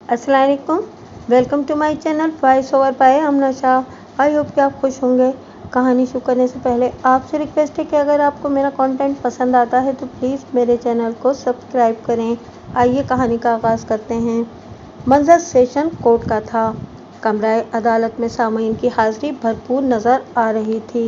अस्सलाम वालेकुम। Welcome to my channel voice over by Amna Shah. I hope कि आप खुश होंगे। कहानी शुरू करने से पहले आपसे रिक्वेस्ट है कि अगर आपको मेरा कंटेंट पसंद आता है तो प्लीज़ मेरे चैनल को सब्सक्राइब करें। आइए कहानी का आगाज़ करते हैं। मंजर सेशन कोर्ट का था। कमरा अदालत में सामीन की हाजिरी भरपूर नज़र आ रही थी।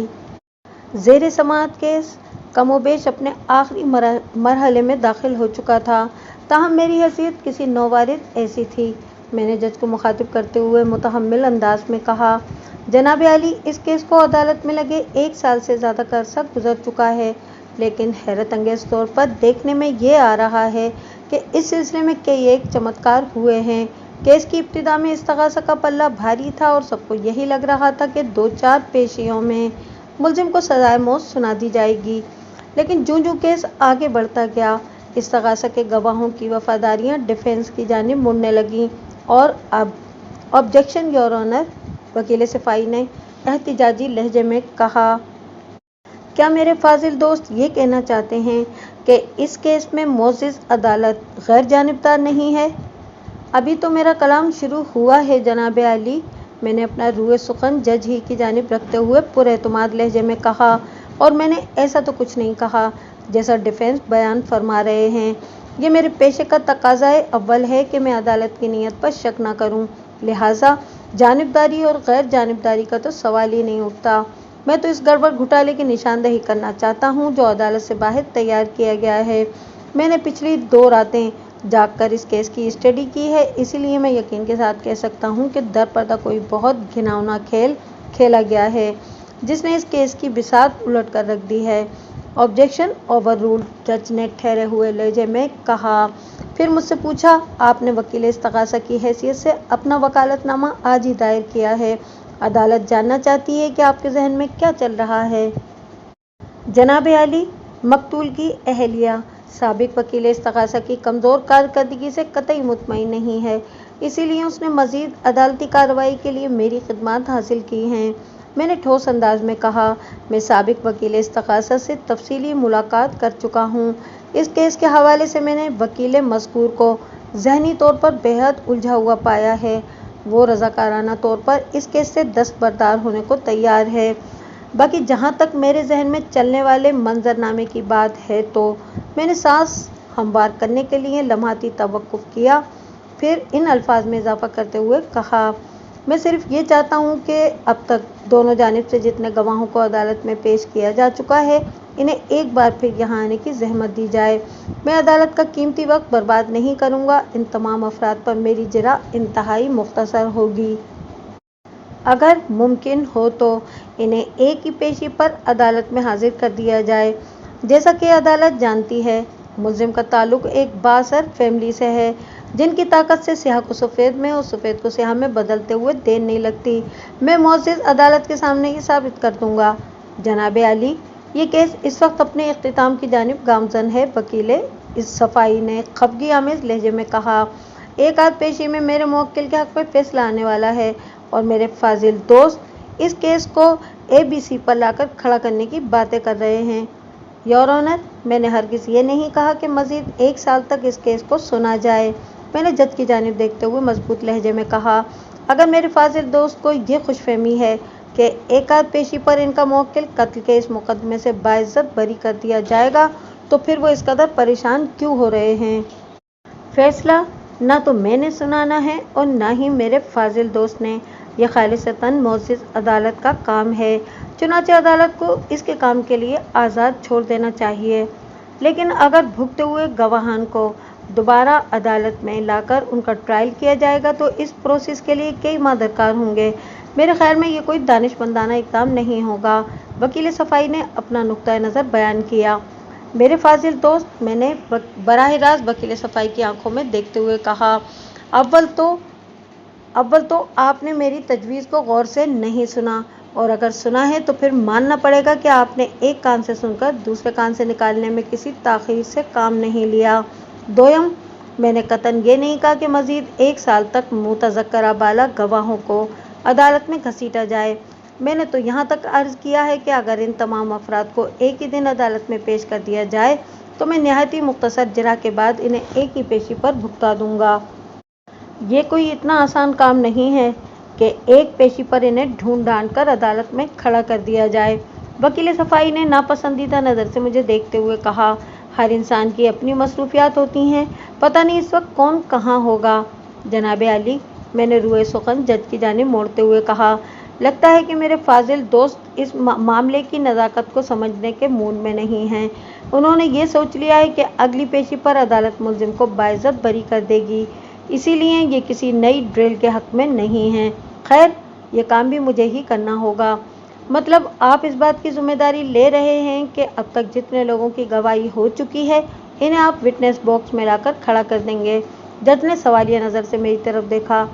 ज़ेर समाअत केस कमोबेश अपने आखिरी मरहले में दाखिल हो चुका था। ताहम मेरी हैसियत किसी नौवारिद ऐसी थी। मैंने जज को मुखातिब करते हुए मुतहम्मिल अंदाज में कहा, जनाब आली, इस केस को अदालत में लगे 1 साल से ज़्यादा का अरसा गुजर चुका है, लेकिन हैरत अंगेज़ तौर पर देखने में ये आ रहा है कि इस सिलसिले में कई एक चमत्कार हुए हैं। केस की इब्तिदा में इस्तगासा का पल्ला भारी था और सबको यही लग रहा था कि 2-4 पेशियों में मुलजिम को सजाए मौत सुना दी जाएगी, लेकिन जूं केस आगे बढ़ता गया, इस्तगासा के गवाहों की वफादारियां डिफेंस की जानिब मुड़ने लगीं और अब ऑब्जेक्शन योर ऑनर, वकील सफाई ने एहतिजाजी लहजे में कहा। क्या मेरे फाजिल दोस्त ये कहना चाहते हैं कि इस केस में मोअज़्ज़िज़ अदालत गैर जानिबदार नहीं है? अभी तो मेरा कलाम शुरू हुआ है जनाब आली, मैंने अपना रूए सुखन जज ही की जानिब रखते हुए पुरएतमाद लहजे में कहा। और मैंने ऐसा तो कुछ नहीं कहा जैसा डिफेंस बयान फरमा रहे हैं। ये मेरे पेशे का तकाज़ाए अव्वल है कि मैं अदालत की नीयत पर शक न करूं, लिहाजा जानिबदारी और गैर जानिबदारी का तो सवाल ही नहीं उठता। मैं तो इस गड़बड़ घोटाले की निशानदही करना चाहता हूं जो अदालत से बाहर तैयार किया गया है। मैंने पिछली 2 रातें जागकर इस केस की स्टडी की है, इसीलिए मैं यकीन के साथ कह सकता हूं कि दरपर्दा कोई बहुत घिनौना खेल खेला गया है जिसने इस केस की बिसात उलट कर रख दी है। ऑब्जेक्शन ओवर रूल्ड, जज ने ठहरे हुए लहजे में कहा। फिर मुझसे पूछा, आपने वकील इस्तगासा की हैसियत से अपना वकालतनामा आज ही दायर किया है। अदालत जानना चाहती है कि आपके जहन में क्या चल रहा है। जनाब आली, मकतूल की अहलिया साबिक वकील इस्तगासा की कमज़ोर कारकर्दगी से कतई मुतमईन नहीं है, इसीलिए उसने मज़ीद अदालती कार्रवाई के लिए मेरी खिदमत हासिल की हैं। मैंने ठोस अंदाज में कहा, मैं साबिक वकील इस्तगासा से तफसीली मुलाकात कर चुका हूँ। इस केस के हवाले से मैंने वकील मज़कूर को ज़हनी तौर पर बेहद उलझा हुआ पाया है। वो रज़ाकाराना तौर पर इस केस से दस्तबरदार होने को तैयार है। बाकी जहाँ तक मेरे जहन में चलने वाले मंजरनामे की बात है तो मैंने सांस हमवार करने के लिए लम्हाती तवक्कुफ़ किया, फिर इन अल्फाज में इजाफ़ा करते हुए कहा, मैं सिर्फ ये चाहता हूँ कि अब तक दोनों जानिब से जितने गवाहों को अदालत में पेश किया जा चुका है, इन्हें एक बार फिर यहाँ आने की जहमत दी जाए। मैं अदालत का कीमती वक्त बर्बाद नहीं करूँगा। इन तमाम अफराद पर मेरी जरा इंतहाई मुख्तसर होगी। अगर मुमकिन हो तो इन्हें एक ही पेशी पर अदालत में हाजिर कर दिया जाए। जैसा कि अदालत जानती है, मुलजिम का ताल्लुक एक बाअसर फैमिली से है जिनकी ताकत से स्याह को सफ़ेद में और सफ़ेद को स्याह में बदलते हुए देर नहीं लगती। मैं मुअज़्ज़िज़ अदालत के सामने ये साबित कर दूंगा। जनाब आली, ये केस इस वक्त अपने इख्तिताम की जानिब गामज़न है, वकील इस सफाई ने खफगी आमेज़ लहजे में कहा। एक आध पेशी में मेरे मुवक्किल के हक़ में फैसला आने वाला है और मेरे फाजिल दोस्त इस केस को ABC पर लाकर खड़ा करने की बातें कर रहे हैं। योर ऑनर, मैंने हरगिज़ ये नहीं कहा कि मज़ीद 1 साल तक इस केस को सुना जाए। मैंने जज की जानिब देखते हुए मजबूत लहजे में कहा, अगर मेरे फाजिल दोस्त को ये खुशफहमी है कि एक आध पेशी पर इनका मुवक्किल कत्ल के इस मुकदमे से बाइज्जत बरी कर दिया जाएगा तो फिर वो इस कदर परेशान क्यों हो रहे हैं। फैसला ना तो मैंने सुनाना है और ना ही मेरे फाजिल दोस्त ने। यह खालिसतन मुअज़्ज़िज़ अदालत का काम है, चुनांचे अदालत को इसके काम के लिए आज़ाद छोड़ देना चाहिए। लेकिन अगर भुगते हुए गवाहान को दोबारा अदालत में लाकर उनका ट्रायल किया जाएगा तो इस प्रोसेस के लिए कई माह दरकार होंगे। मेरे ख्याल में ये कोई दानिशमंदाना इक़दाम नहीं होगा। वकील सफाई ने अपना नुक्ता नज़र बयान किया। मेरे फाजिल दोस्त, मैंने बराह रास्त वकील सफाई की आंखों में देखते हुए कहा, अव्वल तो आपने मेरी तजवीज़ को गौर से नहीं सुना, और अगर सुना है तो फिर मानना पड़ेगा कि आपने एक कान से सुनकर दूसरे कान से निकालने में किसी ताख़ीर से काम नहीं लिया। दोयम, मैंने कतन ये नहीं कहा कि मज़ीद 1 साल तक मुतज़क्करा बाला गवाहों को अदालत में घसीटा जाए। मैंने तो यहाँ तक अर्ज़ किया है कि अगर इन तमाम अफराद को एक ही दिन अदालत में पेश कर दिया जाए तो मैं निहायती मुख्तसर जरा के बाद इन्हें एक ही पेशी पर भुगता दूंगा। ये कोई इतना आसान काम नहीं है कि एक पेशी पर इन्हें ढूंढ ढांढ कर अदालत में खड़ा कर दिया जाए। वकील सफाई ने नापसंदीदा नज़र से मुझे देखते हुए कहा, हर इंसान की अपनी मसरूफियात होती हैं, पता नहीं इस वक्त कौन कहाँ होगा। जनाबे आली, मैंने रुए सुखन जज की जानिब मोड़ते हुए कहा, लगता है कि मेरे फाजिल दोस्त इस मामले की नज़ाकत को समझने के मूड में नहीं हैं। उन्होंने ये सोच लिया है कि अगली पेशी पर अदालत मुल्जिम को बाइज्जत बरी कर देगी, इसीलिए ये किसी नई ड्रिल के हक में नहीं है। खैर, ये काम भी मुझे ही करना होगा। मतलब आप इस बात की जिम्मेदारी ले रहे हैं कि अब तक जितने लोगों की गवाही हो चुकी है, इन्हें आप विटनेस बॉक्स में लाकर खड़ा कर देंगे। जज ने सवालिया नज़र से मेरी तरफ देखा।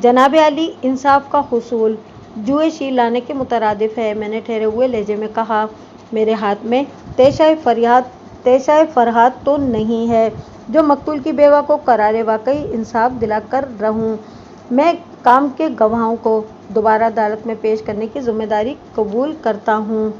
जनाबे आली, इंसाफ का हुसूल जुए शील लाने के मुतरादिफ है, मैंने ठहरे हुए लहजे में कहा। मेरे हाथ में तेशाए फरहाद तो नहीं है जो मकतूल की बेवा को करारे वाकई इंसाफ दिला कर रहूं। मैं काम के गवाहों को दोबारा अदालत में पेश करने की जिम्मेदारी कबूल करता हूं।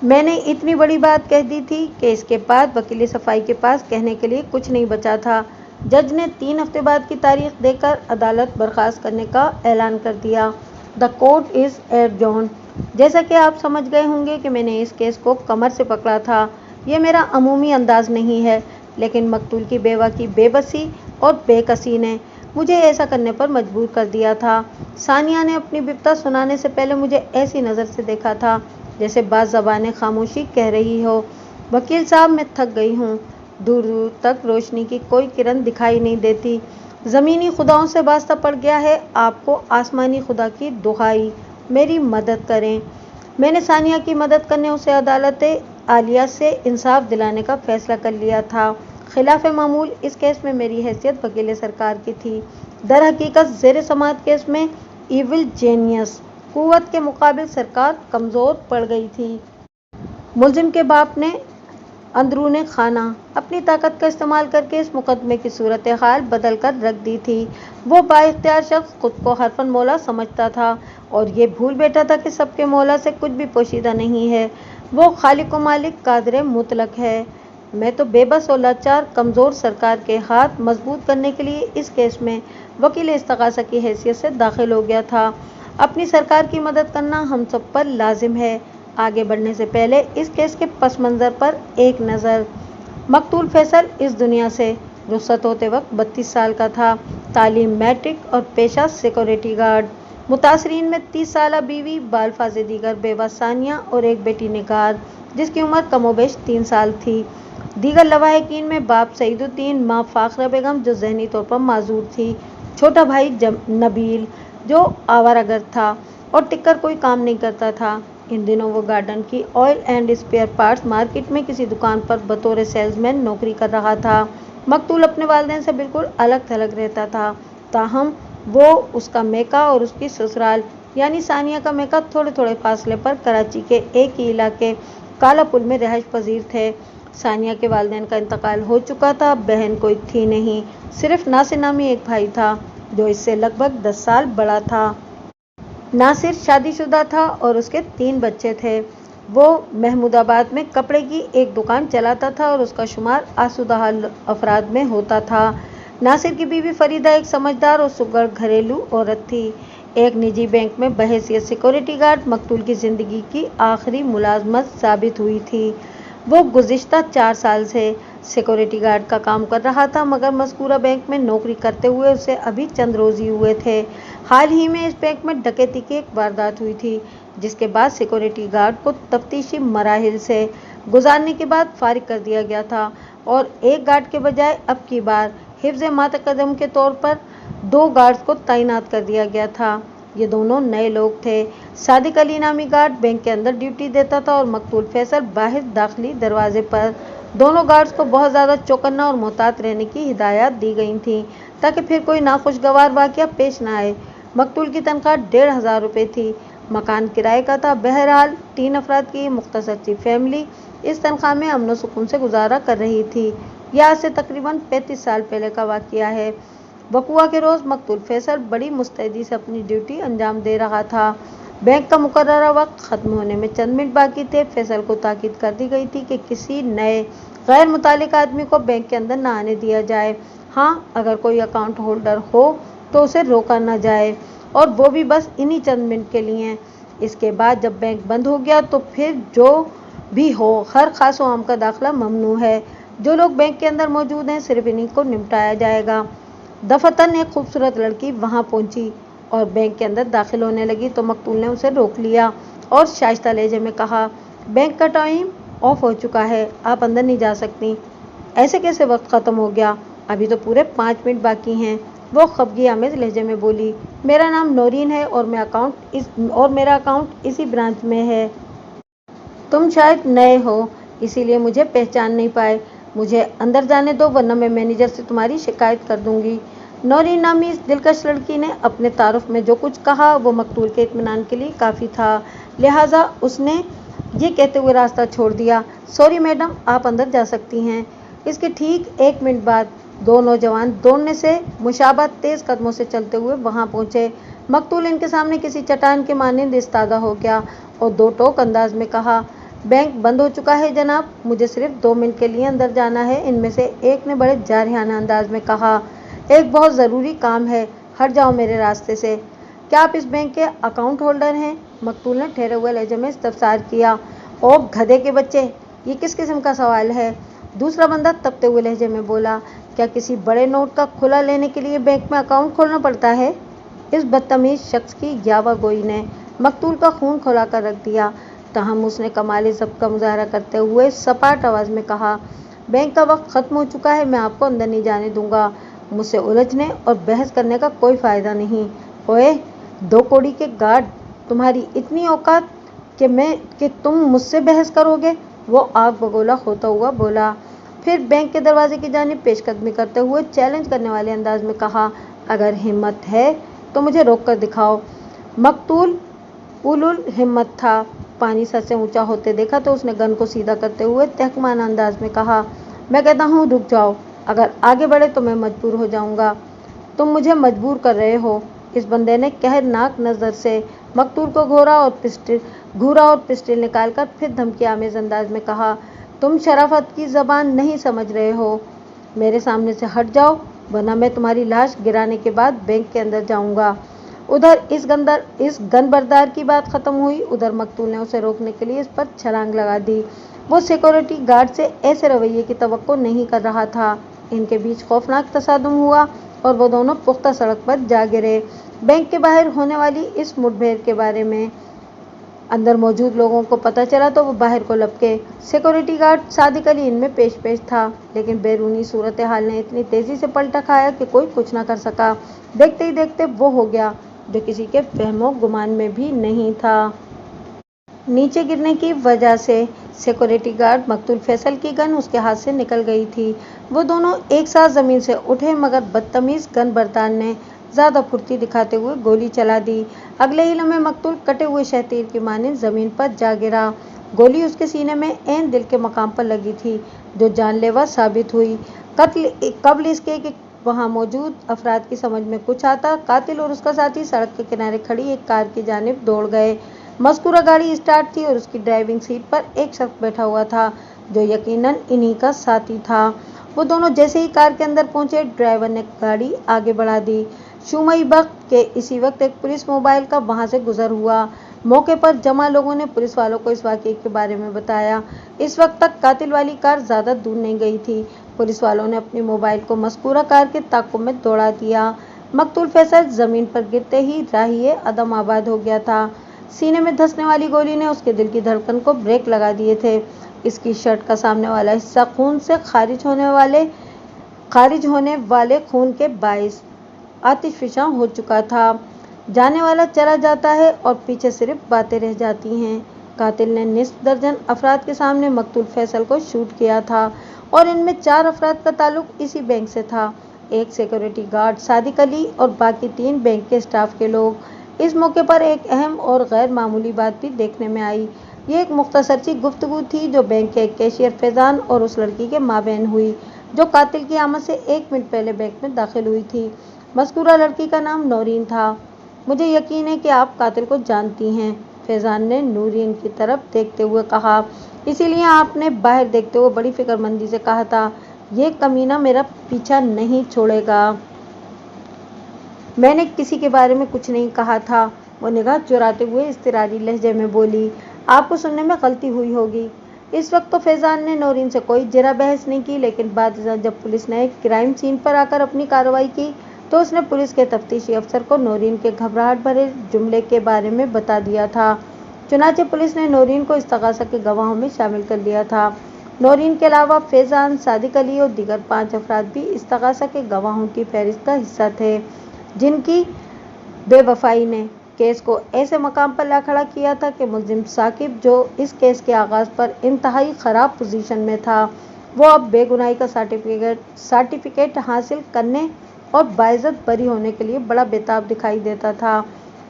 मैंने इतनी बड़ी बात कह दी थी कि इसके बाद वकील सफाई के पास कहने के लिए कुछ नहीं बचा था। जज ने 3 हफ्ते बाद की तारीख देकर अदालत बर्खास्त करने का ऐलान कर दिया। The court is adjourned. जैसा कि आप समझ गए होंगे कि मैंने इस केस को कमर से पकड़ा था। ये मेरा अमूमी अंदाज नहीं है, लेकिन मकतूल की बेवा की बेबसी और बेकसी ने मुझे ऐसा करने पर मजबूर कर दिया था। सानिया ने अपनी बिपता सुनाने से पहले मुझे ऐसी नज़र से देखा था जैसे बाज़ ज़बानें खामोशी कह रही हो, वकील साहब मैं थक गई हूँ। दूर दूर तक रोशनी की कोई किरण दिखाई नहीं देती। ज़मीनी खुदाओं से वास्ता पड़ गया है, आपको आसमानी खुदा की दुहाई, मेरी मदद करें। मैंने सानिया की मदद करने उसे अदालत आलिया से इंसाफ दिलाने का फैसला कर लिया था। खिलाफ मामूल इस केस में मेरी हैसियत वकील सरकार की थी। दर हकीकत ज़ेर समाअत केस में इविल जेनियस कुव्वत के मुकाबिल सरकार कमज़ोर पड़ गई थी। मुल्जिम के बाप ने अंदरूने खाना अपनी ताकत का इस्तेमाल करके इस मुकदमे की सूरत हाल बदल कर रख दी थी। वो बाइख्तियार शख्स खुद को हरफन मौला समझता था और ये भूल बैठा था कि सबके मौला से कुछ भी पोशीदा नहीं है, वो खालिक व मालिक कादिर मुतलक है। मैं तो बेबस और लाचार कमज़ोर सरकार के हाथ मजबूत करने के लिए इस केस में वकील इस्तगासा की हैसियत से दाखिल हो गया था। अपनी सरकार की मदद करना हम सब पर लाजिम है। आगे बढ़ने से पहले इस केस के पस मंज़र पर एक नज़र। मकतूल फैसल इस दुनिया से रुखसत होते वक्त 32 साल का था। तालीम मैट्रिक और पेशा सिक्योरिटी गार्ड। मुतासरीन में 30 साला बीवी बालफाज़े दीगर बेवा सानिया और एक बेटी निगार जिसकी उम्र कमोबेश 3 साल थी। दीगर लवाहिकीन में बाप सईदुद्दीन, माँ फाखरा बेगम जो जहनी तौर पर माजूर थी, छोटा भाई नबील जो आवारागर था और टिक्कर कोई काम नहीं करता था। इन दिनों वो गार्डन की oil and spare parts market में किसी दुकान पर बतौर सेल्समैन नौकरी कर रहा था। मकतूल अपने वालिदैन से बिल्कुल अलग थलग रहता था, ताहम वो, उसका मेका और उसकी ससुराल यानी सानिया का मेका थोड़े थोड़े फासले पर कराची के एक ही इलाके काला पुल में रिहाइश पजीर थे। सानिया के वालिदैन का इंतकाल हो चुका था। बहन कोई थी नहीं, सिर्फ नासिर नामी एक भाई था जो इससे लगभग 10 साल बड़ा था। नासिर शादीशुदा था और उसके 3 बच्चे थे। वो महमूदाबाद में कपड़े की एक दुकान चलाता था और उसका शुमार आसूदा अफराद में होता था। नासिर की बीवी फरीदा एक समझदार और सुघड़ घरेलू औरत थी। एक निजी बैंक में बहैसियत सिक्योरिटी गार्ड मकतूल की ज़िंदगी की आखिरी मुलाजमत साबित हुई थी। वो गुज़िश्ता 4 साल से सिक्योरिटी गार्ड का काम कर रहा था, मगर मज़कूरा बैंक में नौकरी करते हुए उसे अभी चंद रोज़ ही हुए थे। हाल ही में इस बैंक में डकैती की एक वारदात हुई थी, जिसके बाद सिक्योरिटी गार्ड को तफ्तीशी मराहिल से गुजारने के बाद फारिग कर दिया गया था और एक गार्ड के बजाय अब की बार हिफ्ज़ मातकदम के तौर पर 2 गार्ड्स को तैनात कर दिया गया था। ये दोनों नए लोग थे। सादिक अली नामी गार्ड बैंक के अंदर ड्यूटी देता था और मकतूल फैसल बाहर दाखिली दरवाजे पर। दोनों गार्ड्स को बहुत ज़्यादा चौकन्ना और मोहतात रहने की हिदायत दी गई थी ताकि फिर कोई नाखुशगवार वाक़या पेश न आए। मकतूल की तनख्वाह 1500 रुपये थी। मकान किराए का था। बहरहाल 3 अफराद की मुख्तसर सी फैमिली इस तनख्वाह में अमन सुकून से गुजारा कर रही थी। यह आज से तकरीबन 35 साल पहले का वाक़या है। वक़ुआ के रोज़ मकतूल फैसल बड़ी मुस्तैदी से अपनी ड्यूटी अंजाम दे रहा था। बैंक का मुकर्ररा वक्त ख़त्म होने में चंद मिनट बाकी थे। फैसल को ताकीद कर दी गई थी कि किसी नए गैर मुतालिक आदमी को बैंक के अंदर न आने दिया जाए। हाँ, अगर कोई अकाउंट होल्डर हो तो उसे रोका न जाए, और वो भी बस इन्हीं चंद मिनट के लिए। इसके बाद जब बैंक बंद हो गया तो फिर जो भी हो, हर खास व आम का दाखिला ममनू है। जो लोग बैंक के अंदर मौजूद हैं, सिर्फ इन्हीं को निपटाया जाएगा। दफतन एक खूबसूरत लड़की वहां पहुंची और बैंक के अंदर दाखिल होने लगी तो मकतूल ने उसे रोक लिया और शाइस्ता लहजे में कहा, बैंक का टाइम ऑफ हो चुका है, आप अंदर नहीं जा सकती। ऐसे कैसे वक्त खत्म हो गया? अभी तो पूरे 5 मिनट बाकी हैं। वो खफगी आमेज लहजे में बोली, मेरा नाम नौरीन है और मेरा अकाउंट इसी ब्रांच में है। तुम शायद नए हो, इसीलिए मुझे पहचान नहीं पाए। मुझे अंदर जाने दो, वरना मैं मैनेजर से तुम्हारी शिकायत कर दूंगी। नौरीन नामी इस दिलकश लड़की ने अपने तारुफ में जो कुछ कहा वो मकतूल के इत्मीनान के लिए काफ़ी था, लिहाजा उसने ये कहते हुए रास्ता छोड़ दिया, सॉरी मैडम, आप अंदर जा सकती हैं। इसके ठीक 1 मिनट बाद दो नौजवान दौड़ने से मुशाबा तेज कदमों से चलते हुए वहां पहुंचे। मकतूल इनके सामने किसी चट्टान के मानिंद इस्तादा हो गया और दो टोक अंदाज में कहा, बैंक बंद हो चुका है जनाब, मुझे सिर्फ 2 मिनट के लिए अंदर जाना है। इनमें से एक ने बड़े जारहाना अंदाज में कहा, एक बहुत ज़रूरी काम है, हट जाओ मेरे रास्ते से। क्या आप इस बैंक के अकाउंट होल्डर हैं? मकतूल ने ठहरे हुए लहजे में इस्तफसार किया। ओ गधे के बच्चे, ये किस किस्म का सवाल है? दूसरा बंदा तपते हुए लहजे में बोला, क्या किसी बड़े नोट का खुला लेने के लिए बैंक में अकाउंट खोलना पड़ता है? इस बदतमीज शख्स की यावा गोई ने मकतूल का खून खौला कर रख दिया। तहम उसने कमाल ज़ब्त का मुजाहरा करते हुए सपाट आवाज़ में कहा, बैंक का वक्त ख़त्म हो चुका है, मैं आपको अंदर नहीं जाने दूंगा। मुझसे उलझने और बहस करने का कोई फ़ायदा नहीं। ओए 2 कौड़ी के गार्ड, तुम्हारी इतनी औकात कि तुम मुझसे बहस करोगे? वो आग बगोला होता हुआ बोला। फिर बैंक के दरवाजे की जानिब पेशकदमी करते हुए चैलेंज करने वाले अंदाज में कहा, अगर हिम्मत है तो मुझे रोक कर दिखाओ। मकतूल उलुल हिम्मत था। पानी सर से ऊंचा होते देखा तो उसने गन को सीधा करते हुए तहकमाना अंदाज में कहा, मैं कहता हूँ रुक जाओ, अगर आगे बढ़े तो मैं मजबूर हो जाऊंगा। तुम मुझे मजबूर कर रहे हो। इस बंदे ने कहरनाक नज़र से मकतूल को घूरा और पिस्टल निकालकर फिर धमकी आमेज अंदाज में कहा, तुम शराफत की ज़बान नहीं समझ रहे हो, मेरे सामने से हट जाओ, वरना मैं तुम्हारी लाश गिराने के बाद बैंक के अंदर जाऊंगा। उधर इस गन बरदार की बात खत्म हुई, उधर मकतूल ने उसे रोकने के लिए इस पर छलांग लगा दी। वो सिक्योरिटी गार्ड से ऐसे रवैये की तवक्को नहीं कर रहा था। इनके बीच खौफनाक तसादुम हुआ और वो दोनों पुख्ता सड़क पर जा गिरे। बैंक के बाहर होने वाली इस मुठभेड़ के बारे में अंदर मौजूद लोगों को पता चला तो वो बाहर को लपके। सिक्योरिटी गार्ड सादिक अली इनमें पेश था, लेकिन बैरूनी सूरत हाल ने इतनी तेजी से पलटा खाया कि कोई कुछ न कर सका। देखते ही देखते वो हो गया जो किसी के फहमो गुमान में भी नहीं था। नीचे गिरने की वजह से सिक्योरिटी गार्ड मकतूल फैसल की गन उसके हाथ से निकल गई थी। वो दोनों एक साथ ज़मीन से उठे, मगर बदतमीज़ गन बरदार ने ज़्यादा फुर्ती दिखाते हुए गोली चला दी। अगले ही लम्हे मकतूल कटे हुए शहतीर की मानिंद ज़मीन पर जा गिरा। गोली उसके सीने में ऐन दिल के मकाम पर लगी थी, जो जानलेवा साबित हुई। कब्ल इसके कि वहाँ मौजूद अफराद की समझ में कुछ आता, कातिल और उसका साथी सड़क के किनारे खड़ी एक कार की जानिब दौड़ गए। मज़कूरा गाड़ी स्टार्ट थी और उसकी ड्राइविंग सीट पर एक शख्स बैठा हुआ था, जो यकीनन इन्हीं का साथी था। वो दोनों जैसे ही कार के अंदर पहुंचे, ड्राइवर ने गाड़ी आगे बढ़ा दी। शुमाई वक्त के इसी वक्त एक पुलिस मोबाइल का वहां से गुजर हुआ। मौके पर जमा लोगों ने पुलिस वालों को इस वाक़ये के बारे में बताया। इस वक्त तक कातिल वाली कार ज़्यादा दूर नहीं गई थी। पुलिस वालों ने अपनी मोबाइल को मज़कूरा कार के ताक़ुब में दौड़ा दिया। मकतूल फैसल ज़मीन पर गिरते ही राहिए अदम आबाद हो गया था। सीने में धंसने वाली गोली ने उसके दिल की धड़कन को ब्रेक लगा दिए थे। इसकी शर्ट का सामने वाला हिस्सा खून से खारिज होने वाले खून के बाइस आतिशफिशा हो चुका था। जाने वाला चला जाता है और पीछे सिर्फ बातें रह जाती हैं। कातिल ने निस्फ दर्जन अफराद के सामने मकतूल फैसल को शूट किया था और इनमें 4 अफराद का ताल्लुक इसी बैंक से था। एक सिक्योरिटी गार्ड सादिक अली और बाकी 3 बैंक के स्टाफ के लोग। इस मौके पर एक अहम और गैर मामूली बात भी देखने में आई। ये एक मुख्तसर सी गुफ्तगू थी जो बैंक के एक कैशियर फैजान और उस लड़की के माबैन हुई, जो कातिल की आमद से 1 मिनट पहले बैंक में दाखिल हुई थी। मज़कूरा लड़की का नाम नौरीन था। मुझे यकीन है कि आप कातिल को जानती हैं, फैजान ने नूरीन की तरफ देखते हुए कहा, इसीलिए आपने बाहर देखते हुए बड़ी फिक्रमंदी से कहा था ये कमीना मेरा पीछा नहीं छोड़ेगा। मैंने किसी के बारे में कुछ नहीं कहा था, वो निगाह चुराते हुए इज़्तिरारी लहजे में बोली। आपको सुनने में गलती हुई होगी। इस वक्त तो फैजान ने नौरीन से कोई जरा बहस नहीं की, लेकिन बाद जब पुलिस ने क्राइम सीन पर आकर अपनी कार्रवाई की तो उसने पुलिस के तफ्तीशी अफसर को नौरीन के घबराहट भरे जुमले के बारे में बता दिया था। चुनांचे पुलिस ने नौरीन को इस्तगासा के गवाहों में शामिल कर लिया था। नौरीन के अलावा फैजान, सादिक अली और दीगर 5 अफराद भी इस्तगासा के गवाहों की फहरिस्त का हिस्सा थे, जिनकी बेवफाई ने केस को ऐसे मकाम पर ला खड़ा किया था कि मुलजिम साकिब, जो इस केस के आगाज़ पर इंतहाई ख़राब पोजीशन में था, वो अब बेगुनाही का सर्टिफिकेट हासिल करने और बाइज़्ज़त बरी होने के लिए बड़ा बेताब दिखाई देता था।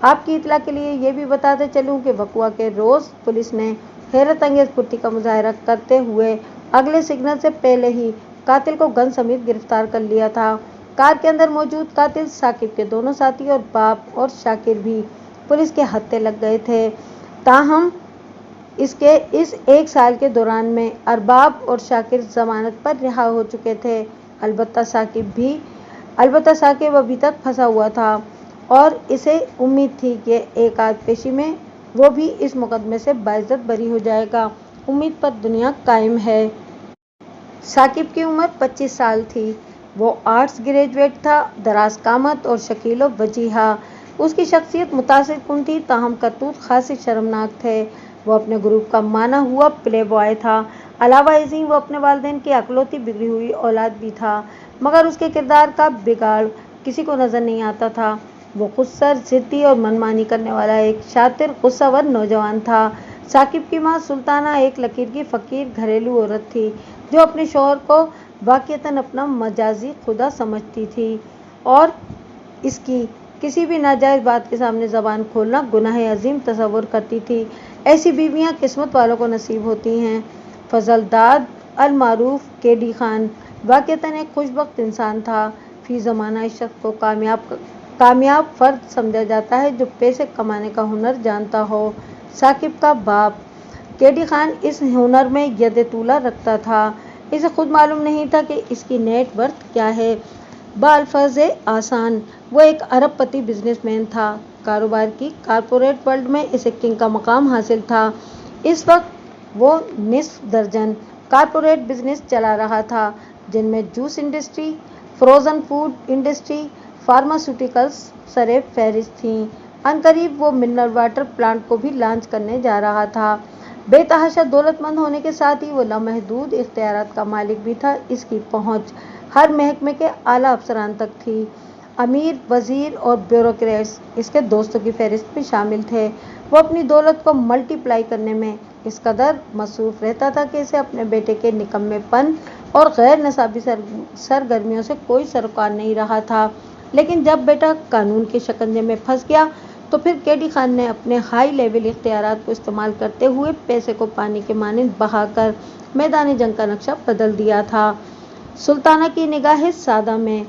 आपकी इत्तला के लिए ये भी बताते चलूँ कि वक़्वा के रोज़ पुलिस ने हैरत अंगेज़ फुर्ती का मुजाहरा करते हुए अगले सिग्नल से पहले ही कातिल को गन समेत गिरफ्तार कर लिया था। कार के अंदर मौजूद कातिल, साकिब के दोनों साथी और बाप और शाकिर भी पुलिस के हत्थे लग गए थे। ताहम इसके इस 1 साल के दौरान में अरबाब और शाकिर जमानत पर रिहा हो चुके थे। अलबत्ता साकिब अभी तक फंसा हुआ था और इसे उम्मीद थी कि एक आध पेशी में वो भी इस मुकदमे से बाइज़्ज़त बरी हो जाएगा। उम्मीद पर दुनिया कायम है। साकिब की उम्र 25 साल थी। वो आर्ट्स ग्रेजुएट था, दराज कामत और शकील व वजीहा। उसकी शख्सियत मुतासिर कुन थी, ताहम करतूत खासे शर्मनाक थे। वो अपने ग्रुप का माना हुआ प्ले बॉय था। अलावा इसी वो अपने वालिदैन की अकलौती बिगड़ी हुई औलाद भी था, मगर उसके किरदार का बिगाड़ किसी को नज़र नहीं आता था। वो खुदसर, ज़िद्दी और मनमानी करने वाला एक शातिर, गुस्सावर नौजवान था। साकिब की माँ सुल्ताना एक लकीर की फ़कीर घरेलू औरत थी, जो अपने शौहर को वाक़िअतन अपना मजाजी खुदा समझती थी और इसकी किसी भी नाजायज़ बात के सामने ज़बान खोलना गुनाह अजीम तसव्वुर करती थी। ऐसी बीवियाँ किस्मत वालों को नसीब होती हैं। फजलदाद अल-मारूफ केडी खान वाक़िअतन एक खुशबख्त इंसान था। फी ज़माना इस शख्स को कामयाब फ़र्द समझा जाता है, जो पैसे कमाने का हुनर जानता हो। साकिब का बाप केडी खान इस हुनर में यद तूला रखता था। इसे खुद मालूम नहीं था कि इसकी नेट वर्थ क्या है। बाल्फज़ आसान, वो एक अरबपति बिजनेसमैन था। कारोबार की कॉरपोरेट वर्ल्ड में इसे किंग का मकाम हासिल था। इस वक्त वो निस्फ दर्जन कॉरपोरेट बिजनेस चला रहा था, जिनमें juice industry, frozen food industry, pharmaceuticals सरे फहरिस्त थीं। अनकरीब वो मिनरल वाटर प्लांट को भी लॉन्च करने जा रहा था। बेतहाशा दौलतमंद होने के साथ ही वो लामहदूद इख्तियारात का मालिक भी था। इसकी पहुँच हर महकमे के आला अफसरान तक थी। अमीर, वजीर और ब्यूरोक्रेट्स इसके दोस्तों की फहरिस्त में शामिल थे। वो अपनी दौलत को मल्टीप्लाई करने में इस कदर मसरूफ़ रहता था कि इसे अपने बेटे के निकम्मेपन और गैर निसाबी सरगर्मियों से कोई सरोकार नहीं रहा था। लेकिन जब बेटा कानून के शिकंजे में फंस गया, तो फिर केडी खान ने अपने हाई लेवल इख्तियारात को इस्तेमाल करते हुए पैसे को पानी के मानिंद बहाकर मैदान जंग का नक्शा बदल दिया था। सुल्ताना की निगाह सादा में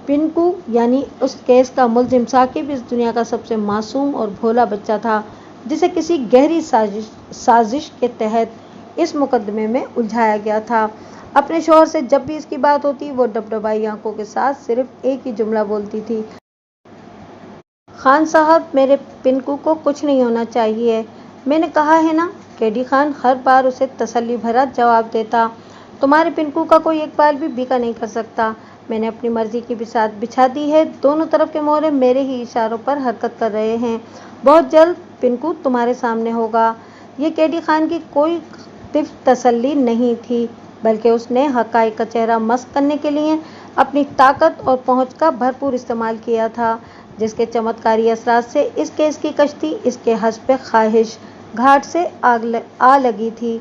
पिनकू यानी उस केस का मुलजिम साकिब इस दुनिया का सबसे मासूम और भोला बच्चा था, जिसे किसी गहरी साजिश के तहत इस मुकदमे में उलझाया गया था। अपने शौहर से जब भी इसकी बात होती, वो डबडबाई आंखों के साथ सिर्फ एक ही जुमला बोलती थी, खान साहब, मेरे पिनकू को कुछ नहीं होना चाहिए। मैंने कहा है ना। केडी खान हर बार उसे तसल्ली भरा जवाब देता, तुम्हारे पिनकू का कोई एक बाल भी बीका नहीं कर सकता। मैंने अपनी मर्जी की बिसात बिछा दी है। दोनों तरफ के मोहरे मेरे ही इशारों पर हरकत कर रहे हैं। बहुत जल्द पिनकू तुम्हारे सामने होगा। ये केडी खान की कोई तिफ तसल्ली नहीं थी, बल्कि उसने हक़ाइक़ का चेहरा मस्क करने के लिए अपनी ताकत और पहुँच का भरपूर इस्तेमाल किया था, जिसके चमत्कारी असरात से इस केस की कश्ती इसके हस्ब ख्वाहिश घाट से आ लगी थी।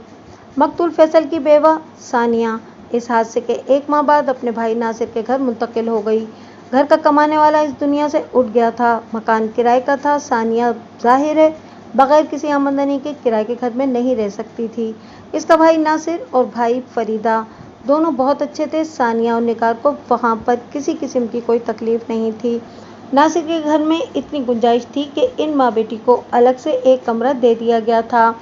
मकतूल फैसल की बेवा सानिया इस हादसे के 1 माह बाद अपने भाई नासिर के घर मुंतकिल हो गई। घर का कमाने वाला इस दुनिया से उठ गया था। मकान किराए का था। सानिया जाहिर है बगैर किसी आमदनी के किराए के घर में नहीं रह सकती थी। इसका भाई नासिर और भाई फरीदा दोनों बहुत अच्छे थे। सानिया और निगार को वहाँ पर किसी किस्म की कोई तकलीफ नहीं थी। नासिर के घर में इतनी गुंजाइश थी कि इन माँ बेटी को अलग से एक कमरा दे दिया गया था।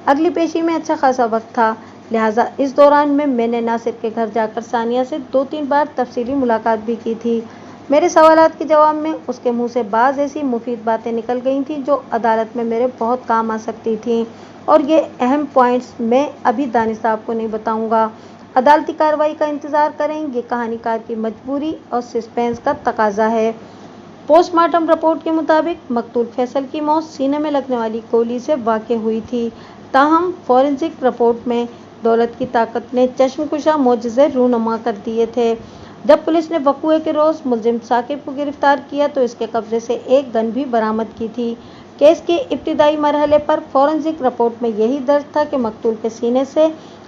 अगली पेशी में अच्छा खासा वक्त था। लिहाजा इस दौरान में मैंने नासिर के घर जाकर सानिया से 2-3 बार तफसीली मुलाकात भी की थी। मेरे सवालात के जवाब में उसके मुंह से बाज़ ऐसी मुफीद बातें निकल गई थीं जो अदालत में मेरे बहुत काम आ सकती थीं, और ये अहम पॉइंट्स मैं अभी दानिश साहब को नहीं बताऊंगा। अदालती कार्रवाई का इंतज़ार करें, ये कहानीकार की मजबूरी और सस्पेंस का तकाजा है। पोस्टमार्टम रिपोर्ट के मुताबिक मकतूल फैसल की मौत सीने में लगने वाली गोली से वाक़ हुई थी। ताहम फॉरेंसिक रिपोर्ट में दौलत की ताकत ने चश्मकुशा मोजज़े रूनुमा कर दिए थे। जब पुलिस ने वक़ूए के रोज़ मुलजिम साकिब को गिरफ्तार किया तो इसके कब्जे से एक गन भी बरामद की थी। केस के इब्तिदाई मरहले पर फॉरेंसिक रिपोर्ट में यही दर्ज था कि मकतूल के सीने से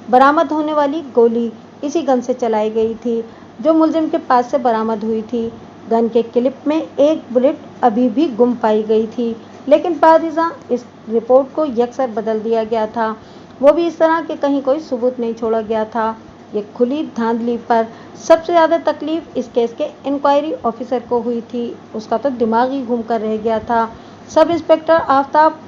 बरामद होने वाली गोली इसी गन से चलाई गई थी जो मुलजिम के पास से बरामद हुई थी। गन के क्लिप में एक बुलेट अभी भी गुम पाई गई थी, लेकिन बादिज़ां इस रिपोर्ट को यकसर बदल दिया गया था, वो भी इस तरह कि कहीं कोई सबूत नहीं छोड़ा गया था। ये खुली धांधली पर सबसे ज़्यादा तकलीफ इस केस के इंक्वायरी ऑफिसर को हुई थी। उसका तो दिमाग ही घूम कर रह गया था। सब इंस्पेक्टर आफ्ताब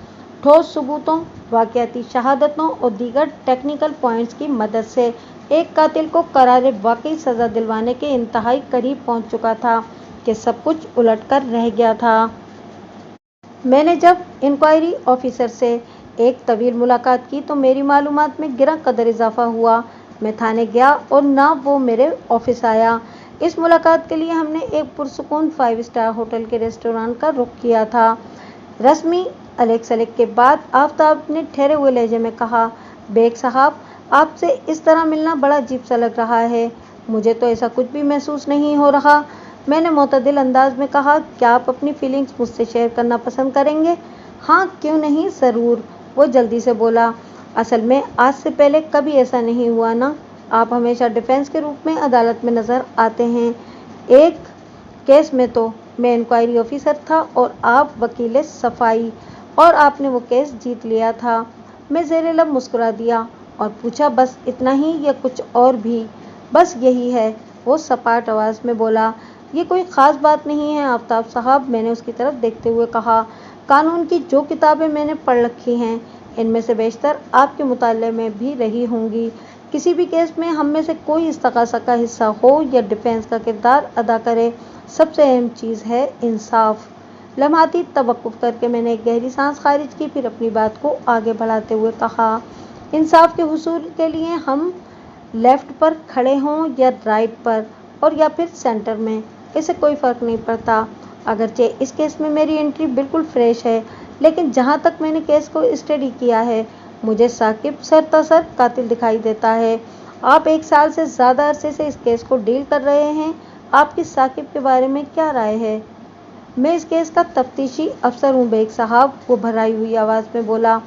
ठोस सबूतों, वाक़याती शहादतों और दीगर टेक्निकल पॉइंट्स की मदद से एक कातिल को करारे वाकई सज़ा दिलवाने के इंतहाई करीब पहुंच चुका था कि सब कुछ उलट कर रह गया था। मैंने जब इंक्वायरी ऑफिसर से एक तवील मुलाकात की तो मेरी मालूमात में गिरा कदर इजाफा हुआ। मैं थाने गया और ना वो मेरे ऑफिस आया। इस मुलाकात के लिए हमने एक पुरसुकून 5 स्टार होटल के रेस्टोरेंट का रुख किया था। रस्मी अलग सलग के बाद आफ्ताब ने ठहरे हुए लहजे में कहा, बेग साहब, आपसे इस तरह मिलना बड़ा अजीब सा लग रहा है। मुझे तो ऐसा कुछ भी महसूस नहीं हो रहा। मैंने मोतदिल अंदाज में कहा, क्या आप अपनी फीलिंग्स मुझसे शेयर करना पसंद करेंगे? हाँ, क्यों नहीं, ज़रूर, वो जल्दी से बोला। असल में आज से पहले कभी ऐसा नहीं हुआ ना। आप हमेशा डिफेंस के रूप में अदालत में नज़र आते हैं। एक केस में तो मैं इंक्वायरी ऑफिसर था और आप वकील सफाई, और आपने वो केस जीत लिया था। मैं ज़ेरे लब मुस्कुरा दिया और पूछा, बस इतना ही या कुछ और भी? बस यही है, वो सपाट आवाज़ में बोला। ये कोई ख़ास बात नहीं है आफ्ताब साहब, मैंने उसकी तरफ देखते हुए कहा। कानून की जो किताबें मैंने पढ़ रखी हैं इनमें से बेशतर आपके मुताले में भी रही होंगी। किसी भी केस में हम में से कोई इस्तग़ासा का हिस्सा हो या डिफेंस का किरदार अदा करे, सबसे अहम चीज़ है इंसाफ। लम्हाती तवक्कुफ़ करके मैंने एक गहरी सांस खारिज की, फिर अपनी बात को आगे बढ़ाते हुए कहा, इंसाफ के हुसूल के लिए हम लेफ़्ट पर खड़े हों या राइट पर, और या फिर सेंटर में, इससे कोई फ़र्क नहीं पड़ता। अगरचे इस केस में मेरी एंट्री बिल्कुल फ्रेश है, लेकिन जहाँ तक मैंने केस को स्टडी किया है मुझे साकिब सरतासर कातिल दिखाई देता है। आप 1 साल से ज़्यादा अरसे से इस केस को डील कर रहे हैं, आपकी साकिब के बारे में क्या राय है? मैं इस केस का तफ्तीशी अफसर हूँ बेग साहब, वो भराई हुई आवाज़ में बोला।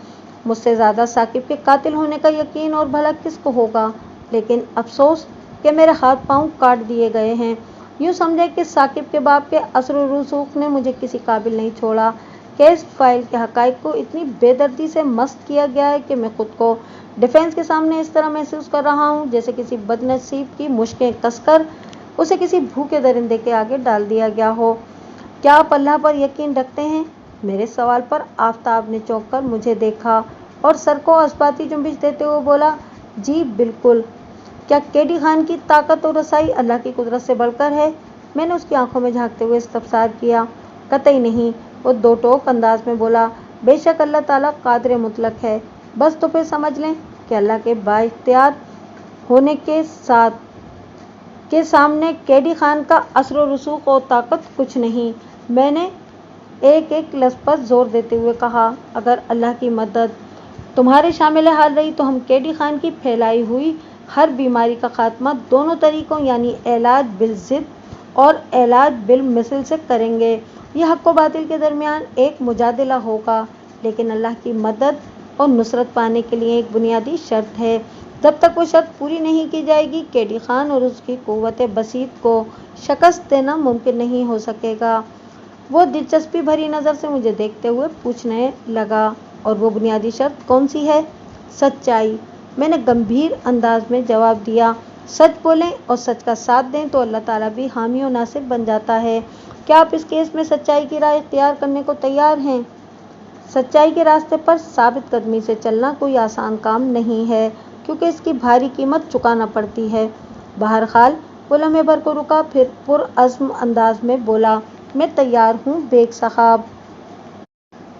मुझसे ज़्यादा साकिब के कातिल होने का यकीन और भला किसको होगा, लेकिन अफसोस कि मेरे हाथ पांव काट दिए गए हैं। यूँ समझे कि साकिब के बाप के असर व रसूख ने मुझे किसी काबिल नहीं छोड़ा। केस फाइल के हक़ाइक़ को इतनी बेदर्दी से मस्त किया गया है कि मैं खुद को डिफेंस के सामने इस तरह महसूस कर रहा हूँ जैसे किसी बदनसीब की मुश्कें कसकर उसे किसी भूखे दरिंदे के आगे डाल दिया गया हो। क्या आप अल्लाह पर यकीन रखते हैं? मेरे सवाल पर आफ्ताब ने चौंक कर मुझे देखा और सर को अस्बाती जुम्बिश देते हुए बोला, जी बिल्कुल। क्या केडी खान की ताकत और रसाई अल्लाह की कुदरत से बढ़कर है? मैंने उसकी आंखों में झांकते हुए इस्तफसार किया। कतई नहीं, वो दो टोक अंदाज में बोला, बेशक अल्लाह ताला कादिर मुतलक है। बस तो फिर समझ लें कि अल्लाह के बाइख्तियार होने के सामने केडी खान का असर व रसूख और ताकत कुछ नहीं। मैंने एक एक लफ्ज़ पर जोर देते हुए कहा, अगर अल्लाह की मदद तुम्हारे शामिल हाल रही तो हम केडी खान की फैलाई हुई हर बीमारी का खात्मा दोनों तरीकों यानी इलाज बिल-ज़िद और इलाज बिल-मिसल से करेंगे। यह हक़ व बातिल के दरमियान एक मुजादिला होगा, लेकिन अल्लाह की मदद और नुसरत पाने के लिए एक बुनियादी शर्त है। जब तक वो शर्त पूरी नहीं की जाएगी केडी खान और उसकी क़ुव्वत बसीत को शिकस्त देना मुमकिन नहीं हो सकेगा। वो दिलचस्पी भरी नज़र से मुझे देखते हुए पूछने लगा, और वो बुनियादी शर्त कौन सी है? सच्चाई, मैंने गंभीर अंदाज में जवाब दिया। सच बोलें और सच का साथ दें तो अल्लाह ताला भी हामी और नासिर बन जाता है। क्या आप इस केस में सच्चाई की राह इख्तियार करने को तैयार हैं? सच्चाई के रास्ते पर साबित कदमी से चलना कोई आसान काम नहीं है, क्योंकि इसकी भारी कीमत चुकाना पड़ती है। बहरहाल वो लम्हे भर को रुका, फिर पुरअज़्म अंदाज में बोला, मैं तैयार हूँ बेग साहब।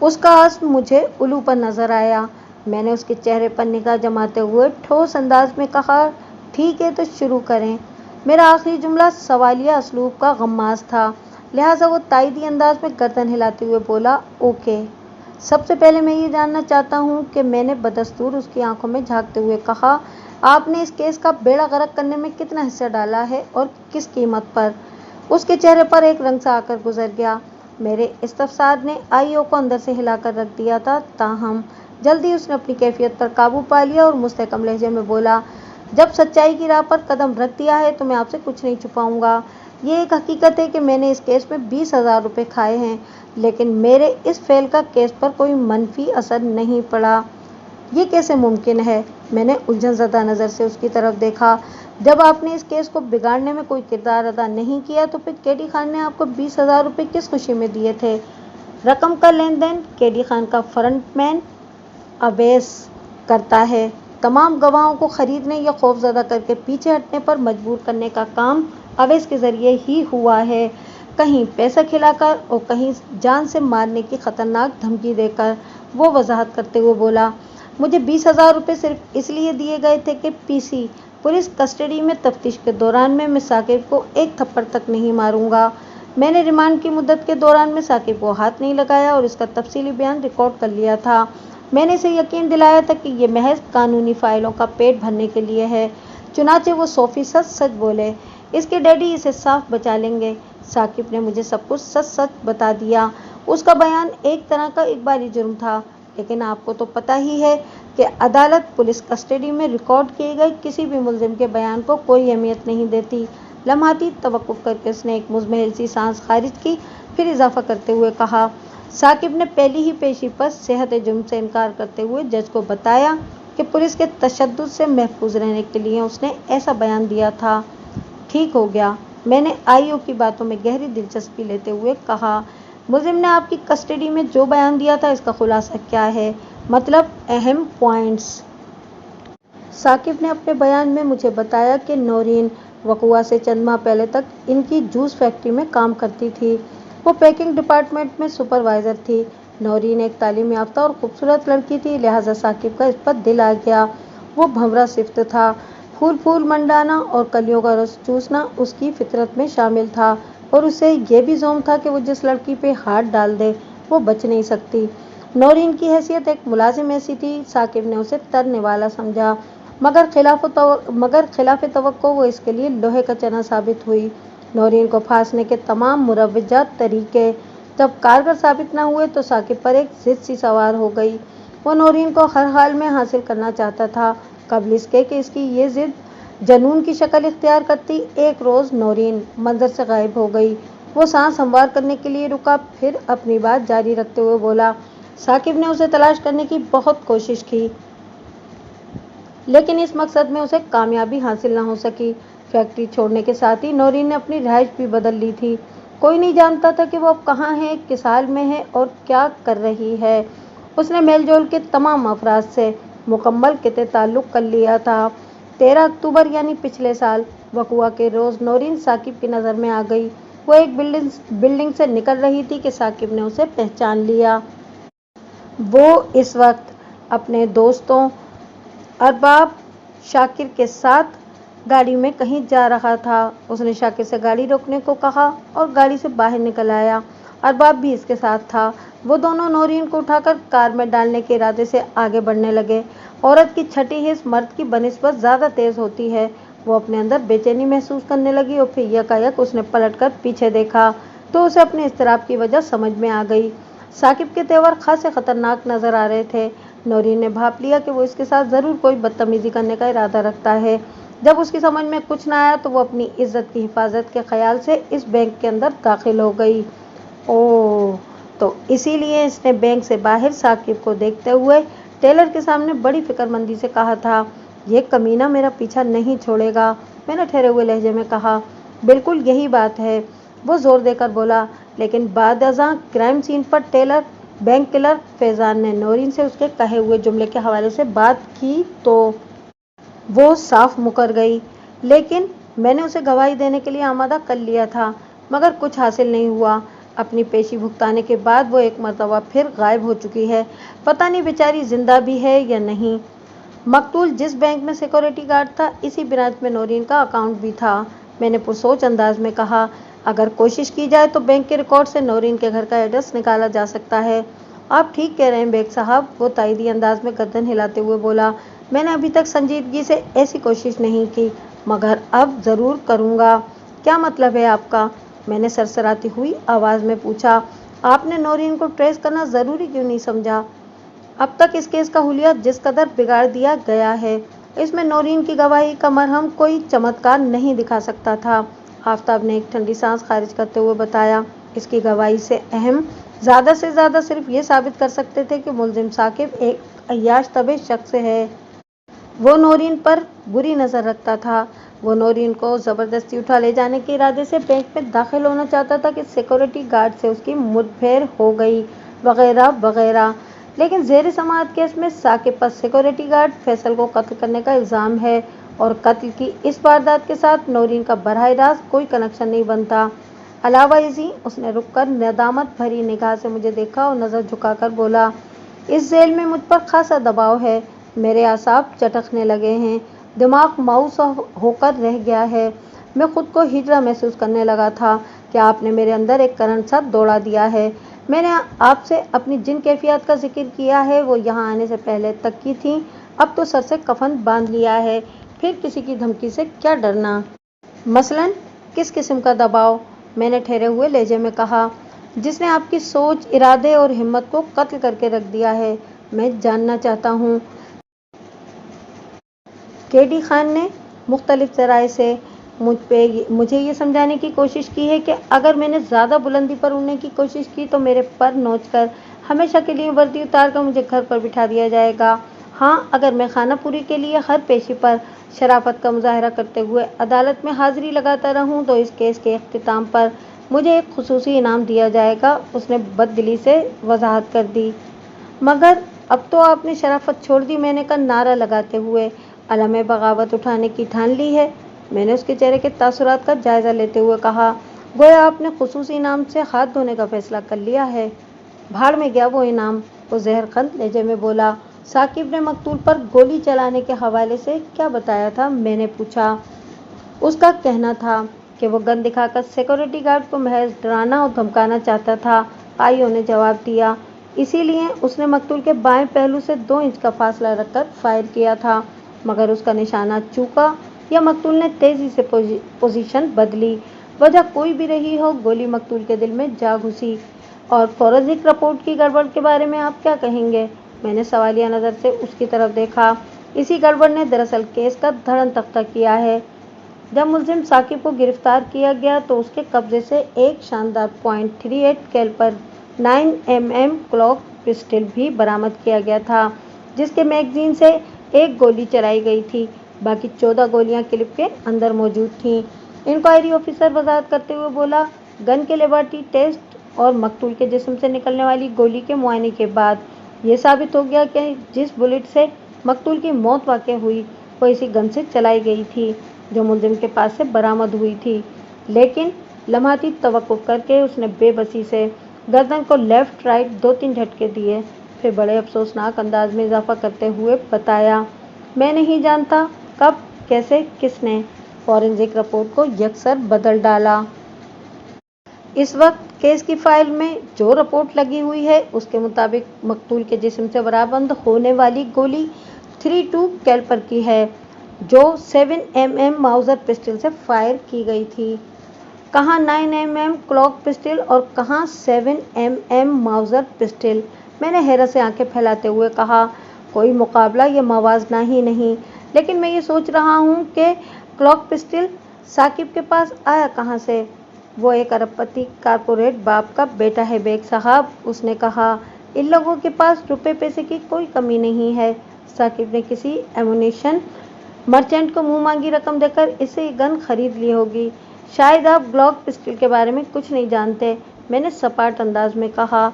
उसका अज़्म मुझे उलू पर नजर आया। मैंने उसके चेहरे पर निगाह जमाते हुए ठोस अंदाज में कहा, ठीक है तो शुरू करें। मेरा आखिरी जुमला सवालिया असलूब का गम्माज़ था, लिहाजा वो तायदी अंदाज में गर्दन हिलाते हुए बोला, ओके। सबसे पहले मैं ये जानना चाहता हूँ कि मैंने बदस्तूर उसकी आंखों में झांकते हुए कहा, आपने इस केस का बेड़ा गर्क करने में कितना हिस्सा डाला है और किस कीमत पर? उसके चेहरे पर एक रंग सा आकर गुजर गया। मेरे इस्तफसार ने आईओ को अंदर से हिलाकर रख दिया था, ताहम जल्दी उसने अपनी कैफियत पर काबू पा लिया और मुस्तहकम लहजे में बोला, जब सच्चाई की राह पर कदम रख दिया है तो मैं आपसे कुछ नहीं छुपाऊंगा। ये एक हकीकत है कि मैंने इस केस में 20,000 रुपये खाए हैं, लेकिन मेरे इस फेल का केस पर कोई मनफी असर नहीं पड़ा। ये कैसे मुमकिन है? मैंने उलझन ज़दा नज़र से उसकी तरफ देखा। जब आपने इस केस को बिगाड़ने में कोई किरदार अदा नहीं किया तो फिर केडी खान ने आपको 20,000 रुपये किस खुशी में दिए थे? रकम का लेन देन केडी खान का फ्रंटमैन अवैस करता है। तमाम गवाहों को खरीदने या खौफजदा करके पीछे हटने पर मजबूर करने का काम अवैस के जरिए ही हुआ है, कहीं पैसा खिलाकर और कहीं जान से मारने की खतरनाक धमकी देकर। वो वजाहत करते हुए बोला, मुझे 20,000 रुपये सिर्फ इसलिए दिए गए थे कि पीसी पुलिस कस्टडी में तफ्तीश के दौरान में मैं साकिब को एक थप्पड़ तक नहीं मारूंगा। मैंने रिमांड की मुद्दत के दौरान में साकिब को हाथ नहीं लगाया और इसका तफसीली बयान रिकॉर्ड कर लिया था। मैंने इसे यकीन दिलाया था कि ये महज कानूनी फाइलों का पेट भरने के लिए है। चुनाचे वो 100% सच बोले। इसके डैडी इसे साफ बचा लेंगे। साकिब ने मुझे सब कुछ सच सच बता दिया। उसका बयान एक तरह का इकबारी जुर्म था, लेकिन आपको तो पता ही है कि अदालत पुलिस कस्टडी में रिकॉर्ड किए गए किसी भी मुलजिम के बयान को कोई अहमियत नहीं देती। लम्हाती तवक्कुफ करके उसने एक मुज़महिल सी सांस खारिज की, फिर इजाफा करते हुए कहा, साकिब ने पहली ही पेशी पर सेहत जुर्म से इनकार करते हुए जज को बताया कि पुलिस के तशद्दुद से महफूज रहने के लिए उसने ऐसा बयान दिया था। ठीक हो गया। मैंने आईओ की बातों में गहरी दिलचस्पी लेते हुए कहा, मुलजिम ने आपकी कस्टडी में जो बयान दिया था इसका खुलासा क्या है? मतलब अहम पॉइंट्स। साकिब ने अपने बयान में मुझे बताया कि नौरीन वक़ुआ से चंद माह पहले तक इनकी जूस फैक्ट्री में काम करती थी। वो पैकिंग डिपार्टमेंट में सुपरवाइज़र थी। नौरीन एक तालीम याफ्ता और खूबसूरत लड़की थी, लिहाजा साकिब का इस पर दिल आ गया। वो भंवरा सिफ्त था। फूल फूल मंडाना और कलियों का रस चूसना उसकी फितरत में शामिल था, और उसे ये भी ज़ोम था कि वो जिस लड़की पे हाथ डाल दे वो बच नहीं सकती। नौरीन की हैसियत एक मुलाजिम ऐसी थी, साकिब ने उसे तरने वाला समझा, मगर खिलाफ तवक्को वो इसके लिए लोहे का चना साबित हुई। नौरीन को फांसने के तमाम मुरवजा तरीके जब कारगर साबित न हुए तो साकिब पर एक जिद सी सवार हो गई। वो नौरीन को हर हाल में हासिल करना चाहता था, कबल इसके कि इसकी ये जिद जनून की शक्ल इख्तियार करती। एक रोज़ नौरीन मंजर से गायब हो गई। वो सांस हमवार करने के लिए रुका, फिर अपनी बात जारी रखते हुए बोला, साकिब ने उसे तलाश करने की बहुत कोशिश की, लेकिन इस मकसद में उसे कामयाबी हासिल न हो सकी। फैक्ट्री छोड़ने के साथ ही नौरीन ने अपनी रहाइश भी बदल ली थी। कोई नहीं जानता था कि वो अब कहाँ है, किस हाल में है और क्या कर रही है। उसने मेलजोल के तमाम अफराद से मुकम्मल क़िते ताल्लुक़ कर लिया था। 13 अक्टूबर यानी पिछले साल वक़ुआ के रोज़ नौरीन साकिब की नज़र में आ गई। वो एक बिल्डिंग से निकल रही थी कि साकिब ने उसे पहचान लिया। वो इस वक्त अपने दोस्तों अरबाब शाकिर के साथ गाड़ी में कहीं जा रहा था। उसने शाकिर से गाड़ी रोकने को कहा और गाड़ी से बाहर निकल आया। अरबाब भी इसके साथ था। वो दोनों नौरीन को उठाकर कार में डालने के इरादे से आगे बढ़ने लगे। औरत की छठी हिस्स मर्द की बनिस्बत ज़्यादा तेज़ होती है। वो अपने अंदर बेचैनी महसूस करने लगी और फिर यकायक उसने पलटकर पीछे देखा तो उसे अपने इज़्तिराब की वजह समझ में आ गई। साकिब के तेवर खासे खतरनाक नजर आ रहे थे। नौरीन ने भाप लिया कि वो इसके साथ ज़रूर कोई बदतमीजी करने का इरादा रखता है। जब उसकी समझ में कुछ न आया तो वो अपनी इज्जत की हिफाजत के ख्याल से इस बैंक के अंदर दाखिल हो गई। ओह, तो इसीलिए इसने बैंक से बाहर साकिब को देखते हुए टेलर के सामने बड़ी फिक्रमंदी से कहा था, ये कमीना मेरा पीछा नहीं छोड़ेगा। मैंने ठहरे हुए लहजे में कहा, बिल्कुल यही बात है। वो जोर देकर बोला, लेकिन बाद अज़ां क्राइम सीन पर टेलर बैंक क्लर्क फैजान ने नौरीन से उसके कहे हुए जुमले के हवाले से बात की तो वो साफ मुकर गई। लेकिन मैंने उसे गवाही देने के लिए आमादा कर लिया था, मगर कुछ हासिल नहीं हुआ। अपनी पेशी भुगताने के बाद वो एक मर्तबा फिर गायब हो चुकी है। पता नहीं बेचारी जिंदा भी है या नहीं। मकतूल जिस बैंक में सिक्योरिटी गार्ड था, इसी ब्रांच में नौरीन का अकाउंट भी था। मैंने पुरसोच अंदाज में कहा, अगर कोशिश की जाए तो बैंक के रिकॉर्ड से नौरीन के घर का एड्रेस निकाला जा सकता है। आप ठीक कह रहे हैं बेग साहब, वो ताइदी अंदाज में गर्दन हिलाते हुए बोला। मैंने अभी तक संजीदगी से ऐसी कोशिश नहीं की, मगर अब ज़रूर करूँगा। क्या मतलब है आपका? मैंने सरसराती हुई आवाज़ में पूछा। आपने नौरीन को ट्रेस करना ज़रूरी क्यों नहीं समझा? अब तक इस केस का हुलिया जिस कदर बिगाड़ दिया गया है, इसमें नौरीन की गवाही का मरहम कोई चमत्कार नहीं दिखा सकता था। आफताब ने एक ठंडी सांस खारिज करते हुए बताया, इसकी गवाही से अहम ज़्यादा से ज़्यादा सिर्फ ये साबित कर सकते थे कि मुलजिम साकिब एक अय्याश तबे शख्स है। वो नौरीन पर बुरी नज़र रखता था। वो नौरीन को ज़बरदस्ती उठा ले जाने के इरादे से बैंक में दाखिल होना चाहता था कि सिक्योरिटी गार्ड से उसकी मुठभेड़ हो गई, वगैरह वगैरह। लेकिन ज़ेर समाअत केस में साकिब पर सिक्योरिटी गार्ड फैसल को कत्ल करने का इल्ज़ाम है, और कत्ल की इस वारदात के साथ नौरीन का बराह रास्त कोई कनेक्शन नहीं बनता। अलावा इसी उसने रुककर नदामत भरी निगाह से मुझे देखा और नज़र झुकाकर बोला, इस जेल में मुझ पर खासा दबाव है। मेरे आसाब चटकने लगे हैं, दिमाग मायूस होकर रह गया है। मैं खुद को हिजरा महसूस करने लगा था कि आपने मेरे अंदर एक करंट सा दौड़ा दिया है। मैंने आपसे अपनी जिन कैफियत का जिक्र किया है वो यहाँ आने से पहले तक की थी, अब तो सर से कफन बांध लिया है। फिर किसी की धमकी से क्या डरना? मसलन किस किस्म का दबाव? मैंने ठहरे हुए लहजे में कहा, जिसने आपकी सोच, इरादे और हिम्मत को कत्ल करके रख दिया है। मैं जानना चाहता हूँ। केडी खान ने मुख्तलिफ ज़राए से मुझे ये समझाने की कोशिश की है कि अगर मैंने ज़्यादा बुलंदी पर उड़ने की कोशिश की तो मेरे पर नोचकर हमेशा के लिए वर्दी उतार कर मुझे घर पर बिठा दिया जाएगा। हाँ, अगर मैं खानापुरी के लिए हर पेशी पर शराफत का मुजाहरा करते हुए अदालत में हाजिरी लगाता रहूँ तो इस केस के इख्तिताम पर मुझे एक खुसूसी इनाम दिया जाएगा। उसने बददिली से वजाहत कर दी। मगर अब तो आपने शराफत छोड़ दी, मैंने का नारा लगाते हुए। अलम बगावत उठाने की ठान ली है? मैंने उसके चेहरे के तासुरात का जायज़ा लेते हुए कहा, गोया आपने खुसूसी इनाम से हाथ धोने का फैसला कर लिया है। भाड़ में गया वो इनाम, वो जहरखंद लहजे में बोला। साकिब ने मकतूल पर गोली चलाने के हवाले से क्या बताया था? मैंने पूछा। उसका कहना था कि वो गन दिखाकर सिक्योरिटी गार्ड को महज डराना और धमकाना चाहता था। आईओ ने जवाब दिया, इसीलिए उसने मकतूल के बाएं पहलू से 2 इंच का फासला रखकर फायर किया था, मगर उसका निशाना चूका या मकतूल ने तेजी से पोजीशन बदली। वजह कोई भी रही हो, गोली मकतूल के दिल में जा घुसी। और फोरेंसिक रिपोर्ट की गड़बड़ के बारे में आप क्या कहेंगे? मैंने सवालिया नज़र से उसकी तरफ देखा। इसी गड़बड़ ने दरअसल केस का धड़न तख्ता किया है। जब मुलजिम साकिब को गिरफ्तार किया गया तो उसके कब्जे से एक शानदार .38 कैलिबर 9mm क्लॉक पिस्टल भी बरामद किया गया था, जिसके मैगजीन से एक गोली चलाई गई थी। बाकी 14 गोलियां क्लिप के अंदर मौजूद थीं। इंक्वायरी ऑफिसर वजाहत करते हुए बोला, गन के लेबॉरेटरी टेस्ट और मकतूल के जिस्म से निकलने वाली गोली के मुआयने के बाद ये साबित हो गया कि जिस बुलेट से मकतूल की मौत वाक़ हुई वो इसी गन से चलाई गई थी जो मुलजिम के पास से बरामद हुई थी। लेकिन लम्हाती तवक्कुफ करके उसने बेबसी से गर्दन को लेफ्ट राइट 2-3 झटके दिए, फिर बड़े अफसोसनाक अंदाज में इजाफा करते हुए बताया, मैं नहीं जानता कब, कैसे, किसने फॉरेंसिक रिपोर्ट को यकसर बदल डाला। इस वक्त केस की फाइल में जो रिपोर्ट लगी हुई है उसके मुताबिक मकतूल के जिस्म से बरामद होने वाली गोली 32 कैलिबर की है, जो 7mm माउजर पिस्टल से फायर की गई थी। कहाँ 9mm क्लॉक पिस्टल और कहाँ 7mm माउजर पिस्टल? मैंने हैरत से आंखें फैलाते हुए कहा, कोई मुकाबला या मवाजना ही नहीं, लेकिन मैं ये सोच रहा हूँ कि क्लॉक पिस्टल साकिब के पास आया कहाँ से? वो एक अरबपति कारपोरेट बाप का बेटा है बेग साहब, उसने कहा। इन लोगों के पास रुपए पैसे की कोई कमी नहीं है। साकिब ने किसी एमुनेशन मर्चेंट को मुंह मांगी रकम देकर इसे गन खरीद ली होगी। शायद आप ग्लॉक पिस्टल के बारे में कुछ नहीं जानते, मैंने सपाट अंदाज में कहा।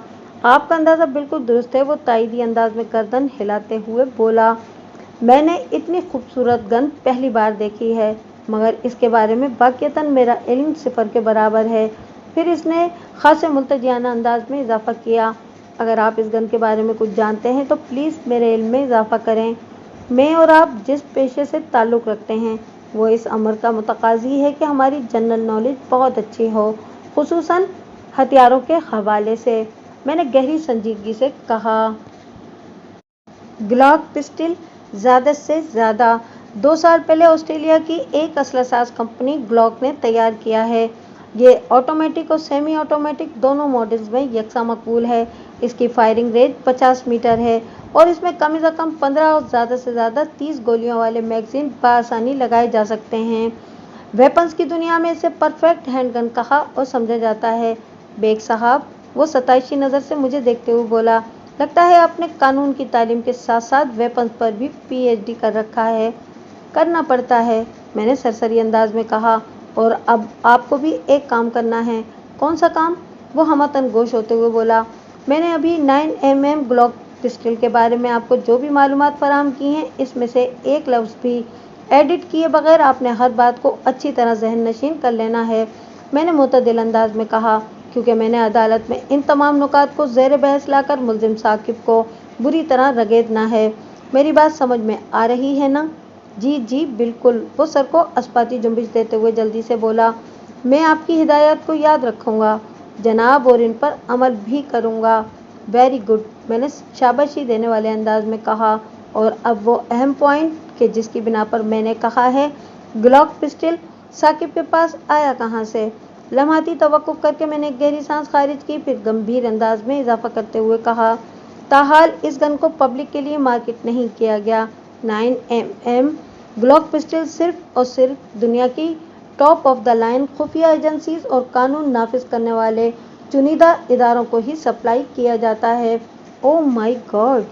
आपका अंदाज़ा बिल्कुल दुरुस्त है, वो ताइदी अंदाज में गर्दन हिलाते हुए बोला। मैंने इतनी खूबसूरत गन पहली बार देखी है, मगर इसके बारे में वाक़ईतन मेरा इल्म सिफर के बराबर है। फिर इसने ख़ासे मुल्तजियाना अंदाज में इजाफ़ा किया, अगर आप इस गन के बारे में कुछ जानते हैं तो प्लीज़ मेरे इल्म में इजाफ़ा करें। मैं और आप जिस पेशे से ताल्लुक़ रखते हैं वो इस अमर का मुतकाज़ी है कि हमारी जनरल नॉलेज बहुत अच्छी हो, खुसूसन हथियारों के हवाले से। मैंने गहरी संजीदगी से कहा। ग्लॉक पिस्टल ज़्यादा से ज़्यादा 2 साल पहले ऑस्ट्रेलिया की एक असलासाज कंपनी ग्लॉक ने तैयार किया है। ये ऑटोमेटिक और सेमी ऑटोमेटिक दोनों मॉडल्स में यकसा मकबूल है। इसकी फायरिंग रेंज 50 मीटर है और इसमें कम से कम 15 और ज़्यादा से ज़्यादा 30 गोलियों वाले मैगज़ीन बआसानी लगाए जा सकते हैं। वेपन्स की दुनिया में इसे परफेक्ट हैंडगन कहा और समझा जाता है। बेग साहब, वो सताइशी नज़र से मुझे देखते हुए बोला, लगता है आपने कानून की तालीम के साथ साथ वेपन्स पर भी PhD कर रखा है। करना पड़ता है, मैंने सरसरी अंदाज में कहा, और अब आपको भी एक काम करना है। कौन सा काम? वो हमतन गोश होते हुए बोला, मैंने अभी 9mm ग्लॉक पिस्टल के बारे में आपको जो भी मालूमात फराहम की हैं, इसमें से एक लफ्ज़ भी एडिट किए बगैर आपने हर बात को अच्छी तरह जहन नशीन कर लेना है, मैंने मुतदिल अंदाज में कहा, क्योंकि मैंने अदालत में इन तमाम नुकात को ज़ेर बहस लाकर मुल्ज़िम साकिब को बुरी तरह रगेदना है। मेरी बात समझ में आ रही है ना? जी जी बिल्कुल। वो सर को अस्पाती जुम्बिश देते हुए जल्दी से बोला, मैं आपकी हिदायत को याद रखूँगा जनाब, और इन पर अमल भी करूँगा। वेरी गुड, मैंने शाबाशी देने वाले अंदाज में कहा। और अब वो अहम पॉइंट कि जिसकी बिना पर मैंने कहा है, ग्लॉक पिस्टल साकिब के पास आया कहाँ से? लम्हाती तवक्कुफ करके मैंने एक गहरी सांस खारिज की, फिर गंभीर अंदाज में इजाफा करते हुए कहा, ताहाल इस गन को पब्लिक के लिए मार्केट नहीं किया गया। 9mm ग्लॉक पिस्टल सिर्फ और सिर्फ दुनिया की टॉप ऑफ द लाइन खुफिया एजेंसीज और कानून नाफिज करने वाले चुनिंदा इदारों को ही सप्लाई किया जाता है। Oh my God!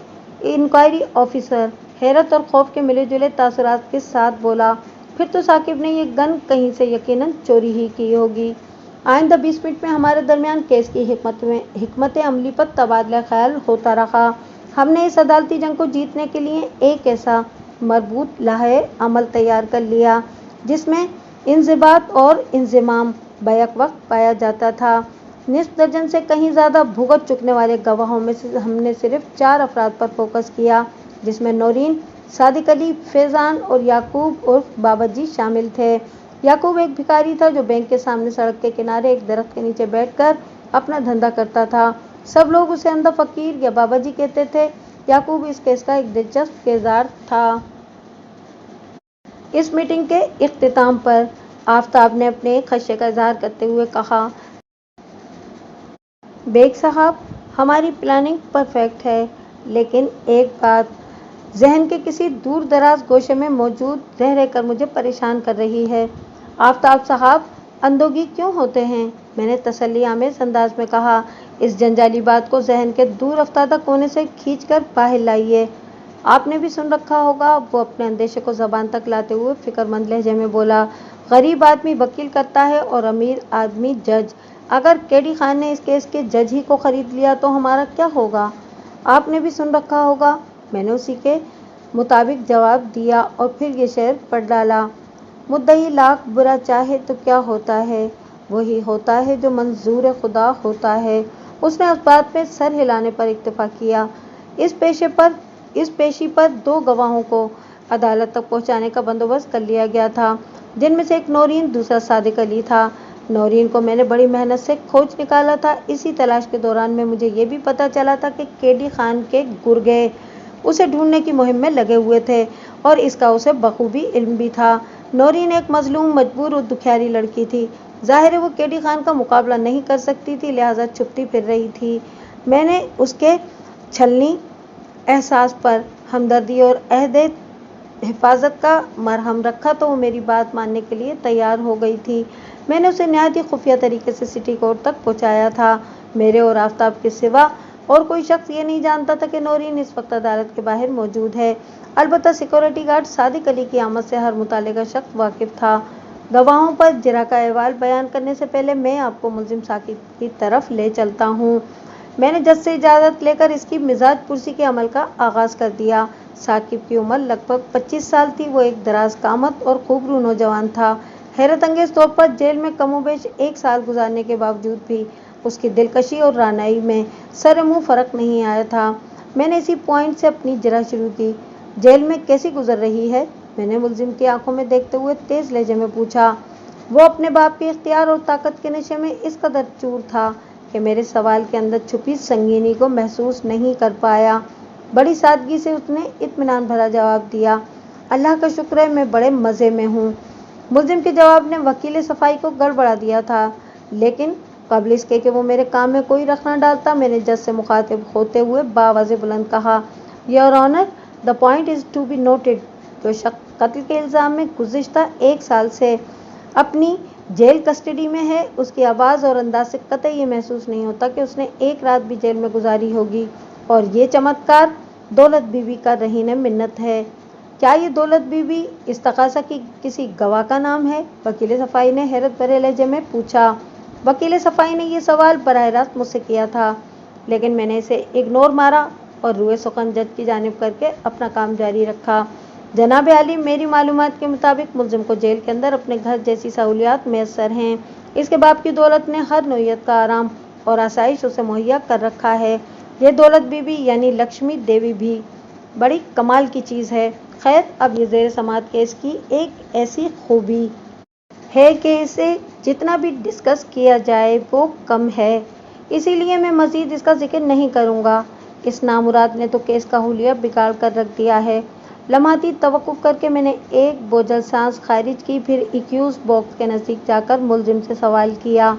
Inquiry officer हैरत और खौफ के मिले जुले तासुरात के साथ बोला, फिर तो साकिब ने ये गन कहीं से यकीनन चोरी ही की होगी। आइंदा 20 मिनट में हमारे दरमियान केस की हिकमत अमली पर तबादला ख्याल होता रहा। हमने इस अदालती जंग को जीतने के लिए एक ऐसा मरबूत लाहे अमल तैयार कर लिया जिसमें इंज़िबात और इंज़िमाम बैक वक्त पाया जाता था। निस्फ दर्जन से कहीं ज़्यादा भुगत चुकने वाले गवाहों में से हमने सिर्फ 4 अफराद पर फोकस किया, जिसमें नौरीन, सादिक अली, फैज़ान और याकूब उर्फ बाबाजी शामिल थे। याकूब एक भिखारी था जो बैंक के सामने सड़क के किनारे एक दरख्त के नीचे बैठकर अपना धंधा करता था। सब लोग उसे अंधा फ़कीर या बाबाजी कहते थे। याकूब इस केस का एक दिलचस्प किरदार था। इस मीटिंग के इख्तिताम पर आफताब ने अपने खदशे का इजहार करते हुए कहा, बेग साहब, हमारी प्लानिंग परफेक्ट है, लेकिन एक बात जहन के किसी दूर दराज गोशे में मौजूद रह रहकर मुझे परेशान कर रही है। आफताब साहब, अंधोगी क्यों होते हैं? मैंने तसल्ली आमेज़ अंदाज में कहा, इस जंजाली बात को जहन के दूर अफ्तादा कोने से खींचकर बाहर लाइए। आपने भी सुन रखा होगा, वो अपने अंदेशे को ज़बान तक लाते हुए फिक्रमंद लहजे में बोला, गरीब आदमी वकील करता है और अमीर आदमी जज। अगर केडी खान ने इस केस के जज ही को खरीद लिया तो हमारा क्या होगा? आपने भी सुन रखा होगा। मैंने उसी के मुताबिक जवाब दिया और फिर ये शेर पढ़ डाला, मुद्दई लाख बुरा चाहे तो क्या होता है, वही होता है जो मंजूर खुदा होता है। उसने उस बात पे सर हिलाने पर इत्तेफाक किया। इस पेशी पर 2 गवाहों को अदालत तक पहुंचाने का बंदोबस्त कर लिया गया था, जिनमें से एक नौरीन, दूसरा सादिक अली था। नौरीन को मैंने बड़ी मेहनत से खोज निकाला था। इसी तलाश के दौरान में मुझे ये भी पता चला था कि केडी खान के गुर्गे उसे ढूंढने की मुहिम में लगे हुए थे और इसका उसे बखूबी इल्म भी था। नौरीन एक मजलूम, मजबूर और दुखियारी लड़की थी। जाहिर है वो केडी खान का मुकाबला नहीं कर सकती थी, लिहाजा छुपती फिर रही थी। मैंने उसके छलनी एहसास पर हमदर्दी और अहद हिफाजत का मरहम रखा तो वो मेरी बात मानने के लिए तैयार हो गई थी। मैंने उसे नहायत ही खुफिया तरीके से सिटी कोर्ट तक पहुंचाया था। मेरे और आफताब के सिवा और कोई शख्स ये नहीं जानता था कि नौरीन इस वक्त अदालत के बाहर मौजूद है। अलबत्ता सिक्योरिटी गार्ड सादिक अली की आमद से हर मुतालिका शख्स वाकिफ था। गवाहों पर जिरा का अहवाल बयान करने से पहले मैं आपको मुल्जिम साकिब की तरफ ले चलता हूँ। मैंने जज से इजाज़त लेकर इसकी मिजाज पुरसी के अमल का आगाज़ कर दिया। साकिब की उम्र लगभग 25 साल थी। वो एक दराज कामत और खूबरू नौजवान था। हैरत अंगेज तौर पर जेल में कमोबेश 1 साल गुजारने के बावजूद भी उसकी दिलकशी और रानाई में सर मुंह फर्क नहीं आया था। मैंने इसी पॉइंट से अपनी जरा शुरू की। जेल में कैसी गुजर रही है? मैंने मुलजिम की आंखों में देखते हुए तेज लहजे में पूछा। वो अपने बाप के इख्तियार और ताकत के नशे में इस कदर चूर था कि मेरे सवाल के अंदर छुपी संगीनी को महसूस नहीं कर पाया। बड़ी सादगी से उसने इत्मीनान भरा जवाब दिया, अल्लाह का शुक्र है, मैं बड़े मज़े में हूँ। मुलजिम के जवाब ने वकील सफाई को गड़बड़ा दिया था, लेकिन कबल इसके कि वो मेरे काम में कोई रख न डालता, मैंने जज से मुखातिब होते हुए बावज़े बुलंद कहा, your honour, the point is to be noted. जो शख्स कत्ल के इल्ज़ाम में गुज़िश्ता 1 साल से अपनी जेल कस्टडी में है, उसकी आवाज़ और अंदाज से कतई ये महसूस नहीं होता कि उसने एक रात भी जेल में गुजारी होगी। और ये चमत्कार दौलत बीबी का रहीन मिन्नत है। क्या ये दौलत बीबी इस तकाज़ा की किसी गवाह का नाम है? वकील सफाई ने हैरत भरे लहजे में पूछा। वकील सफाई ने यह सवाल बराह रास्त मुझसे किया था, लेकिन मैंने इसे इग्नोर मारा और रुए सुखन जज की जानिब करके अपना काम जारी रखा। जनाब आली, मेरी मालूमात के मुताबिक मुलजिम को जेल के अंदर अपने घर जैसी सहूलियात मैसर हैं। इसके बाप की दौलत ने हर नौइयत का आराम और आसाइश उसे मुहैया कर रखा है। ये दौलत बीबी यानी लक्ष्मी देवी भी बड़ी कमाल की चीज़ है। खैर, अब ये ज़ेर समात केस की एक ऐसी खूबी है कि इसे जितना भी डिस्कस किया जाए वो कम है, इसीलिए मैं मज़ीद इसका जिक्र नहीं करूँगा। इस नामुराद ने तो केस का हुलिया बिगाड़ कर रख दिया है। लम्हाती तवक्कुफ़ करके मैंने एक बोझल सांस खारिज की, फिर एक्यूज़ बॉक्स के नज़दीक जाकर मुलजिम से सवाल किया,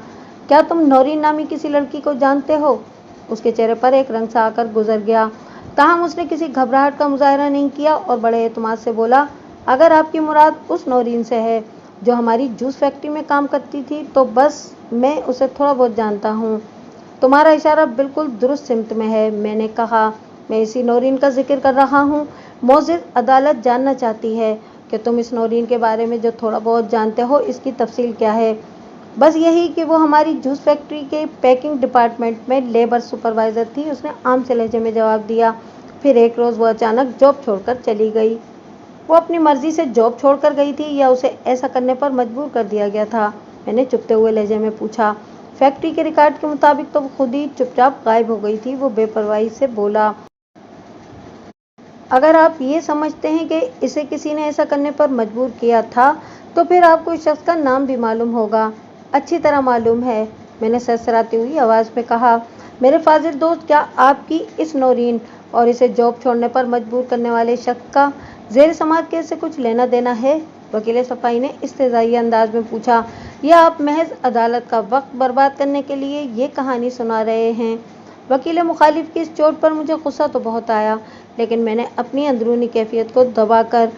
क्या तुम नौरीन नामी किसी लड़की को जानते हो? उसके चेहरे पर एक रंग सा आकर गुजर गया। ताहम उसने किसी घबराहट का मुजाहरा नहीं किया और बड़े एतमाद से बोला, अगर आपकी मुराद उस नौरीन से है जो हमारी जूस फैक्ट्री में काम करती थी, तो बस मैं उसे थोड़ा बहुत जानता हूँ। तुम्हारा इशारा बिल्कुल दुरुस्त सिमत में है। मैंने कहा, मैं इसी नौरीन का जिक्र कर रहा हूँ। मोअज़्ज़िज़, अदालत जानना चाहती है कि तुम इस नौरीन के बारे में जो थोड़ा बहुत जानते हो, इसकी तफसील क्या है? बस यही कि वो हमारी जूस फैक्ट्री के पैकिंग डिपार्टमेंट में लेबर सुपरवाइज़र थी, उसने आम से लहजे में जवाब दिया। फिर एक रोज़ वो अचानक जॉब छोड़कर चली गई। वो अपनी मर्जी से जॉब छोड़कर गई थी या उसे ऐसा करने पर मजबूर कर दिया गया था? मैंने चुपते हुए लहजे में पूछा। फैक्ट्री के रिकॉर्ड के मुताबिक तो वो खुद ही चुपचाप गायब हो गई थी। वो बेपरवाही से बोला। अगर आप ये समझते हैं कि इसे किसी ने ऐसा करने पर मजबूर किया था, तो फिर आपको इस शख्स का नाम भी मालूम होगा। अच्छी तरह मालूम है, मैंने सरसराती हुई आवाज़ में कहा। मेरे फाजिल दोस्त, क्या आपकी इस नौरीन और इसे जॉब छोड़ने पर मजबूर करने वाले शख्स का ज़ेर समात केस से कुछ लेना देना है? वकील सफाई ने इस्तेज़ाई अंदाज में पूछा, या आप महज अदालत का वक्त बर्बाद करने के लिए ये कहानी सुना रहे हैं? वकील मुखालिफ की इस चोट पर मुझे गुस्सा तो बहुत आया, लेकिन मैंने अपनी अंदरूनी कैफियत को दबाकर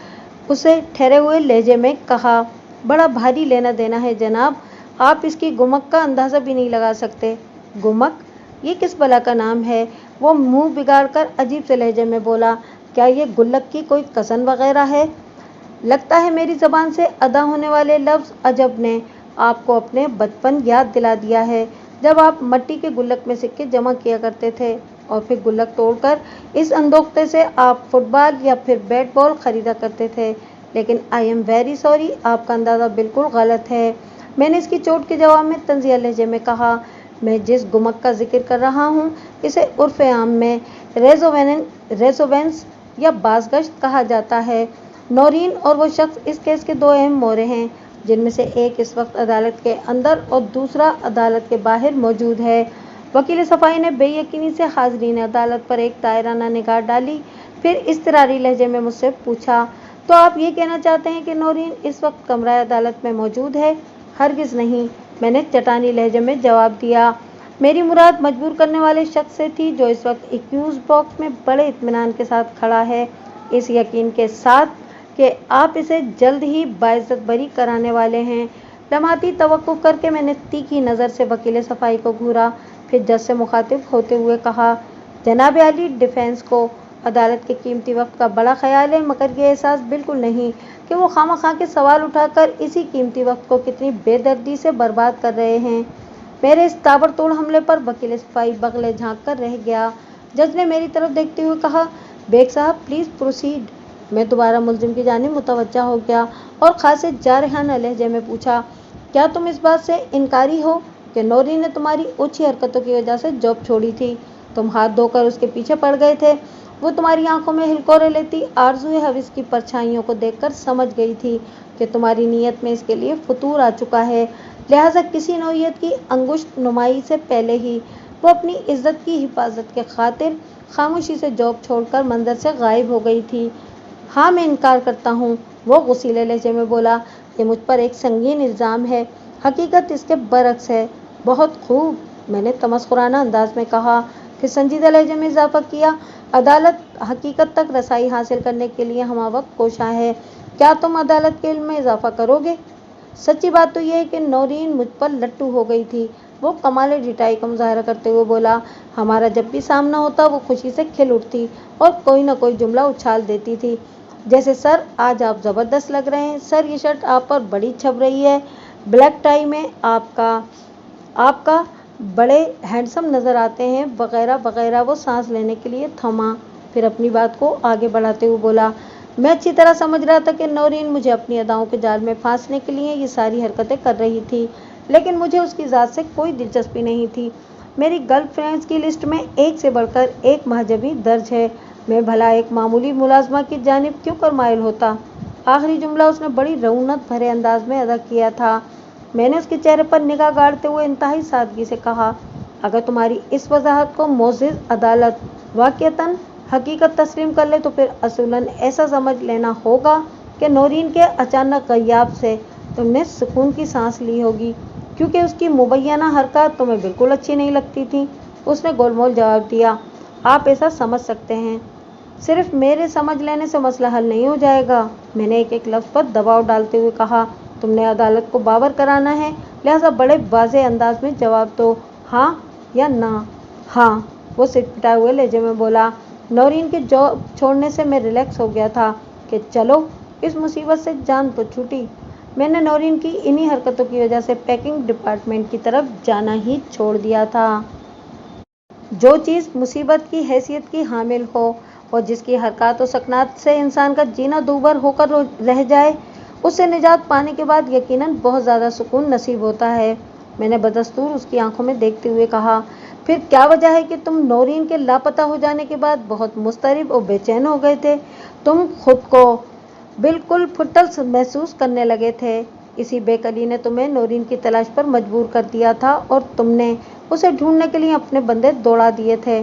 उसे ठहरे हुए लहजे में कहा, बड़ा भारी लेना देना है जनाब, आप इसकी गुमक का अंदाज़ा भी नहीं लगा सकते। गुमक? ये किस बला का नाम है? वो मुंह बिगाड़ कर अजीब से लहजे में बोला, क्या ये गुल्लक की कोई कज़न वगैरह है? लगता है मेरी ज़बान से अदा होने वाले लफ्ज़ अजब ने आपको अपने बचपन याद दिला दिया है, जब आप मट्टी के गुल्लक में सिक्के जमा किया करते थे और फिर गुल्लक तोड़कर इस अंदोखते से आप फुटबॉल या फिर बैट बॉल खरीदा करते थे। लेकिन आई एम वेरी सॉरी, आपका अंदाज़ा बिल्कुल गलत है। मैंने इसकी चोट के जवाब में तंज़िया लहजे में कहा, मैं जिस गुमक का जिक्र कर रहा हूँ, इसे उर्फ़ आम में रेजोवेंस या बाज़गश्त कहा जाता है। नौरीन और वो शख्स इस केस के दो अहम मोहरे हैं, जिनमें से एक इस वक्त अदालत के अंदर और दूसरा अदालत के बाहर मौजूद है। वकील सफाई ने बेयकीनी से हाज़रीन अदालत पर एक तायराना निगाह डाली, फिर इज़्तिरारी लहजे में मुझसे पूछा, तो आप ये कहना चाहते हैं कि नौरीन इस वक्त कमरा अदालत में मौजूद है? हरगिज़ नहीं, मैंने चटानी लहजे में जवाब दिया। मेरी मुराद मजबूर करने वाले शख्स से थी, जो इस वक्त एक्यूज़ बॉक्स में बड़े इत्मीनान के साथ खड़ा है, इस यकीन के साथ कि आप इसे जल्द ही बाइज़्ज़त बरी कराने वाले हैं। लम्हाती तवक्कुफ़ करके मैंने तीखी नज़र से वकील सफाई को घूरा, फिर जज से मुखातिब होते हुए कहा, जनाब आली, डिफेंस को अदालत के कीमती वक्त का बड़ा ख्याल है, मगर ये एहसास बिल्कुल नहीं कि वो खामखा के सवाल उठाकर इसी कीमती वक्त को कितनी बेदर्दी से बर्बाद कर रहे हैं। मेरे इस ताबड़तोड़ हमले पर वकील सफाई बगले झाँक कर रह गया। जज ने मेरी तरफ देखते हुए कहा, बेग साहब प्लीज़ प्रोसीड। मैं दोबारा मुलजिम की जानिब मुतवज्जा हो गया और खासे जारहाना लहजे में पूछा, क्या तुम इस बात से इनकारी हो कि नौरीन ने तुम्हारी ओछी हरकतों की वजह से जॉब छोड़ी थी? तुम हाथ धोकर उसके पीछे पड़ गए थे। वो तुम्हारी आंखों में हिलकोरे लेती आरज़ूए हविस की परछाइयों को देखकर समझ गई थी कि तुम्हारी नीयत में इसके लिए फतूर आ चुका है। लिहाजा किसी नौयत की अंगुश्त नुमाई से पहले ही वो अपनी इज्जत की हिफाजत के खातिर खामोशी से जॉब छोड़कर मंजर से गायब हो गई थी। हाँ, मैं इनकार करता हूँ, वो गुस्सीले लहजे में बोला। ये मुझ पर एक संगीन इल्ज़ाम है, हकीकत इसके बरक्स है। बहुत खूब, मैंने तमस्खुराना अंदाज में कहा। फिर संजीदा लहजे में इजाफा किया, अदालत हकीकत तक रसाई हासिल करने के लिए हम वक्त कोशा है। क्या तुम अदालत के इल्म में इजाफा करोगे? सच्ची बात तो यह है कि नौरीन मुझ पर लट्टू हो गई थी। वो कमाल डिटाई का मुजाहरा करते हुए बोला। हमारा जब भी सामना होता वो खुशी से खिल उठती और कोई ना कोई जुमला उछाल देती थी, जैसे सर आज आप ज़बरदस्त लग रहे हैं, सर ये शर्ट आप पर बड़ी छप रही है, ब्लैक टाई में आपका बड़े हैंडसम नज़र आते हैं, वगैरह वगैरह। वो सांस लेने के लिए थमा, फिर अपनी बात को आगे बढ़ाते हुए बोला, मैं अच्छी तरह समझ रहा था कि नौरीन मुझे अपनी अदाओं के जाल में फांसने के लिए ये सारी हरकतें कर रही थी, लेकिन मुझे उसकी ज़ात से कोई दिलचस्पी नहीं थी। मेरी गर्लफ्रेंड्स की लिस्ट में एक से बढ़कर एक महजबी दर्ज है। मैं भला एक मामूली मुलाजमा की जानिब क्यों कर माइल होता? आखिरी जुमला उसने बड़ी रऊनत भरे अंदाज में अदा किया था। मैंने उसके चेहरे पर निगाह गाड़ते हुए इंतहाई सादगी से कहा, अगर तुम्हारी इस वजाहत को मोअज़्ज़िज़ अदालत वाक़िअतन हकीकत तस्लीम कर ले तो फिर असूलन ऐसा समझ लेना होगा कि नौरीन के अचानक ग़याब से तुमने सुकून की सांस ली होगी, क्योंकि उसकी मुबैना हरकत तुम्हें बिल्कुल अच्छी नहीं लगती थी। उसने गोलमोल जवाब दिया, आप ऐसा समझ सकते हैं, सिर्फ मेरे समझ लेने से मसला हल नहीं हो जाएगा। मैंने एक एक लफ्ज़ पर दबाव डालते हुए कहा, तुमने अदालत को बावर कराना है, लिहाजा बड़े वाज़े अंदाज में जवाब दो, हाँ या ना। हाँ, वो सिर पिटाए हुए लहजे में बोला। नौरीन के जॉब छोड़ने से मैं रिलैक्स हो गया था कि चलो इस मुसीबत से जान तो छूटी। मैंने नौरीन की इन्हीं हरकतों की वजह से पैकिंग डिपार्टमेंट की तरफ जाना ही छोड़ दिया था। जो चीज़ मुसीबत की हैसियत की हामिल हो और जिसकी हरकत और सकनात से इंसान का जीना दूभर होकर रह जाए, उससे निजात पाने के बाद यकीनन बहुत ज़्यादा सुकून नसीब होता है। मैंने बदस्तूर उसकी आंखों में देखते हुए कहा, फिर क्या वजह है कि तुम नौरीन के लापता हो जाने के बाद बहुत मुस्तरिब और बेचैन हो गए थे? तुम खुद को बिल्कुल फुटल महसूस करने लगे थे। इसी बेकली ने तुम्हें नौरीन की तलाश पर मजबूर कर दिया था और तुमने उसे ढूंढने के लिए अपने बंदे दौड़ा दिए थे।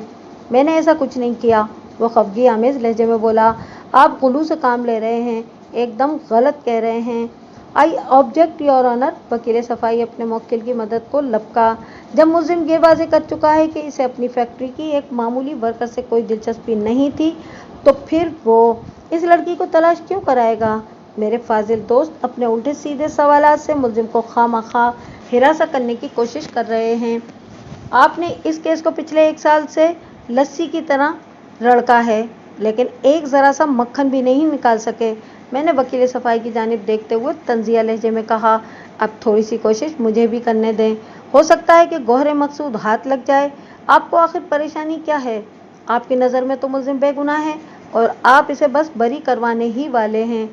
मैंने ऐसा कुछ नहीं किया, वो खफगी आमेज लहजे में बोला। आप गुलू से काम ले रहे हैं, एकदम गलत कह रहे हैं। I object your honour. वकील सफाई अपने मुवक्किल की मदद को लपका। जब मुलजिम ये वाज़े कर चुका है कि इसे अपनी फैक्ट्री की एक मामूली वर्कर से कोई दिलचस्पी नहीं थी, तो फिर वो इस लड़की को तलाश क्यों कराएगा? मेरे फाजिल दोस्त अपने उल्टे सीधे सवालात से मुलजिम को खामखा हिरासा करने की कोशिश कर रहे हैं। आपने इस केस को पिछले 1 साल से लस्सी की तरह रड़का है, लेकिन एक ज़रा सा मक्खन भी नहीं निकाल सके। मैंने वकील सफाई की जानिब देखते हुए तंजिया लहजे में कहा, अब थोड़ी सी कोशिश मुझे भी करने दें, हो सकता है कि गौहरे मकसूद हाथ लग जाए। आपको आखिर परेशानी क्या है? आपकी नज़र में तो मुलजिम बेगुनाह है और आप इसे बस बरी करवाने ही वाले हैं।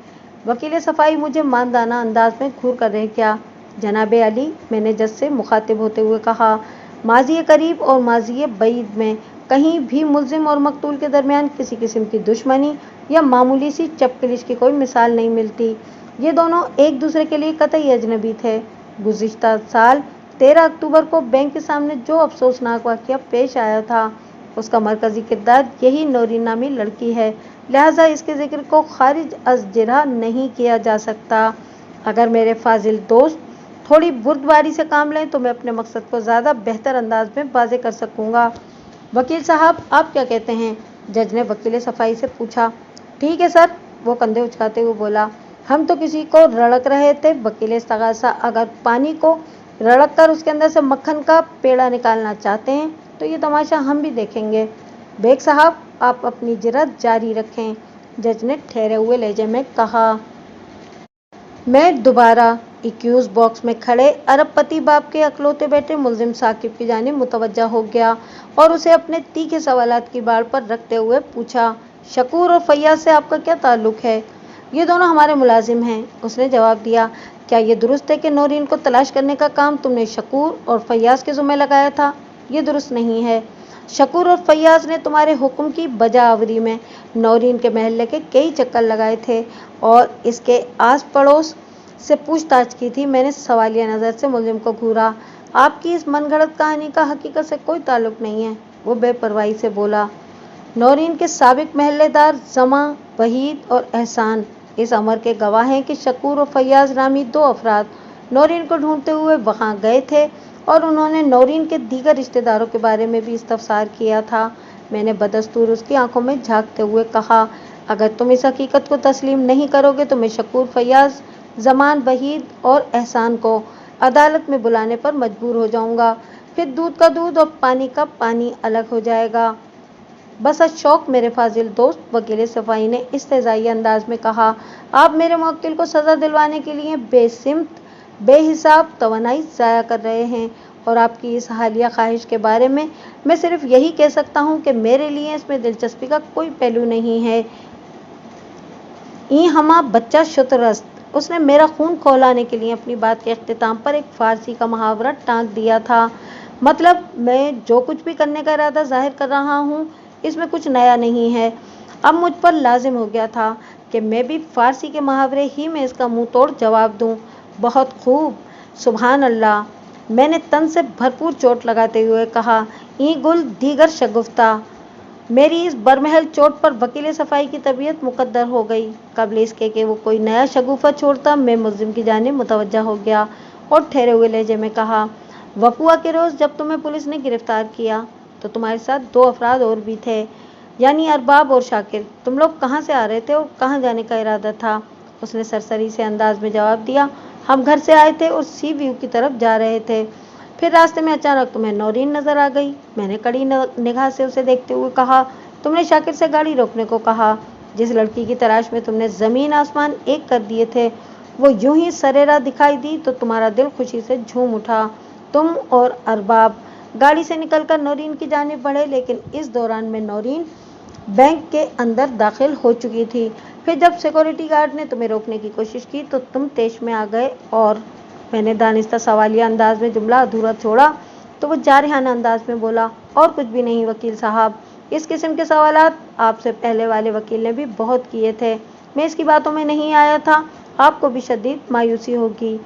वकील सफाई मुझे मानदाना अंदाज में घूर कर रहे क्या? जनाबे अली, मैंने जज से मुखातिब होते हुए कहा, माज़ी करीब और माज़ी बईद में कहीं भी मुलजिम और मकतूल के दरमियान किसी किस्म की दुश्मनी या मामूली सी चपकलिश की कोई मिसाल नहीं मिलती। ये दोनों एक दूसरे के लिए कतई अजनबी थे। गुज़िश्ता साल 13 अक्टूबर को बैंक के सामने जो अफसोसनाक वाक़या पेश आया था, उसका मरकज़ी किरदार यही नौरीन नामी लड़की है, लिहाजा इसके ज़िक्र को खारिज अज़ जिरह नहीं किया जा सकता। अगर मेरे फाजिल दोस्त थोड़ी बुर्दबारी से काम लें तो मैं अपने मकसद को ज़्यादा बेहतर अंदाज में वाज़े कर सकूँगा। वकील साहब, आप क्या कहते हैं? जज ने वकील सफाई से पूछा। ठीक है सर, वो कंधे उचकाते हुए बोला, हम तो किसी को रड़क रहे थे। वकील इस्तगासा, अगर पानी को रड़क कर उसके अंदर से मक्खन का पेड़ा निकालना चाहते हैं तो ये तमाशा हम भी देखेंगे। बेग साहब, आप अपनी जिरत जारी रखें, जज ने ठहरे हुए लहजे में कहा। मैं दोबारा एक्यूज बॉक्स में खड़े अरबपति बाप के अकलौते बेटे मुलजिम साकिब की जानिब मुतवज्जा हो गया और उसे अपने तीखे सवालात की बाड़ पर रखते हुए पूछा, शकूर और फैयाज से आपका क्या ताल्लुक है? ये दोनों हमारे मुलाजिम हैं। उसने जवाब दिया। क्या ये दुरुस्त है कि नौरीन को तलाश करने का काम तुमने शकूर और फैयाज के ज़िम्मे लगाया था? ये दुरुस्त नहीं है। शकूर और फैयाज ने तुम्हारे हुक्म की बजावरी में नौरीन के महल्ले के कई चक्कर लगाए थे और इसके आस पड़ोस से पूछताछ की थी। मैंने सवालिया नज़र से मुलजिम को घूरा। आपकी इस मनगढ़ंत कहानी का हकीकत से कोई ताल्लुक नहीं है, वो बेपरवाही से बोला। नौरीन के साबिक महल्लेदार जमा, वहीद और एहसान इस अमर के गवाह हैं कि शकूर और फैयाज नामी दो अफराद नौरीन को ढूंढते हुए वहां गए थे और उन्होंने नौरीन के दीगर रिश्तेदारों के बारे में भी इस्तफसार किया था। मैंने बदस्तूर उसकी आंखों में झांकते हुए कहा, अगर तुम इस हकीकत को तस्लीम नहीं करोगे तो मैं शकूर, फैयाज, जमान, वहीद और एहसान को अदालत में बुलाने पर मजबूर हो जाऊंगा। फिर दूध का दूध और पानी का पानी अलग हो जाएगा। बस शौक मेरे फाजिल दोस्त, वकील सफाई ने इस्तेज़ाई अंदाज में कहा, आप मेरे मुवक्किल को सज़ा दिलवाने के लिए बेसिमत बेहिसाब तवानाई ज़ाया कर रहे हैं और आपकी इस हालिया ख्वाहिश के बारे में मैं सिर्फ यही कह सकता हूँ कि मेरे लिए इसमें दिलचस्पी का कोई पहलू नहीं है। ई हमा बच्चा शुतरस्त। उसने मेरा खून खौलाने के लिए अपनी बात के इख्तिताम पर एक फारसी का मुहावरा टाँक दिया था। मतलब मैं जो कुछ भी करने का इरादा जाहिर कर रहा हूँ इसमें कुछ नया नहीं है। अब मुझ पर लाजिम हो गया था कि मैं भी फारसी के मुहावरे ही में इसका मुंह तोड़ जवाब दूं। बहुत खूब, सुभान अल्लाह, मैंने तन से भरपूर चोट लगाते हुए कहा। ई गुल दीगर शगुफ्ता। मेरी इस बरमहल चोट पर वकील सफाई की तबीयत मुकद्दर हो गई। कबल इसके कि वो कोई नया शगुफा छोड़ता, मैं मुल्जिम की जानिब मुतवज्जा हो गया और ठहरे हुए लहजे में कहा, वकुआ के रोज़ जब तुम्हें पुलिस ने गिरफ्तार किया तो तुम्हारे साथ दो अफराद और भी थे, यानी अरबाब और शाकिर। तुम लोग कहाँ से आ रहे थे और कहाँ जाने का इरादा था? उसने सरसरी से अंदाज में जवाब दिया, हम घर से आए थे और सी व्यू की तरफ जा रहे थे। फिर रास्ते में अचानक तुम्हें नौरीन नजर आ गई। मैंने कड़ी निगाह से उसे देखते हुए कहा, तुमने शाकिर से गाड़ी रोकने को कहा। जिस लड़की की तलाश में तुमने ज़मीन आसमान एक कर दिए थे वो यूं ही सरेरा दिखाई दी तो तुम्हारा दिल खुशी से झूम उठा। तुम और अरबाब गाड़ी से निकलकर नौरीन की जानिब बढ़े, लेकिन इस दौरान में नौरीन बैंक के अंदर दाखिल हो चुकी थी। फिर जब सिक्योरिटी गार्ड ने तुम्हें रोकने की कोशिश की तो तुम तेश में आ गए और मैंने दानिस्ता सवालिया अंदाज में जुमला अधूरा छोड़ा तो वो जारहाना अंदाज में बोला, और कुछ भी नहीं वकील साहब, इस किस्म के सवालात आपसे पहले वाले वकील ने भी बहुत किए थे। मैं इसकी बातों में नहीं आया था, आपको भी शदीद मायूसी होगी।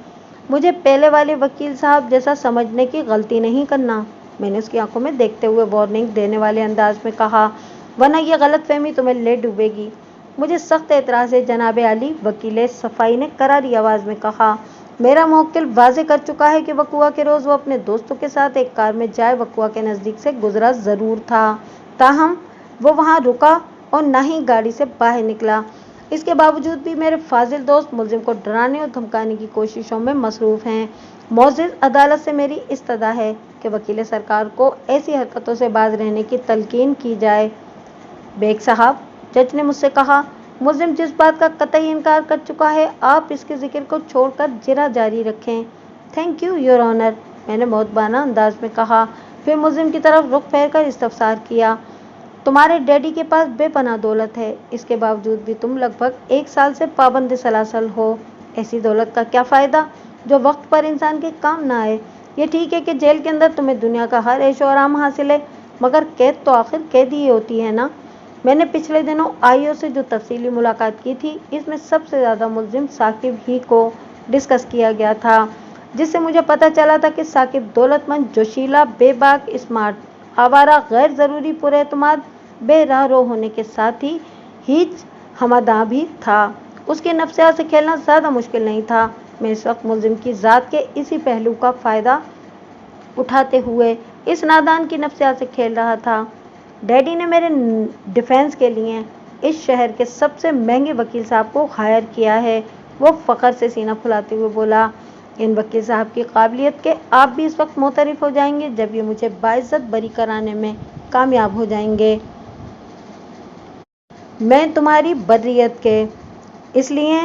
मुझे पहले वाले वकील साहब जैसा समझने की गलती नहीं करना, मैंने उसकी आंखों में देखते हुए वार्निंग देने वाले अंदाज में कहा, वरना यह गलत फहमी तुम्हें ले डूबेगी। मुझे सख्त एतराज़ है जनाब अली, वकील सफाई ने करारी आवाज़ में कहा। मेरा मुवक्किल वाज़े कर चुका है कि वकुआ के रोज़ वो अपने दोस्तों के साथ एक कार में जाए वकुआ के नज़दीक से गुजरा ज़रूर था, ताहम वो वहाँ रुका और ना ही गाड़ी से बाहर निकला। इसके बावजूद भी मेरे फाजिल दोस्त मुल्जिम को डराने और धमकाने की कोशिशों में मसरूफ़ हैं। मौजिज़ अदालत से मेरी इस्तदा है कि वकील सरकार को ऐसी हरकतों से बाज रहने की तलकीन की जाए। बेग साहब, जज ने मुझसे कहा, मुल्जिम जिस बात का कतई इनकार कर चुका है आप इसके जिक्र को छोड़कर जिरा जारी रखें। थैंक यू योर ऑनर, मैंने मौतबाना अंदाज में कहा। फिर मुल्जिम की तरफ रुख फेर कर इस्तफसार किया, तुम्हारे डैडी के पास बेपनाह दौलत है, इसके बावजूद भी तुम लगभग 1 साल से पाबंद सलासल हो। ऐसी दौलत का क्या फ़ायदा जो वक्त पर इंसान के काम ना आए। ये ठीक है कि जेल के अंदर तुम्हें दुनिया का हर ऐशो आराम हासिल है, मगर कैद तो आखिर कैद ही होती है ना। मैंने पिछले दिनों आईओ से जो तफसीली मुलाकात की थी इसमें सबसे ज़्यादा मुल्जिम साकिब ही को डिस्कस किया गया था, जिससे मुझे पता चला था कि साकिब दौलतमंद, जोशीला, बेबाक, स्मार्ट, आवारा, गैर ज़रूरी, पुरएतमाद, बेराहरो होने के साथ ही हीच हमादा भी था। उसके नफ्सियात से खेलना ज़्यादा मुश्किल नहीं था। मैं इस वक्त मुल्जिम की ज़ात के इसी पहलू का फ़ायदा उठाते हुए इस नादान की नफ्सियात से खेल रहा था। डैडी ने मेरे डिफेंस के लिए इस शहर के सबसे महंगे वकील साहब को हायर किया है। वो फ़ख्र से सीना फुलाते हुए बोला, इन वकील साहब की काबिलियत के आप भी इस वक्त मोतरफ हो जाएंगे जब ये मुझे बाइज्जत बरी कराने में कामयाब हो जाएंगे। मैं तुम्हारी बर्रियत के इसलिए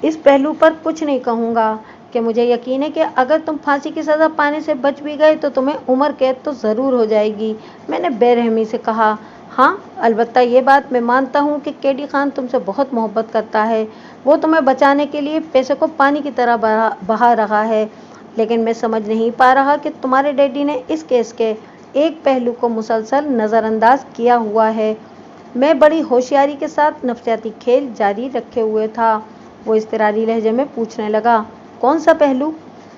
इस पहलू पर कुछ नहीं कहूँगा कि मुझे यकीन है कि अगर तुम फांसी की सज़ा पाने से बच भी गए तो तुम्हें उम्र कैद तो ज़रूर हो जाएगी। मैंने बेरहमी से कहा, हाँ, अलबत्ता ये बात मैं मानता हूँ कि केडी खान तुमसे बहुत मोहब्बत करता है। वो तुम्हें बचाने के लिए पैसे को पानी की तरह बहा रहा है, लेकिन मैं समझ नहीं पा रहा कि तुम्हारे डैडी ने इस केस के एक पहलू को मुसलसल नज़रअंदाज किया हुआ है। मैं बड़ी होशियारी के साथ नफसियाती खेल जारी रखे हुए था। वो इज़्तिरारी लहजे में पूछने लगा, कौन सा पहलू?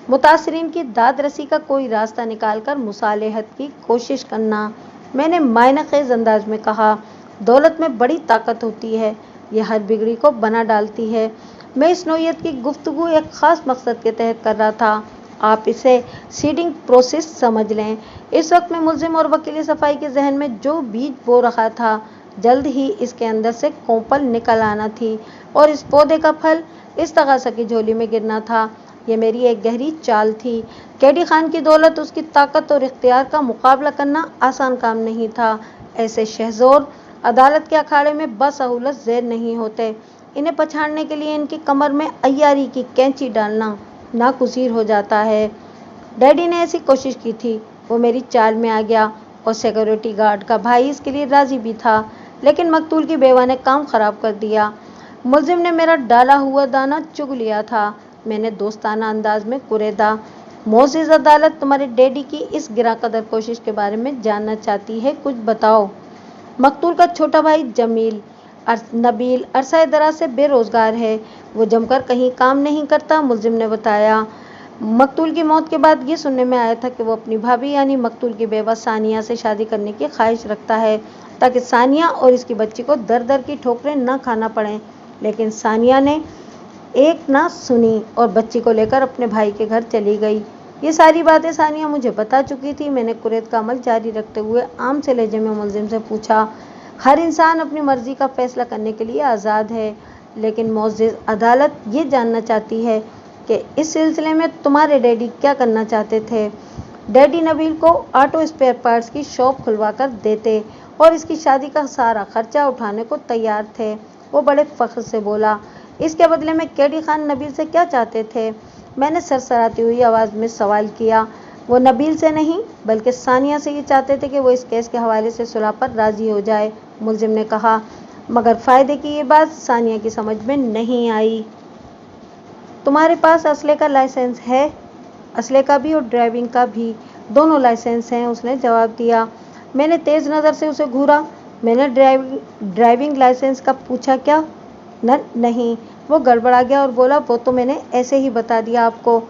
मुतासरीन की दाद रसी का कोई रास्ता निकालकर मुसालेहत की कोशिश करना, मैंने मायनेखेज़ अंदाज में कहा। दौलत में बड़ी ताकत होती है, यह हर बिगड़ी को बना डालती है। मैं इस नौयत की गुफ्तगू एक ख़ास मकसद के तहत कर रहा था। आप इसे सीडिंग प्रोसेस समझ लें। इस वक्त में मुल्जिम और वकील सफाई के जहन में जो बीज बो रहा था, जल्द ही इसके अंदर से कोंपल निकल आना थी और इस पौधे का फल इस तगासा की झोली में गिरना था। ये मेरी एक गहरी चाल थी। केडी खान की दौलत, उसकी ताकत और इख्तियार का मुकाबला करना आसान काम नहीं था। ऐसे शहज़ोर अदालत के अखाड़े में बसहूलत ज़ेर नहीं होते। इन्हें पछाड़ने के लिए इनकी कमर में अय्यारी की कैंची डालना नागुज़ीर हो जाता है। डैडी ने ऐसी कोशिश की थी, वो मेरी चाल में आ गया और सिक्योरिटी गार्ड का भाई इसके लिए राज़ी भी था, लेकिन मकतूल की बेवा ने काम ख़राब कर दिया। मुल्जिम ने मेरा डाला हुआ दाना चुग लिया था। मैंने दोस्ताना अंदाज में कुरेदा, मोअज़्ज़िज़ अदालत, तुम्हारे डैडी की इस गिरा कदर कोशिश के बारे में जानना चाहती है, कुछ बताओ। मकतूल का छोटा भाई जमील नबील अरसा दराज से बेरोज़गार है, वो जमकर कहीं काम नहीं करता, मुल्जिम ने बताया। मकतूल की मौत के बाद ये सुनने में आया था कि वो अपनी भाभी यानी मकतूल की बेवा सानिया से शादी करने की ख्वाहिश रखता है, ताकि सानिया और इसकी बच्ची को दर दर की ठोकरें न खाना पड़ें। लेकिन सानिया ने एक ना सुनी और बच्ची को लेकर अपने भाई के घर चली गई। ये सारी बातें सानिया मुझे बता चुकी थी। मैंने कुरैद का अमल जारी रखते हुए आम से लहजे में मुल्जिम से पूछा, हर इंसान अपनी मर्जी का फैसला करने के लिए आज़ाद है, लेकिन मुअज़्ज़िज़ अदालत ये जानना चाहती है कि इस सिलसिले में तुम्हारे डैडी क्या करना चाहते थे। डैडी नबील को ऑटो स्पेयर पार्ट्स की शॉप खुलवा कर देते और इसकी शादी का सारा खर्चा उठाने को तैयार थे। वो बड़े फ़ख्र से बोला। इसके बदले में केडी खान नबील से क्या चाहते थे? मैंने सरसराती हुई आवाज़ में सवाल किया। वो नबील से नहीं, बल्कि सानिया से ये चाहते थे कि वो इस केस के हवाले से सुलह पर राज़ी हो जाए, मुल्जिम ने कहा। मगर फ़ायदे की ये बात सानिया की समझ में नहीं आई। तुम्हारे पास असले का लाइसेंस है? असले का भी और ड्राइविंग का भी, दोनों लाइसेंस हैं, उसने जवाब दिया। मैंने तेज़ नज़र से उसे घूरा। मैंने ड्राइविंग लाइसेंस का पूछा क्या? नहीं। वो गड़बड़ा गया और बोला, वो तो मैंने ऐसे ही बता दिया आपको।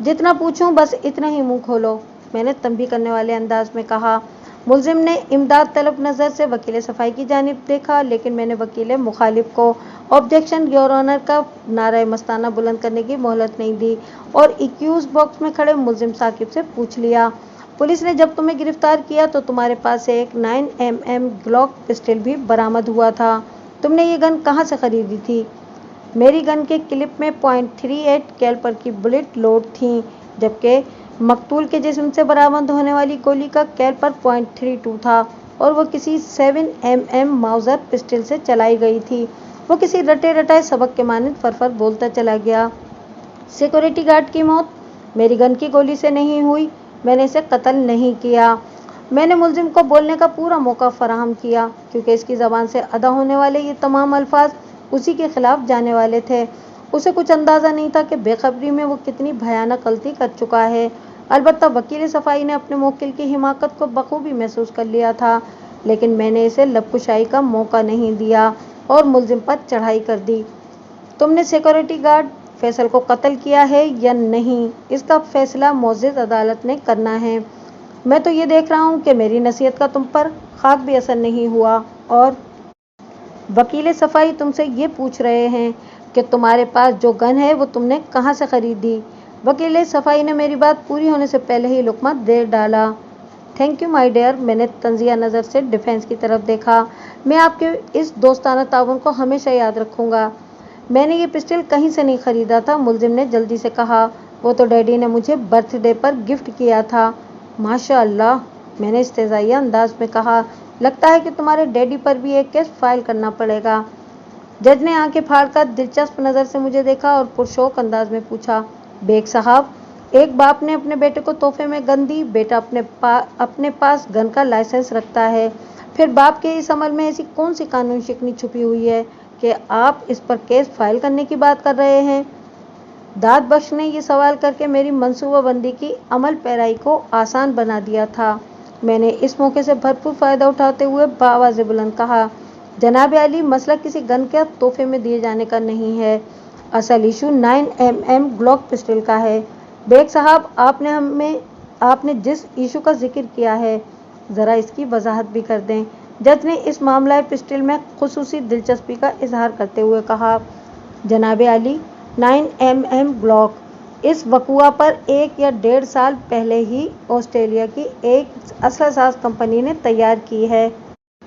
जितना पूछूं बस इतना ही मुंह खोलो, मैंने तंबीह करने वाले अंदाज में कहा। मुल्जिम ने इमदाद तलब नज़र से वकील सफाई की जानिब देखा, लेकिन मैंने वकील मुखालिफ को ऑब्जेक्शन योर ऑनर का नारा मस्ताना बुलंद करने की मोहलत नहीं दी और एक्यूज बॉक्स में खड़े मुल्जिम साकिब से पूछ लिया, पुलिस ने जब तुम्हें गिरफ्तार किया तो तुम्हारे पास से एक 9mm ग्लॉक पिस्टल भी बरामद हुआ था। तुमने ये गन कहाँ से खरीदी थी? मेरी गन के क्लिप में .38 कैलिबर की बुलेट लोड थी, जबकि मकतूल के जिस्म से बरामद होने वाली गोली का कैलिबर .32 था और वो किसी 7mm माउजर पिस्टल से चलाई गई थी। वो किसी रटे रटाए सबक के मानंद फरफर बोलता चला गया। सिक्योरिटी गार्ड की मौत मेरी गन की गोली से नहीं हुई, मैंने इसे कत्ल नहीं किया। मैंने मुल्जिम को बोलने का पूरा मौका फराहम किया, क्योंकि इसकी ज़बान से अदा होने वाले ये तमाम अल्फाज उसी के खिलाफ जाने वाले थे। उसे कुछ अंदाज़ा नहीं था कि बेखबरी में वो कितनी भयानक गलती कर चुका है। अलबत्ता वकील सफाई ने अपने मुवक्किल की हिमाकत को बखूबी महसूस कर लिया था, लेकिन मैंने इसे लबकुशाई का मौका नहीं दिया और मुल्जिम पर चढ़ाई कर दी। तुमने सिक्योरिटी गार्ड फैसल को कत्ल किया है या नहीं, इसका फैसला मुअज़्ज़िज़ अदालत ने करना है। मैं तो ये देख रहा हूँ कि मेरी नसीहत का तुम पर खाक भी असर नहीं हुआ। और वकील सफाई तुमसे ये पूछ रहे हैं कि तुम्हारे पास जो गन है वो तुमने कहाँ से खरीदी? वकील सफाई ने मेरी बात पूरी होने से पहले ही लुकमा दे डाला। Thank you my dear. मैंने तंजिया नज़र से डिफेंस की तरफ देखा। मैं आपके इस दोस्ताना ताउन को हमेशा याद रखूँगा। मैंने ये पिस्टल कहीं से नहीं ख़रीदा था, मुल्जिम ने जल्दी से कहा। वो तो डैडी ने मुझे बर्थडे पर गिफ्ट किया था। माशाअल्लाह, मैंने इस्तेज़ाइया अंदाज में कहा। लगता है कि तुम्हारे डैडी पर भी एक केस फाइल करना पड़ेगा। जज ने आंखें फाड़कर दिलचस्प नज़र से मुझे देखा और पुरशौक अंदाज में पूछा, बेग साहब, एक बाप ने अपने बेटे को तोहफे में गन दी, बेटा अपने पास गन का लाइसेंस रखता है, फिर बाप के इस अमल में ऐसी कौन सी कानूनी शिकनी छुपी हुई है कि आप इस पर केस फाइल करने की बात कर रहे हैं? दाद बख्श ने ये सवाल करके मेरी मंसूबाबंदी की अमल पैराई को आसान बना दिया था। मैंने इस मौके से भरपूर फायदा उठाते हुए बावाज़ बुलंद कहा, जनाब आली, मसला किसी गन के तोहफे में दिए जाने का नहीं है। असल इशू 9mm ग्लॉक पिस्टल का है। बेग साहब, आपने जिस इशू का जिक्र किया है, ज़रा इसकी वजाहत भी कर दें। जज ने इस मामला पिस्टल में खुसूसी दिलचस्पी का इजहार करते हुए कहा, जनाब आली, 9mm ग्लॉक इस वक़ुआ पर 1 या 1.5 साल पहले ही ऑस्ट्रेलिया की एक असलसाज कंपनी ने तैयार की है।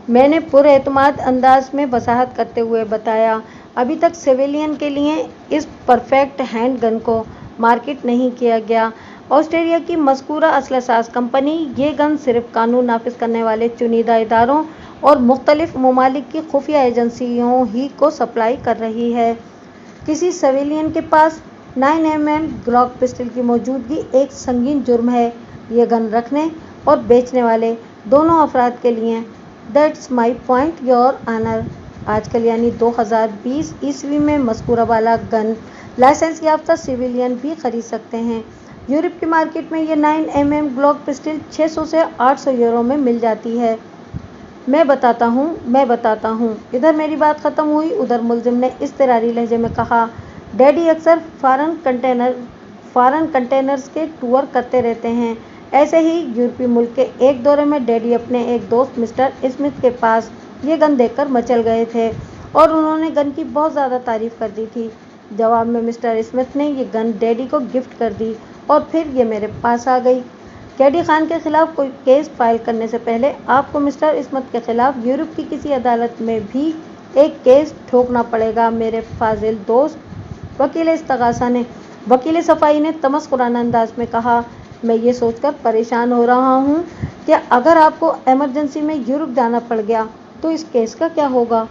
मैंने पुरएतमाद अंदाज में वजाहत करते हुए बताया, अभी तक सिविलियन के लिए इस परफेक्ट हैंड गन को मार्केट नहीं किया गया। ऑस्ट्रेलिया की मज़कूरा असलसाज कंपनी ये गन सिर्फ कानून नाफिज करने वाले चुनिंदा इदारों और मुख्तलिफ ममालिक की खुफिया एजेंसियों ही को सप्लाई कर रही है। किसी सिविलियन के पास 9mm ग्लॉक पिस्टल की मौजूदगी एक संगीन जुर्म है। ये गन रखने और बेचने वाले दोनों अफराद के लिए। That's my point your honour. आजकल यानी 2020 ईस्वी में मज़कूरा वाला गन लाइसेंस याफ्ता सिविलियन भी खरीद सकते हैं। यूरोप की मार्केट में ये 9mm ग्लॉक पिस्टल 600 से 800 यूरो में मिल जाती है। मैं बताता हूँ। इधर मेरी बात ख़त्म हुई, उधर मुलजिम ने इज़्तिरारी लहजे में कहा, डैडी अक्सर फॉरेन कंटेनर्स के टूर करते रहते हैं। ऐसे ही यूरोपीय मुल्क के एक दौरे में डैडी अपने एक दोस्त मिस्टर स्मिथ के पास ये गन देखकर मचल गए थे और उन्होंने गन की बहुत ज़्यादा तारीफ़ कर दी थी। जवाब में मिस्टर स्मिथ ने ये गन डैडी को गिफ्ट कर दी और फिर ये मेरे पास आ गई। कैडी खान के खिलाफ कोई केस फाइल करने से पहले आपको मिस्टर स्मिथ के खिलाफ यूरोप की किसी अदालत में भी एक केस ठोकना पड़ेगा मेरे फाजिल दोस्त। वकील सफाई ने तमस्कुराना अंदाज में कहा, मैं ये सोचकर परेशान हो रहा हूँ कि अगर आपको इमरजेंसी में यूरोप जाना पड़ गया तो इस केस का क्या होगा।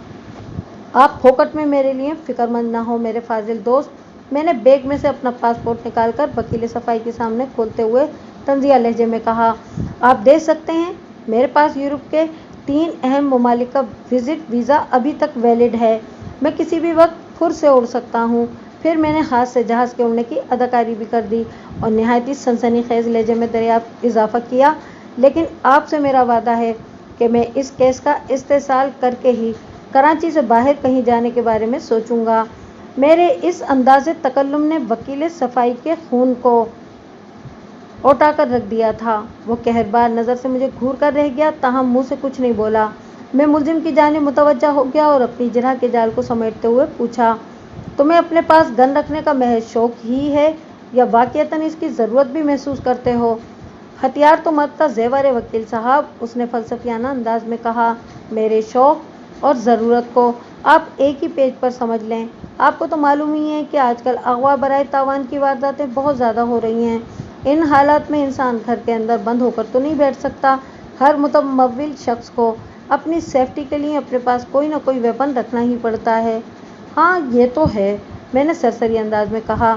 आप फोकट में मेरे लिए फिक्रमंद ना हो मेरे फाजिल दोस्त। मैंने बैग में से अपना पासपोर्ट निकालकर वकील सफाई के सामने खोलते हुए तंजिया लहजे में कहा, आप देख सकते हैं मेरे पास यूरोप के 3 अहम ममालिक का विजिट वीज़ा अभी तक वैलिड है। मैं किसी भी वक्त फुर से उड़ सकता हूँ। फिर मैंने हाथ से जहाज़ के उड़ने की अदाकारी भी कर दी और नहायत ही सनसनीखेज लहजे में दरियाफ्त इजाफा किया, लेकिन आपसे मेरा वादा है कि मैं इस केस का इस्तेसाल करके ही कराची से बाहर कहीं जाने के बारे में सोचूंगा। मेरे इस अंदाज़े तकल्लुम ने वकील सफाई के खून को उठा कर रख दिया था। वो कहरबार नज़र से मुझे घूर कर रह गया, ताहम मुँह से कुछ नहीं बोला। मैं मुलजिम की जानिब मुतवज्जा हो गया और अपनी जिरह के जाल को समेटते हुए पूछा, तुम्हें अपने पास गन रखने का महज शौक ही है या वाक़ईतन इसकी ज़रूरत भी महसूस करते हो? हथियार तो मत का ज़ेवर है वकील साहब, उसने फ़लसफ़ियाना अंदाज में कहा। मेरे शौक और ज़रूरत को आप एक ही पेज पर समझ लें। आपको तो मालूम ही है कि आजकल अगवा बराए तावान की वारदातें बहुत ज़्यादा हो रही हैं। इन हालात में इंसान घर के अंदर बंद होकर तो नहीं बैठ सकता। हर मुतमव्विल शख्स को अपनी सेफ्टी के लिए अपने पास कोई ना कोई वेपन रखना ही पड़ता है। हाँ ये तो है, मैंने सरसरी अंदाज में कहा।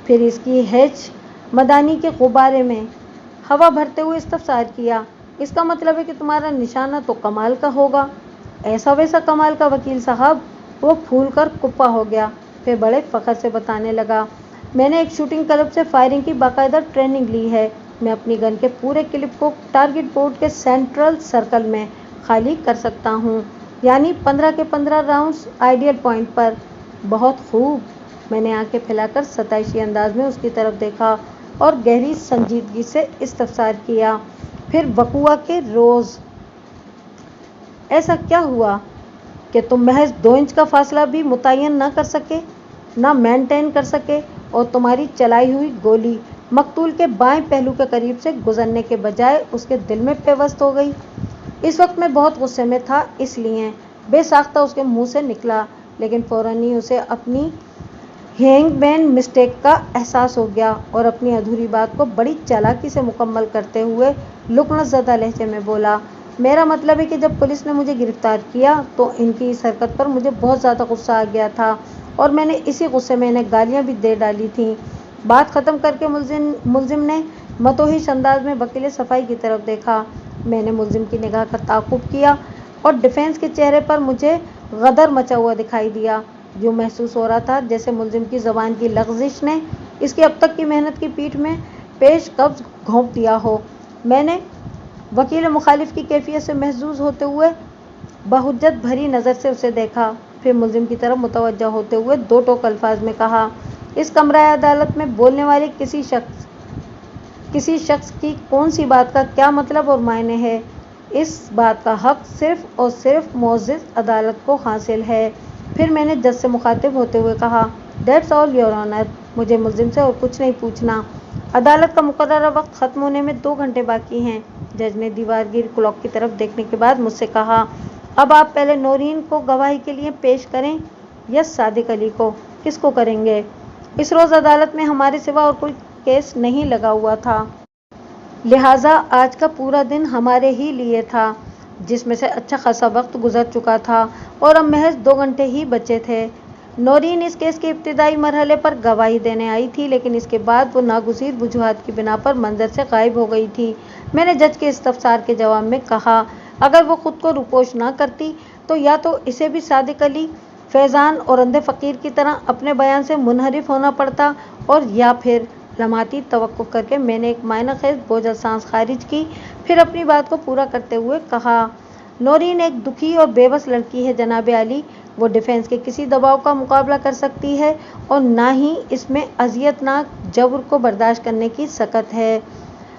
फिर इसकी हैच मदानी के गुब्बारे में हवा भरते हुए इस्तफसार किया, इसका मतलब है कि तुम्हारा निशाना तो कमाल का होगा। ऐसा वैसा कमाल का वकील साहब? वो फूल कर कुप्पा हो गया। फिर बड़े फ़ख्र से बताने लगा, मैंने एक शूटिंग क्लब से फायरिंग की बाकायदा ट्रेनिंग ली है। मैं अपनी गन के पूरे क्लिप को टारगेट बोर्ड के सेंट्रल सर्कल में खाली कर सकता हूँ, यानी 15 के 15 राउंड्स आइडियल पॉइंट पर। बहुत खूब। मैंने आंखें फैलाकर सताइशी अंदाज में उसकी तरफ देखा और गहरी संजीदगी से इस्तफसार किया, फिर वक़ुआ के रोज़ ऐसा क्या हुआ कि तुम महज 2 इंच का फासला भी मुतय्यन न कर सके, न मेंटेन कर सके, और तुम्हारी चलाई हुई गोली मकतूल के बाएं पहलू के करीब से गुजरने के बजाय उसके दिल में पेवस्त हो गई। इस वक्त मैं बहुत गुस्से में था, इसलिए बेसाख्ता उसके मुंह से निकला, लेकिन फ़ौरन ही उसे अपनी हैंगमैन मिस्टेक का एहसास हो गया और अपनी अधूरी बात को बड़ी चालाकी से मुकम्मल करते हुए लुकनतज़दा लहजे में बोला, मेरा मतलब है कि जब पुलिस ने मुझे गिरफ्तार किया तो इनकी इस हरकत पर मुझे बहुत ज़्यादा गुस्सा आ गया था और मैंने इसी गुस्से में इन्हें गालियाँ भी दे डाली थीं। बात ख़त्म करके मुलजिम ने मतोहिश अंदाज में वकील सफाई की तरफ देखा। मैंने मुलजिम की निगाह का ताक़ुब किया। और डिफेंस के चेहरे पर मुझे गदर मचा हुआ दिखाई दिया। यूँ महसूस हो रहा था जैसे मुलजिम की ज़बान की लग़ज़िश ने इसकी अब तक की मेहनत की पीठ में पेश कब्ज़ घोंप दिया हो। मैंने वकील मुखालिफ की कैफियत से महजूज होते हुए बहुज्जत भरी नज़र से उसे देखा, फिर मुलजिम की तरफ मुतवज्जह होते हुए दो टोक अल्फाज में कहा, इस कमरा अदालत में बोलने वाले किसी शख्स की कौन सी बात का क्या मतलब और मायने है? इस बात का हक सिर्फ और सिर्फ मुअज़्ज़ज़ अदालत को हासिल है। फिर मैंने जज से मुखातिब होते हुए कहा, दैट्स ऑल योर ऑनर, मुझे मुलजिम से और कुछ नहीं पूछना। अदालत का मुकर्ररा वक्त ख़त्म होने में 2 घंटे बाकी हैं। जज ने दीवारगीर क्लॉक की तरफ देखने के बाद मुझसे कहा, अब आप पहले नौरीन को गवाही के लिए पेश करें या सादिक अली को, किसको करेंगे? इस रोज़ अदालत में हमारे सिवा और कोई केस नहीं लगा हुआ था, लिहाजा आज का पूरा दिन हमारे ही लिए था, जिसमें से अच्छा खासा वक्त गुजर चुका था और अब महज 2 घंटे ही बचे थे। नौरीन इस केस के इब्तिदाई मरहले पर गवाही देने आई थी, लेकिन इसके बाद वो नागुज़ीर वजूहात की बिना पर मंजर से गायब हो गई थी। मैंने जज के इस्तफसार के जवाब में कहा, अगर वो खुद को रुपोश ना करती तो या तो इसे भी सादिक अली, फैज़ान और अंधे फ़कीर की तरह अपने बयान से मुनहरिफ होना पड़ता, और या फिर लम्हाती तवक्कुफ़ करके मैंने एक मायना खेज़ बोझल सांस खारिज की, फिर अपनी बात को पूरा करते हुए कहा, नौरीन एक दुखी और बेबस लड़की है जनाब आली, वो डिफेंस के किसी दबाव का मुकाबला कर सकती है और ना ही इसमें अज़ियतनाक जबर को बर्दाश्त करने की सकत है।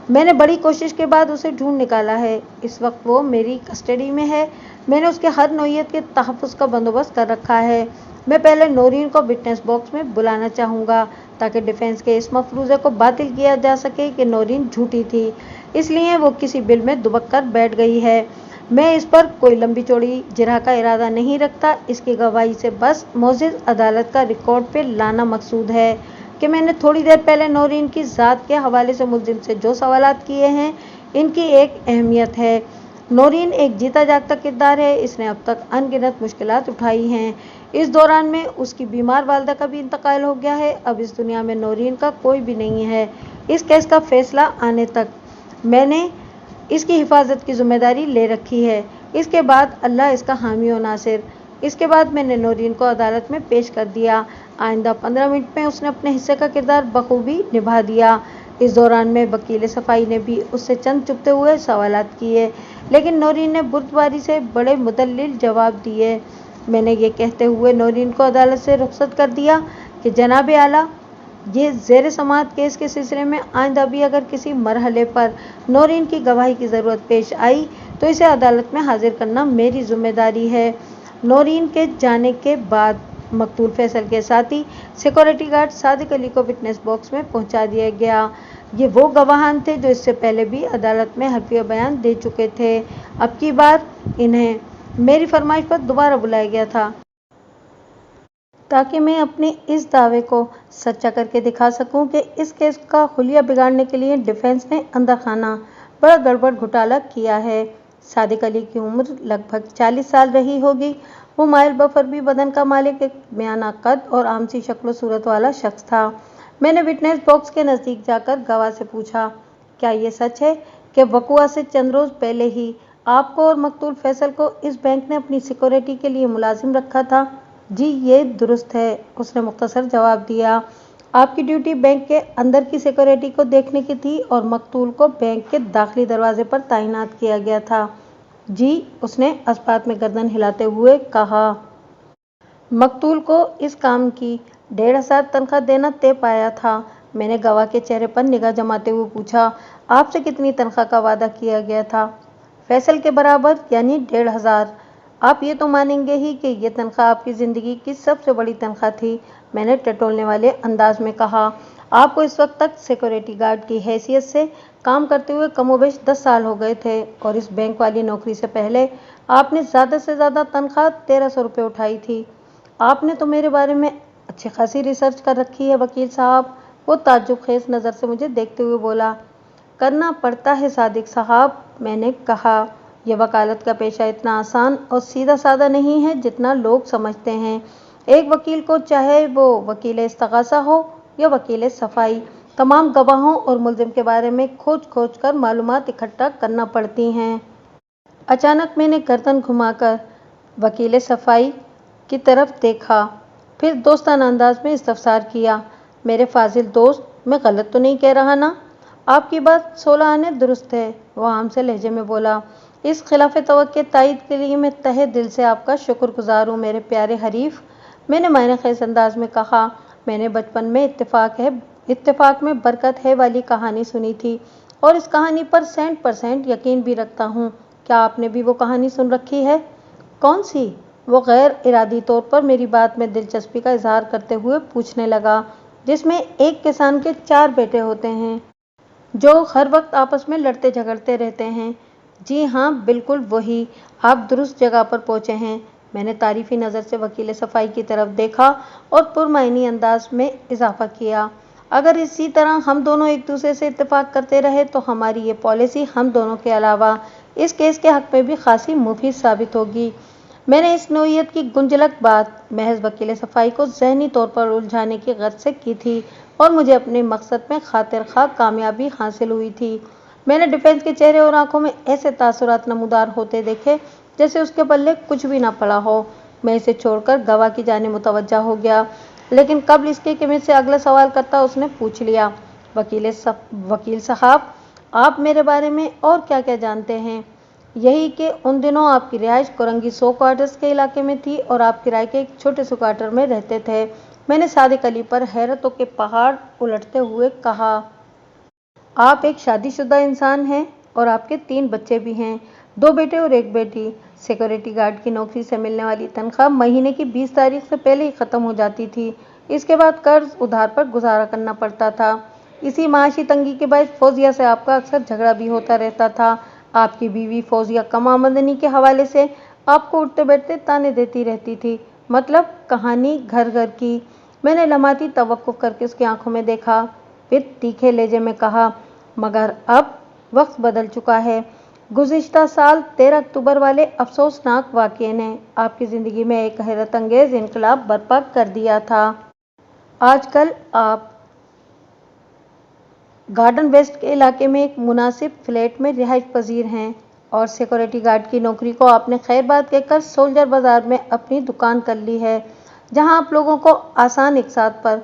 मैंने बड़ी कोशिश के बाद उसे ढूंढ निकाला है। इस वक्त वो मेरी कस्टडी में है। मैंने उसके हर नौइयत के तहफ़्फ़ुज़ का बंदोबस्त कर रखा है। मैं पहले नौरीन को विटनेस बॉक्स में बुलाना चाहूँगा ताकि डिफेंस के इस मफरूज़े को बातिल किया जा सके कि नौरीन झूठी थी, इसलिए वो किसी बिल में दुबक कर बैठ गई है। मैं इस पर कोई लंबी चौड़ी जिरह का इरादा नहीं रखता। इसकी गवाही से बस मुअज़्ज़ज़ अदालत का रिकॉर्ड पे लाना मकसूद है कि मैंने थोड़ी देर पहले नौरीन की ज़ात के हवाले से मुलजिम से जो सवालात किए हैं, इनकी एक अहमियत है। नौरीन एक जीता जागता किरदार है। इसने अब तक अनगिनत मुश्किलात उठाई हैं। इस दौरान में उसकी बीमार वालिदा का भी इंतकाल हो गया है। अब इस दुनिया में नौरीन का कोई भी नहीं है। इस केस का फैसला आने तक मैंने इसकी हिफाजत की जिम्मेदारी ले रखी है। इसके बाद अल्लाह इसका हामी और नासिर। इसके बाद मैंने नौरीन को अदालत में पेश कर दिया। आइंदा 15 मिनट में उसने अपने हिस्से का किरदार बखूबी निभा दिया। इस दौरान में वकील सफ़ाई ने भी उससे चंद चुपते हुए सवालात किए, लेकिन नौरीन ने बुर्दबारी से बड़े मुदल्लिल जवाब दिए। मैंने ये कहते हुए नौरीन को अदालत से रुखसत कर दिया कि जनाब आला, ये ज़ेर समाअत केस के सिलसिले में आइंदा भी अगर किसी मरहले पर नौरीन की गवाही की ज़रूरत पेश आई तो इसे अदालत में हाजिर करना मेरी जिम्मेदारी है। नौरीन के जाने के बाद मकतूल फैसल के साथी सिक्योरिटी गार्ड सादिक अली को विटनेस बॉक्स में पहुंचा दिया गया। ये वो गवाहान थे जो इससे पहले भी अदालत में हल्फिया बयान दे चुके थे। अब की बार इन्हें मेरी फरमाइश पर दोबारा बुलाया गया था ताकि मैं अपने इस दावे को सच्चा करके दिखा सकूं कि इस केस का हुलिया बिगाड़ने के लिए डिफेंस ने अंदर खाना बड़ा गड़बड़ घोटाला किया है। सादिक अली की उम्र लगभग 40 साल रही होगी। वो माइल बफर भी बदन का मालिक, एक म्याना कद और आमसी शक्ल सूरत वाला शख्स था। मैंने विटनेस बॉक्स के नज़दीक जाकर गवाह से पूछा, क्या ये सच है कि वक़ुआ से चंद रोज़ पहले ही आपको और मकतूल फैसल को इस बैंक ने अपनी सिक्योरिटी के लिए मुलाजिम रखा था? जी ये दुरुस्त है, उसने मुख्तसर जवाब दिया। आपकी ड्यूटी बैंक के अंदर की सिक्योरिटी को देखने की थी और मकतूल को बैंक के दाखिली दरवाजे पर तैनात किया गया था। जी, उसने अस्पात में गर्दन हिलाते हुए कहा। मकतूल को इस काम की 1500 तनख्वाह देना तय पाया था। मैंने गवाह के चेहरे पर निगाह जमाते हुए पूछा, आपसे कितनी तनख्वाह का वादा किया गया था? फैसल के बराबर, यानी 1500। आप ये तो मानेंगे ही कि ये तनख्वाह आपकी ज़िंदगी की सबसे बड़ी तनख्वाह थी, मैंने टटोलने वाले अंदाज में कहा। आपको इस वक्त तक सिक्योरिटी गार्ड की हैसियत से काम करते हुए कमोबेश 10 साल हो गए थे और इस बैंक वाली नौकरी से पहले आपने ज़्यादा से ज़्यादा तनख्वाह 1300 रुपये उठाई थी। आपने तो मेरे बारे में अच्छी खासी रिसर्च कर रखी है वकील साहब। वो ताज्जुब खेज नज़र से मुझे देखते हुए बोला। करना पड़ता है सादिक साहब, मैंने कहा। यह वकालत का पेशा इतना आसान और सीधा साधा नहीं है जितना लोग समझते हैं। एक वकील को, चाहे वो वकील इस्तग़ासा हो या वकील सफ़ाई, तमाम गवाहों और मुलजिम के बारे में खोज खोज कर मालूमात इकट्ठा करना पड़ती हैं। अचानक मैंने गर्दन घुमाकर वकील सफाई की तरफ देखा, फिर दोस्ताना अंदाज में इस्तफसार किया, मेरे फाजिल दोस्त, मैं गलत तो नहीं कह रहा ना? आपकी बात 16 आने दुरुस्त है, वह आम से लहजे में बोला। इस खिलाफ तवक्के तायद के लिए मैं तहे दिल से आपका शुक्रगुजार हूँ मेरे प्यारे हरीफ, मैंने मायने खेज अंदाज में कहा। मैंने बचपन में इत्तेफाक में बरकत है वाली कहानी सुनी थी और इस कहानी पर 100% यकीन भी रखता हूँ। क्या आपने भी वो कहानी सुन रखी है? कौन सी? वो गैर इरादी तौर पर मेरी बात में दिलचस्पी का इजहार करते हुए पूछने लगा। जिसमें एक किसान के 4 बेटे होते हैं जो हर वक्त आपस में लड़ते झगड़ते रहते हैं। जी हाँ, बिल्कुल वही, आप दुरुस्त जगह पर पहुंचे हैं। मैंने तारीफी नज़र से वकील सफाई की तरफ देखा और पुरमायनी अंदाज में इजाफा किया। अगर इसी तरह हम दोनों एक दूसरे से इत्तेफाक करते रहे तो हमारी ये पॉलिसी हम दोनों के अलावा इस केस के हक में भी खासी मुफीद साबित होगी। मैंने इस नोयत की गुंजलक बात महज वकील सफाई को ज़हनी तौर पर उलझाने की गर्ज से की थी और मुझे अपने मकसद में खातिर खा कामयाबी हासिल हुई थी। मैंने डिफेंस के चेहरे और आंखों में ऐसे तासुरात नमूदार होते देखे जैसे उसके पल्ले कुछ भी ना पड़ा हो। मैं इसे छोड़कर गवाह की जाने मुतवज्जा हो गया, लेकिन कब्ल इसके कि मैं इससे अगला सवाल करता उसने पूछ लिया, वकील साहब, आप मेरे बारे में और क्या क्या जानते हैं? यही कि उन दिनों आपकी रिहाइश कोरंगी 100 क्वार्टर्स के इलाके में थी और आप किराए के एक छोटे से क्वार्टर में रहते थे। मैंने सादिक अली पर हैरतों के पहाड़ उलटते हुए कहा, आप एक शादीशुदा इंसान हैं और आपके 3 बच्चे भी हैं, 2 बेटे और 1 बेटी। सिक्योरिटी गार्ड की नौकरी से मिलने वाली तनख्वाह महीने की 20 तारीख से पहले ही ख़त्म हो जाती थी। इसके बाद कर्ज उधार पर गुजारा करना पड़ता था। इसी माशी तंगी के बाद फौजिया से आपका अक्सर झगड़ा भी होता रहता था। आपकी बीवी फौजिया कम आमदनी के हवाले से आपको उठते बैठते ताने देती रहती थी। मतलब कहानी घर घर की। मैंने लम्हाती तवक्कुफ करके उसकी आंखों में देखा, फिर तीखे लहजे में कहा, मगर अब वक्त बदल चुका है। गुज़िश्ता साल 13 अक्टूबर वाले अफसोसनाक वाक़ये ने आपकी ज़िंदगी में एक हैरत अंगेज इनकलाब बर्पा कर दिया था। आजकल आप गार्डन वेस्ट के इलाके में एक मुनासिब फ्लैट में रिहाइश पजीर हैं और सिक्योरिटी गार्ड की नौकरी को आपने खैर बात कहकर सोल्जर बाजार में अपनी दुकान कर ली है, जहां आप लोगों को आसान इकसात पर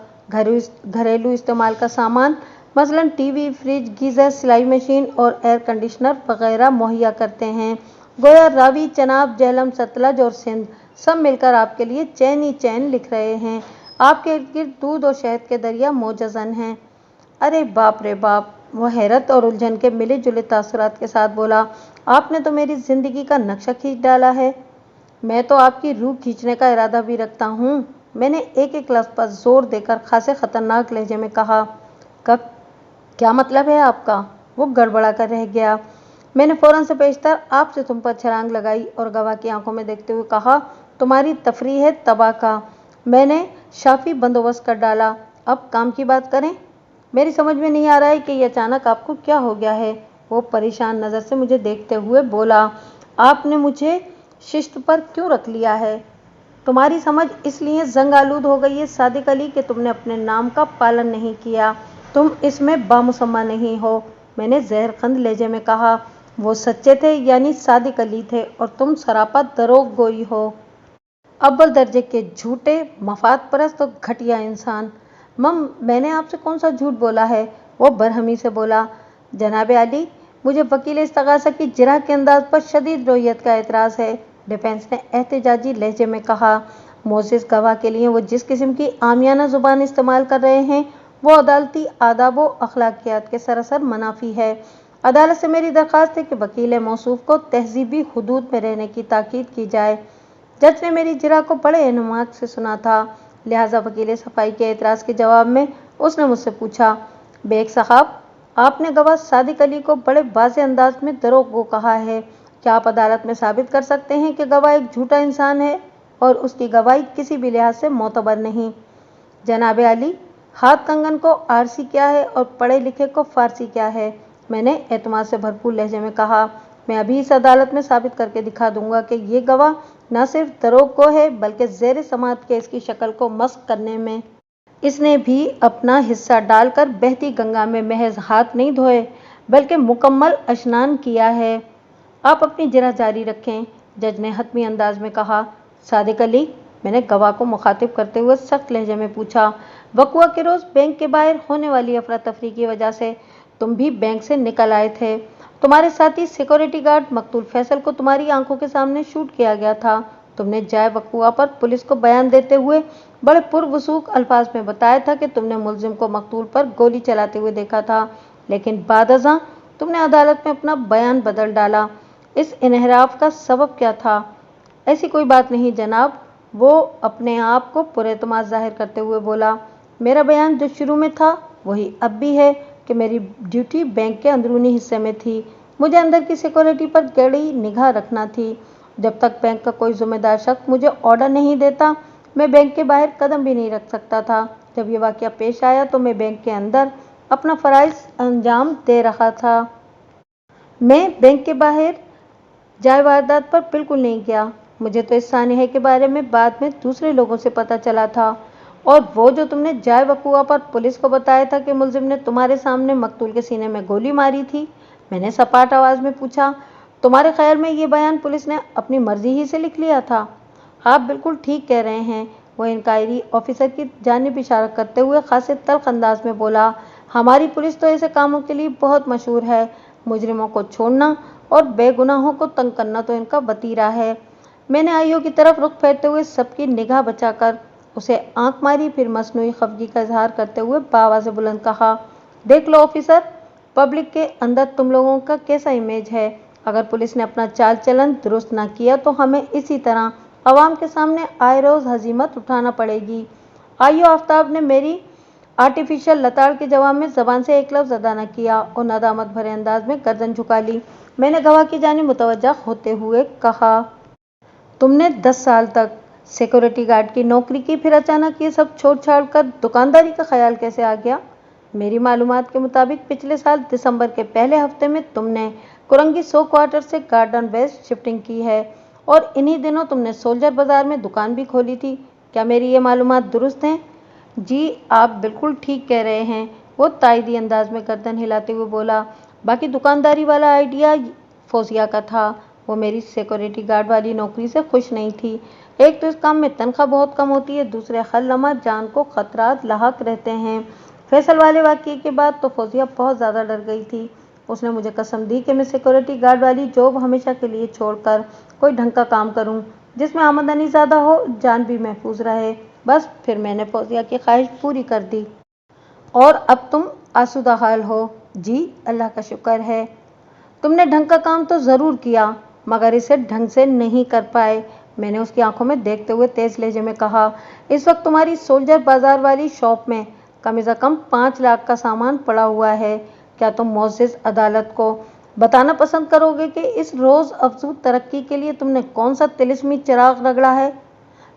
घरेलू इस्तेमाल का सामान मसलन टीवी, फ्रिज, गीज़र, सिलाई मशीन और एयर कंडीशनर वगैरह मुहैया करते हैं। गोया रावी, चनाब, झेलम, सतलज और सिंध सब मिलकर आपके लिए चैन ही चैन लिख रहे हैं। आपके इर्द गिर्द दूध और शहद के दरिया मौजज़न हैं। अरे बाप रे बाप, वो हैरत और उलझन के मिले जुले तासुरात के साथ बोला, आपने तो मेरी जिंदगी का नक्शा खींच डाला है। मैं तो आपकी रूह खींचने का इरादा भी रखता हूँ। मैंने एक एक लफ्ज़ पर जोर देकर खासे खतरनाक लहजे में कहा। क्या मतलब है आपका? वो गड़बड़ा कर रह गया। मैंने फौरन से पेशतर आपसे तुम पर छलांग लगाई और गवाह की आंखों में देखते हुए कहा, तुम्हारी तफरीह है तबाह का। मैंने शाफी बंदोबस्त कर डाला। अब काम की बात करें। मेरी समझ में नहीं आ रहा है कि ये अचानक आपको क्या हो गया है। वो परेशान नज़र से मुझे देखते हुए बोला, आपने मुझे शिश्त पर क्यों रख लिया है? तुम्हारी समझ इसलिए जंग आलूद हो गई है सादिक अली कि तुमने अपने नाम का पालन नहीं किया। तुम इसमें बामुसम्मा नहीं हो। मैंने जहरखंद लहजे में कहा, वो सच्चे थे यानी सादिक अली थे और तुम सरापा दरोग गोई हो। अव्वल दर्जे के झूठे, मफाद परस्त और घटिया इंसान। मैंने आपसे कौन सा झूठ बोला है? वो बरहमी से बोला। जनाब अली, मुझे वकील इस्तगासा की जिरह के अंदाज पर शदीद रोयत का एतराज़ है, डिफेंस ने एहतजाजी लहजे में कहा। मोजिज़ गवाह के लिए वो जिस किस्म की आमियाना ज़ुबान इस्तेमाल कर रहे हैं वो अदालती आदाब व अखलाकियात के सरासर मनाफी है। अदालत से मेरी दरख्वास्त है कि वकील मौसूफ को तहजीबी हुदूद में रहने की ताकीद की जाए। जज ने मेरी जिरह को बड़े इन्माक से सुना था, लिहाजा वकील सफाई के एतराज़ के जवाब में उसने मुझसे पूछा, बेग साहब, आपने गवाह सादिक अली को बड़े वाज़े अंदाज में दरोगो कहा है। क्या आप अदालत में साबित कर सकते हैं कि गवाह एक झूठा इंसान है और उसकी गवाही किसी भी लिहाज से मोतबर नहीं? जनाब अली, हाथ कंगन को आरसी क्या है और पढ़े लिखे को फारसी क्या है? मैंने एतमाद से भरपूर लहजे में कहा। मैं अभी इस अदालत में साबित करके दिखा दूंगा कि ये गवाह न सिर्फ दरोग को है बल्कि ज़ेर समात केस की शक्ल को मस्क करने में इसने भी अपना हिस्सा डालकर बहती गंगा में महज हाथ नहीं धोए बल्कि मुकम्मल स्नान किया है। आप अपनी जरा जारी रखें, जज ने हतमी अंदाज में कहा। सादिक अली, मैंने गवाह को मुखातिब करते हुए सख्त लहजे में पूछा। वकुआ के रोज बैंक के बाहर होने वाली अफरा तफरी की वजह से तुम भी बैंक से निकल आए थे। तुम्हारे साथी सिक्योरिटी गार्ड मकतूल फैसल को तुम्हारी आंखों के सामने शूट किया गया था। तुमने जाय वकुआ पर पुलिस को बयान देते हुए बड़े पुरवसूख अल्फाज में बताया था कि तुमने मुलजिम को मकतूल पर गोली चलाते हुए देखा था, लेकिन बादअज़ां तुमने अदालत में अपना बयान बदल डाला। इस इन्हिराफ का सबब क्या था? ऐसी कोई बात नहीं जनाब, वो अपने आप को पुरएतमाद जाहिर करते हुए बोला। मेरा बयान जो शुरू में था वही अब भी है कि मेरी ड्यूटी बैंक के अंदरूनी हिस्से में थी। मुझे अंदर की सिक्योरिटी पर कड़ी निगाह रखना थी। जब तक बैंक का कोई जिम्मेदार शख्स मुझे ऑर्डर नहीं देता, मैं बैंक के बाहर कदम भी नहीं रख सकता था। जब ये वाकया पेश आया तो मैं बैंक के अंदर अपना फराइज अंजाम दे रहा था। मैं बैंक के बाहर जाय वारदात पर बिल्कुल नहीं गया। मुझे तो इस सानिया के बारे में बाद में दूसरे लोगों से पता चला था। और वो जो तुमने जाय वकुआ पर पुलिस को बताया था कि मुलजिम ने तुम्हारे सामने मकतूल के सीने में गोली मारी थी, मैंने सपाट आवाज में पूछा। तुम्हारे ख्याल में ये बयान पुलिस ने अपनी मर्जी ही से लिख लिया था? आप बिल्कुल ठीक कह रहे हैं, वो इंक्वायरी ऑफिसर की जानिब इशारा करते हुए खासे तल्ख अंदाज में बोला। हमारी पुलिस तो ऐसे कामों के लिए बहुत मशहूर है। मुजरिमों को छोड़ना और बेगुनाहों को तंग करना तो इनका वतीरा है। मैंने आईओ की तरफ रुख फेरते हुए सबकी निगाह बचाकर उसे आंख मारी, फिर मसनूई खफगी का इजहार करते हुए बाआवाज़ बुलंद कहा। देख लो ऑफिसर, पब्लिक के अंदर तुम लोगों का कैसा इमेज है। अगर पुलिस ने अपना चाल चलन दुरुस्त ना किया तो हमें इसी तरह अवाम के सामने आए रोज हजीमत उठाना पड़ेगी। आईओ आफ्ताब ने मेरी आर्टिफिशियल लताड़ के जवाब में जबान से एक लफ्ज अदा न किया और नदामत भरे अंदाज में गर्दन झुका ली। मैंने गवाह की जानिब मुतवज्जा होते हुए कहा, तुमने 10 साल तक सिक्योरिटी गार्ड की नौकरी की, फिर अचानक ये सब छोड़ छाड़ कर दुकानदारी का ख्याल कैसे आ गया? मेरी मालूमात के मुताबिक पिछले साल दिसंबर के पहले हफ्ते में तुमने कुरंगी 100 क्वार्टर से गार्डन वेस्ट शिफ्टिंग की है और इन्हीं दिनों तुमने सोल्जर बाजार में दुकान भी खोली थी। क्या मेरी ये मालूमात दुरुस्त हैं? जी, आप बिल्कुल ठीक कह रहे हैं, वो तायदी अंदाज में गर्दन हिलाते हुए बोला। बाकी दुकानदारी वाला आइडिया फौजिया का था। वो मेरी सिक्योरिटी गार्ड वाली नौकरी से खुश नहीं थी। एक तो इस काम में तनख्वाह बहुत कम होती है, दूसरे हर लम्हा जान को खतरात लाहक रहते हैं। फैसल वाले वाक़ये के बाद तो फौजिया बहुत ज़्यादा डर गई थी। उसने मुझे कसम दी कि मैं सिक्योरिटी गार्ड वाली जॉब हमेशा के लिए छोड़कर कोई ढंग का काम करूं, जिसमें आमदनी ज़्यादा हो, जान भी महफूज रहे। बस फिर मैंने फौजिया की ख्वाहिश पूरी कर दी और अब तुम आसूदा हाल हो। जी, अल्लाह का शुक्र है। तुमने ढंग का काम तो ज़रूर किया, मगर इसे ढंग से नहीं कर पाए, मैंने उसकी आंखों में देखते हुए तेज लहजे में कहा। इस वक्त तुम्हारी सोल्जर बाजार वाली शॉप में कम से कम 5 लाख का सामान पड़ा हुआ है। क्या तुम मोअज़्ज़िज़ अदालत को बताना पसंद करोगे कि इस रोज़ अफजू तरक्की के लिए तुमने कौन सा तिलिस्मी चिराग रगड़ा है?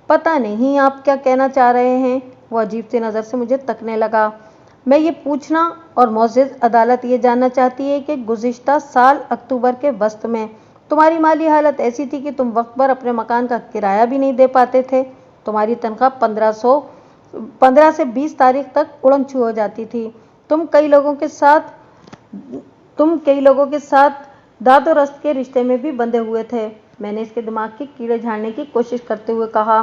पता नहीं आप क्या कहना चाह रहे हैं। वो अजीब सी नज़र से मुझे तकने लगा। मैं ये पूछना और मोअज़्ज़िज़ अदालत ये जानना चाहती है कि गुज़िश्ता साल अक्टूबर के वस्त में तुम्हारी माली हालत ऐसी थी कि तुम वक्त पर अपने मकान का किराया भी नहीं दे पाते थे। तुम्हारी तनख्वाह 15 से 20 तारीख तक उड़न छू हो जाती थी। तुम कई लोगों के साथ दादो रस्त के रिश्ते में भी बंधे हुए थे। मैंने इसके दिमाग की कीड़े झाड़ने की कोशिश करते हुए कहा।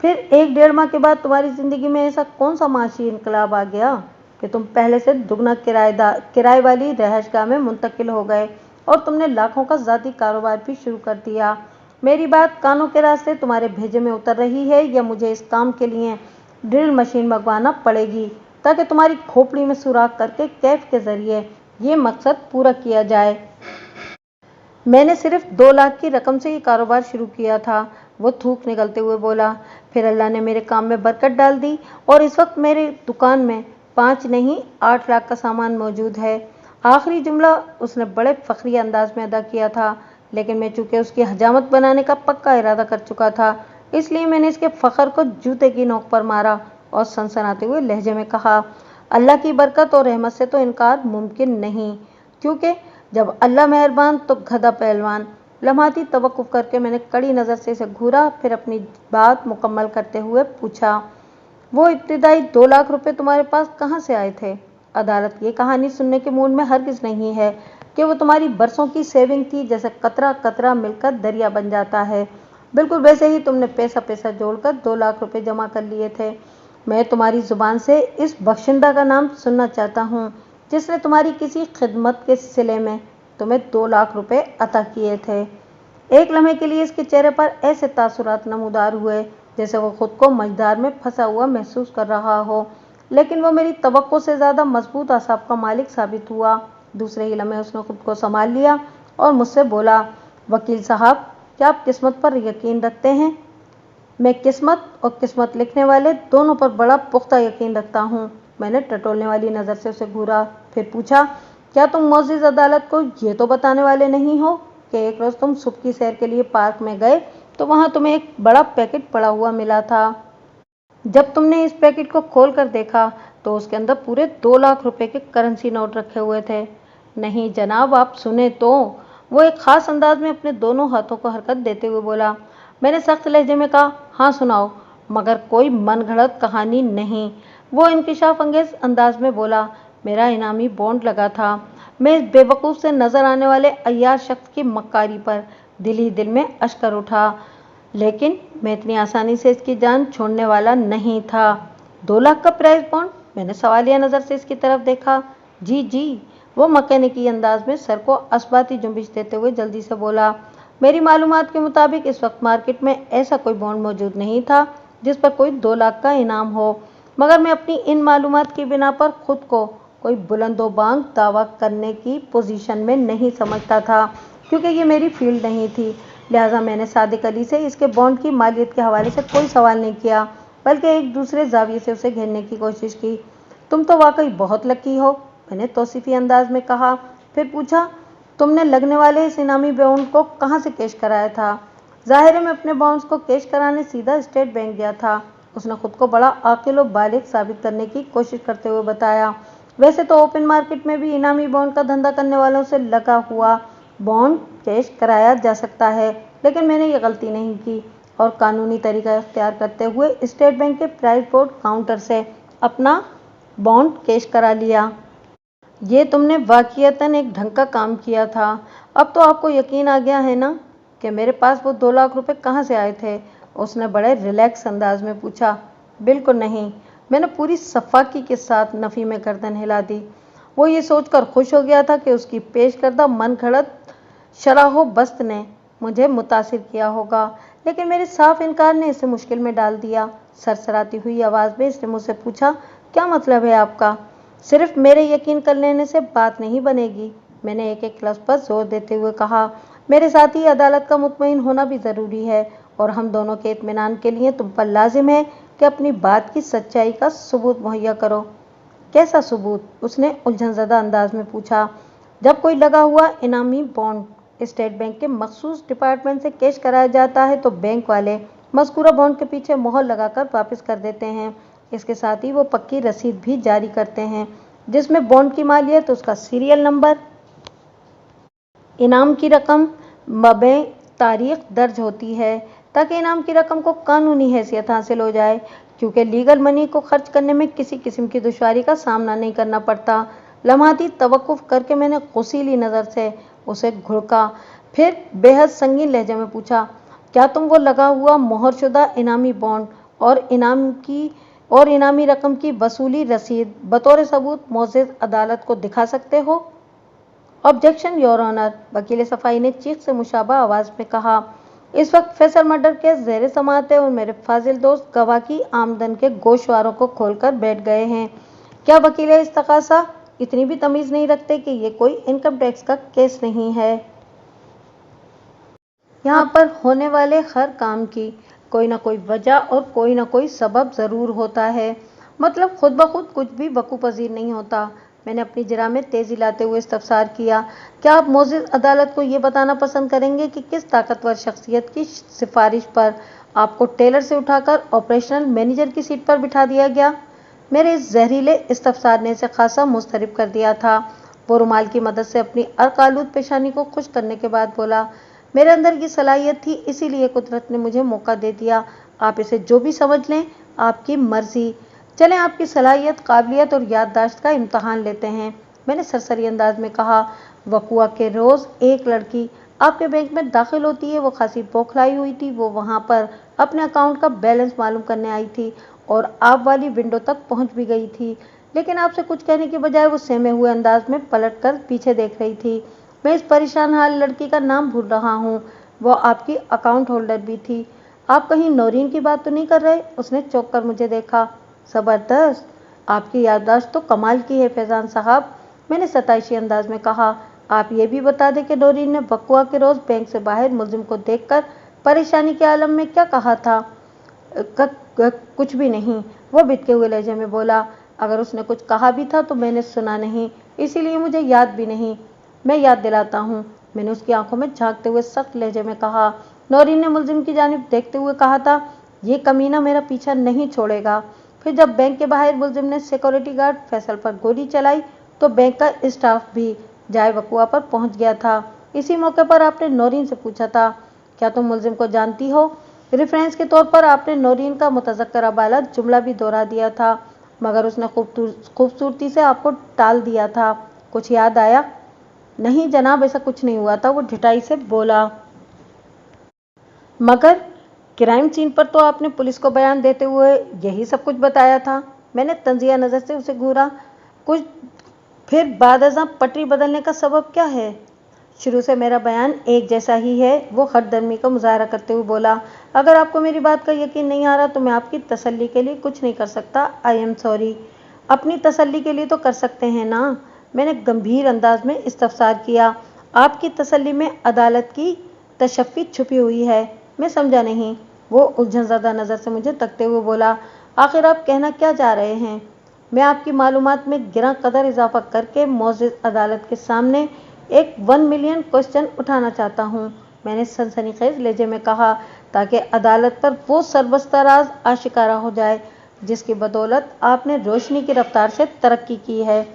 फिर 1-1.5 माह के बाद तुम्हारी जिंदगी में ऐसा कौन सा माशी इनकलाब आ गया कि तुम पहले से दुगना किराए वाली रहायशगाह में मुंतकिल हो गए और तुमने लाखों का ज़ाती कारोबार भी शुरू कर दिया। मेरी बात कानों के रास्ते तुम्हारे भेजे में उतर रही है या मुझे इस काम के लिए ड्रिल मशीन मंगवाना पड़ेगी ताकि तुम्हारी खोपड़ी में सुराख करके कैफ के जरिए ये मकसद पूरा किया जाए? मैंने सिर्फ 2 लाख की रकम से ये कारोबार शुरू किया था, वो थूक निकलते हुए बोला। फिर अल्लाह ने मेरे काम में बरकत डाल दी और इस वक्त मेरी दुकान में 5 नहीं 8 लाख का सामान मौजूद है। आखिरी जुमला उसने बड़े फखरी अंदाज में अदा किया था, लेकिन मैं चूंकि उसकी हजामत बनाने का पक्का इरादा कर चुका था, इसलिए मैंने इसके फखर को जूते की नोक पर मारा और सनसनाते हुए लहजे में कहा, अल्लाह की बरकत और रहमत से तो इनकार मुमकिन नहीं, क्योंकि जब अल्लाह मेहरबान तो गधा पहलवान। लम्हाती तवक्कुफ करके मैंने कड़ी नज़र से इसे घूरा, फिर अपनी बात मुकम्मल करते हुए पूछा, वो इब्तिदाई 2 लाख रुपए तुम्हारे पास कहाँ से आए थे? अदालत ये कहानी सुनने के मूड में हरगिज़ नहीं है, कि वो तुम्हारी बरसों की सेविंग थी, जैसे कतरा कतरा मिलकर दरिया बन जाता है। बिल्कुल वैसे ही तुमने पैसा पैसा जोड़कर 2 लाख रुपए जमा कर लिए थे। मैं तुम्हारी जुबान से इस बख्शिंदा का नाम सुनना चाहता हूँ जिसने तुम्हारी किसी खिदमत के सिले में तुम्हें 2 लाख रुपए अता किए थे। एक लम्हे के लिए इसके चेहरे पर ऐसे तासुरात नमूदार हुए जैसे वो खुद को मझधार में फंसा हुआ महसूस कर रहा हो, लेकिन वो मेरी तवक्को से ज़्यादा मजबूत आसाब का मालिक साबित हुआ। दूसरे ही लम्हे उसने खुद को संभाल लिया और मुझसे बोला, वकील साहब, क्या आप किस्मत पर यकीन रखते हैं? मैं किस्मत और किस्मत लिखने वाले दोनों पर बड़ा पुख्ता यकीन रखता हूँ। मैंने टटोलने वाली नज़र से उसे घूरा, फिर पूछा, क्या तुम मोअज़्ज़िज़ अदालत को ये तो बताने वाले नहीं हो कि एक रोज़ तुम सुबह की सैर के लिए पार्क में गए तो वहाँ तुम्हें एक बड़ा पैकेट पड़ा हुआ मिला था। जब तुमने इस पैकेट को खोल कर देखा तो उसके अंदर पूरे 2 लाख रुपए के करेंसी नोट रखे हुए थे। नहीं जनाब, आप सुने तो, वो एक खास अंदाज में अपने दोनों हाथों को हरकत देते हुए बोला। मैंने सख्त लहजे में कहा, हाँ सुनाओ, मगर कोई मनगढ़ंत कहानी नहीं। वो इंकिशाफ अंगेज अंदाज में बोला, मेरा इनामी बॉन्ड लगा था। मैं इस बेवकूफ़ से नजर आने वाले अय्यार शख्स की मक्कारी पर दिल ही दिल में अश्कर उठा, लेकिन मैं इतनी आसानी से इसकी जान छोड़ने वाला नहीं था। 2 लाख का प्राइस बॉन्ड? मैंने सवालिया नज़र से इसकी तरफ देखा। जी जी, वो मकैनिकी अंदाज में सर को असबाती जुम्बिश देते हुए जल्दी से बोला, मेरी मालूमात के मुताबिक इस वक्त मार्केट में ऐसा कोई बॉन्ड मौजूद नहीं था जिस पर कोई 2 लाख का इनाम हो, मगर मैं अपनी इन मालूमात की बिना पर खुद को कोई बुलंदोबांग दावा करने की पोजीशन में नहीं समझता था, क्योंकि ये मेरी फील्ड नहीं थी। लिहाजा मैंने सादिक अली से इसके बॉन्ड की मालियत के हवाले से कोई सवाल नहीं किया, बल्कि एक दूसरे जाविये से उसे घेरने की कोशिश की। तुम तो वाकई बहुत लकी हो, मैंने तौसीफी अंदाज में कहा। फिर पूछा, तुमने लगने वाले इस इनामी बॉन्ड को कहाँ से कैश कराया था? ज़ाहिर है मैं अपने बॉन्ड्स को कैश कराने सीधा स्टेट बैंक गया था, उसने खुद को बड़ा आकिल व बालिग साबित करने की कोशिश करते हुए बताया। वैसे तो ओपन मार्केट में भी इनामी बॉन्ड का धंधा करने वालों से लगा हुआ बॉन्ड कैश कराया जा सकता है, लेकिन मैंने ये गलती नहीं की और कानूनी तरीका इख्तियार करते हुए स्टेट बैंक के प्राइस बोर्ड काउंटर से अपना बॉन्ड कैश करा लिया। ये तुमने वाक़ियतन एक ढंग का काम किया था। अब तो आपको यकीन आ गया है ना कि मेरे पास वो 2 लाख रुपए कहाँ से आए थे? उसने बड़े रिलैक्स अंदाज में पूछा। बिल्कुल नहीं, मैंने पूरी सफाकी के साथ नफ़ी में गर्दन हिला दी। वो ये सोचकर खुश हो गया था कि उसकी पेश करदा मनगढ़ंत शराहो बस्त ने मुझे मुतासिर किया होगा, लेकिन मेरे साफ इनकार ने इसे मुश्किल में डाल दिया। सरसराती हुई आवाज़ में इसने मुझसे पूछा, क्या मतलब है आपका? सिर्फ मेरे यकीन कर लेने से बात नहीं बनेगी, मैंने एक एक लफ्ज़ पर जोर देते हुए कहा। मेरे साथ ही अदालत का मुतमईन होना भी ज़रूरी है और हम दोनों के इत्मीनान के लिए तुम पर लाजिम है कि अपनी बात की सच्चाई का सबूत मुहैया करो। कैसा सबूत? उसने उलझनज़दा अंदाज में पूछा। जब कोई लगा हुआ इनामी बॉन्ड स्टेट बैंक के मखसूस डिपार्टमेंट से कैश कराया जाता है तो बैंक वाले मज़कूरा बॉन्ड के पीछे मोहर लगाकर वापस कर देते हैं। इसके साथ ही वो पक्की रसीद भी जारी करते हैं जिसमें बॉन्ड की मालियत, उसका सीरियल नंबर, इनाम की रकम, मबे तारीख दर्ज होती है, ताकि इनाम की रकम को कानूनी हैसियत हासिल हो जाए, क्योंकि लीगल मनी को खर्च करने में किसी किस्म की दुश्वारी का सामना नहीं करना पड़ता। लम्हाती तवक्कुफ करके मैंने गुस्सीली नज़र से उसे घुड़का, फिर बेहद संगीन लहजे में पूछा, क्या तुम वो लगा हुआ मोहरशुदा इनामी बॉन्ड और इनामी रकम की वसूली रसीद बतौर सबूत मोअज़्ज़िज़ अदालत को दिखा सकते हो? ऑब्जेक्शन योर ऑनर, वकील सफाई ने चीख से मुशाबा आवाज़ में कहा। इस वक्त फैसल मर्डर केस ज़ेर समाअत है और मेरे फाजिल दोस्त गवाह की आमदन के गोशवारों को खोलकर बैठ गए हैं। क्या वकील इस्तग़ासा इतनी भी तमीज़ नहीं रखते कि ये कोई इनकम टैक्स का केस नहीं है? यहाँ पर होने वाले हर काम की कोई ना कोई वजह और कोई ना कोई सबब ज़रूर होता है, मतलब खुद ब खुद कुछ भी वक़ू पज़ीर नहीं होता। मैंने अपनी जरा में तेज़ी लाते हुए इस्तफ़सार किया, क्या आप मोअज़्ज़िज़ अदालत को ये बताना पसंद करेंगे कि किस ताकतवर शख्सियत की सिफारिश पर आपको टेलर से उठाकर ऑपरेशनल मैनेजर की सीट पर बिठा दिया गया? मेरे इस जहरीले इस्तफ़सार ने इसे खासा मुस्तरब कर दिया था। वो रुमाल की मदद से अपनी अर्क़ालूद पेशानी को खुश करने के बाद बोला, मेरे अंदर की सलाहियत थी, इसीलिए कुदरत ने मुझे मौका दे दिया। आप इसे जो भी समझ लें, आपकी मर्जी। चलें आपकी सलाहियत, काबिलियत और याददाश्त का इम्तहान लेते हैं, मैंने सरसरी अंदाज में कहा। वकुआ के रोज़ एक लड़की आपके बैंक में दाखिल होती है। वो खासी बौखलाई हुई थी। वो वहाँ पर अपने अकाउंट का बैलेंस मालूम करने आई थी और आप वाली विंडो तक पहुँच भी गई थी, लेकिन आपसे कुछ कहने के बजाय वो सहमे हुए अंदाज में पलट कर पीछे देख रही थी। मैं इस परेशान हाल लड़की का नाम भूल रहा हूँ। वो आपकी अकाउंट होल्डर भी थी। आप कहीं नौरीन की बात तो नहीं कर रहे? उसने चौंक कर मुझे देखा। ज़बरदस्त, आपकी याददाश्त तो कमाल की है फैज़ान साहब, मैंने सताइशी अंदाज में कहा। आप ये भी बता दें कि नौरीन ने वकुआ के रोज़ बैंक से बाहर मुलजिम को देखकर परेशानी के आलम में क्या कहा था? कुछ भी नहीं, वो बिदके हुए लहजे में बोला। अगर उसने कुछ कहा भी था तो मैंने सुना नहीं, इसीलिए मुझे याद भी नहीं। मैं याद दिलाता हूँ, मैंने उसकी आंखों में झांकते हुए सख्त लहजे में कहा। नौरीन ने मुलजिम की जानिब देखते हुए कहा था, ये कमीना मेरा पीछा नहीं छोड़ेगा। फिर जब बैंक के बाहर मुलजिम ने सिक्योरिटी गार्ड फैसल पर गोली चलाई तो बैंक का स्टाफ भी जाए वकुआ पर पहुंच गया था। इसी मौके पर आपने नौरीन से पूछा था, क्या तुम मुलजिम को जानती हो? रेफरेंस के तौर पर आपने नौरीन का मुतज़क्करा वाला जुमला भी दोहरा दिया था, मगर उसने खूबसूरती से आपको टाल दिया था। कुछ याद आया? नहीं जनाब, ऐसा कुछ नहीं हुआ था, वो ढिठाई से बोला। मगर क्राइम सीन पर तो आपने पुलिस को बयान देते हुए यही सब कुछ बताया था। मैंने तंजिया नज़र से उसे घूरा। कुछ फिर बादअज़ां पटरी बदलने का सबब क्या है? शुरू से मेरा बयान एक जैसा ही है, वो हरदर्मी का मुजाहरा करते हुए बोला। अगर आपको मेरी बात का यकीन नहीं आ रहा तो मैं आपकी तसल्ली के लिए कुछ नहीं कर सकता। I am sorry. अपनी तसल्ली के लिए तो कर सकते हैं ना? मैंने गंभीर अंदाज में इस्तफसार किया। आपकी तसल्ली में अदालत की तशफ़ी छुपी हुई है। मैं समझा नहीं। वो उलझनज़दा नज़र से मुझे तकते हुए बोला। आखिर आप कहना क्या चाह रहे हैं? मैं आपकी मालूमात में गिरा कदर इजाफा करके मौजूद अदालत के सामने एक 1 मिलियन क्वेश्चन उठाना चाहता हूँ, मैंने सनसनीखेज लहजे में कहा, ताकि अदालत पर वो सरबस्ता राज आशिकारा हो जाए जिसकी बदौलत आपने रोशनी की रफ्तार से तरक्की की है।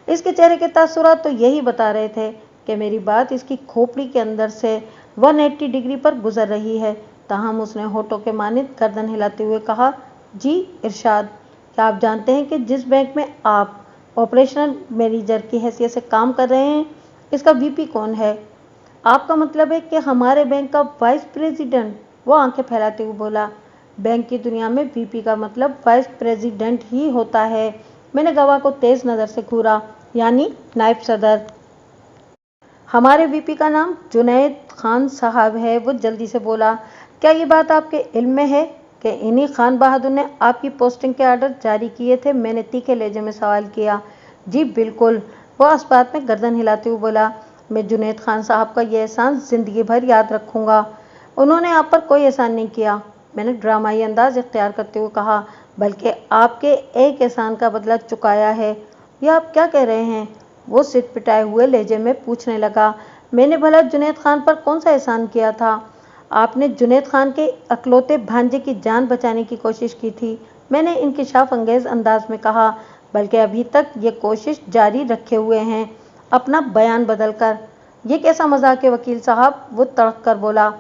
इसके चेहरे के तासुरात तो यही बता रहे थे कि मेरी बात इसकी खोपड़ी के अंदर से 180 डिग्री पर गुजर रही है। ताहम उसने होठों के मानिंद गर्दन हिलाते हुए कहा, जी इरशाद। क्या आप जानते हैं कि जिस बैंक में आप ऑपरेशनल मैनेजर की हैसियत से काम कर रहे हैं, इसका वीपी कौन है? आपका मतलब है कि हमारे बैंक का वाइस प्रेसिडेंट? वो आंखें फैलाते हुए बोला। बैंक की दुनिया में वीपी का मतलब वाइस प्रेसिडेंट ही होता है। मैंने गवाह को तेज नज़र से घूरा। यानी नायब सदर। हमारे वीपी का नाम जुनैद खान साहब है, वो जल्दी से बोला। क्या ये बात आपके इल्म में है कि इन्हीं खान बहादुर ने आपकी पोस्टिंग के आर्डर जारी किए थे? मैंने तीखे लहजे में सवाल किया। जी बिल्कुल, वो इस बात में गर्दन हिलाते हुए बोला। मैं जुनैद खान साहब का ये एहसान ज़िंदगी भर याद रखूँगा। उन्होंने आप पर कोई एहसान नहीं किया, मैंने ड्रामाई अंदाज इख्तियार करते हुए कहा, बल्कि आपके एक एहसान का बदला चुकाया है। यह आप क्या कह रहे हैं? वो सिर पिटाए हुए लहजे में पूछने लगा। मैंने भला जुनैद खान पर कौन सा एहसान किया था? आपने जुनैद खान के अकलौते भांजे की जान बचाने की कोशिश की थी, मैंने इंकिशाफ अंगेज अंदाज में कहा, बल्कि अभी तक ये कोशिश जारी रखे हुए हैं, अपना बयान बदल कर। ये कैसा मजाक है वकील साहब? वो तड़क कर बोला।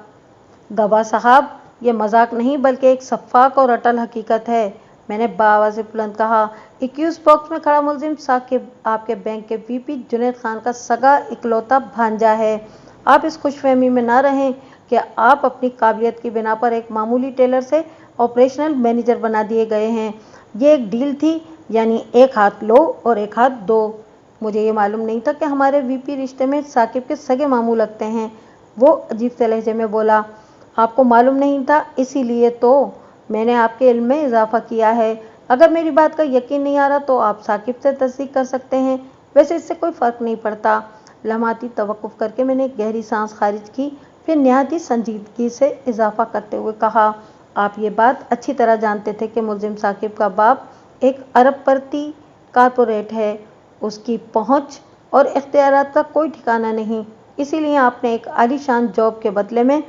गवाह साहब, ये मजाक नहीं बल्कि एक शफ़ाक और अटल हकीकत है, मैंने बाआवाज़ बुलंद कहा। एक्यूज बॉक्स में खड़ा मुलजिम साकिब आपके बैंक के वीपी जुनैद खान का सगा इकलौता भांजा है। आप इस खुशफहमी में ना रहें कि आप अपनी काबिलियत की बिना पर एक मामूली टेलर से ऑपरेशनल मैनेजर बना दिए गए हैं। ये एक डील थी, यानी एक हाथ लो और एक हाथ दो। मुझे ये मालूम नहीं था कि हमारे वीपी रिश्ते में साकिब के सगे मामू लगते हैं, वो अजीब से लहजे में बोला। आपको मालूम नहीं था, इसीलिए तो मैंने आपके इल्म में इजाफा किया है। अगर मेरी बात का यकीन नहीं आ रहा तो आप साकिब से तस्दीक कर सकते हैं, वैसे इससे कोई फ़र्क नहीं पड़ता। लम्हाती तवक्कुफ़ करके मैंने एक गहरी सांस खारिज की, फिर निहायती संजीदगी से इजाफा करते हुए कहा, आप ये बात अच्छी तरह जानते थे कि मुलजिम साकिब का बाप एक अरबपति कारपोरेट है, उसकी पहुँच और इख्तियारात का कोई ठिकाना नहीं, इसीलिए आपने एक आलीशान जॉब के बदले में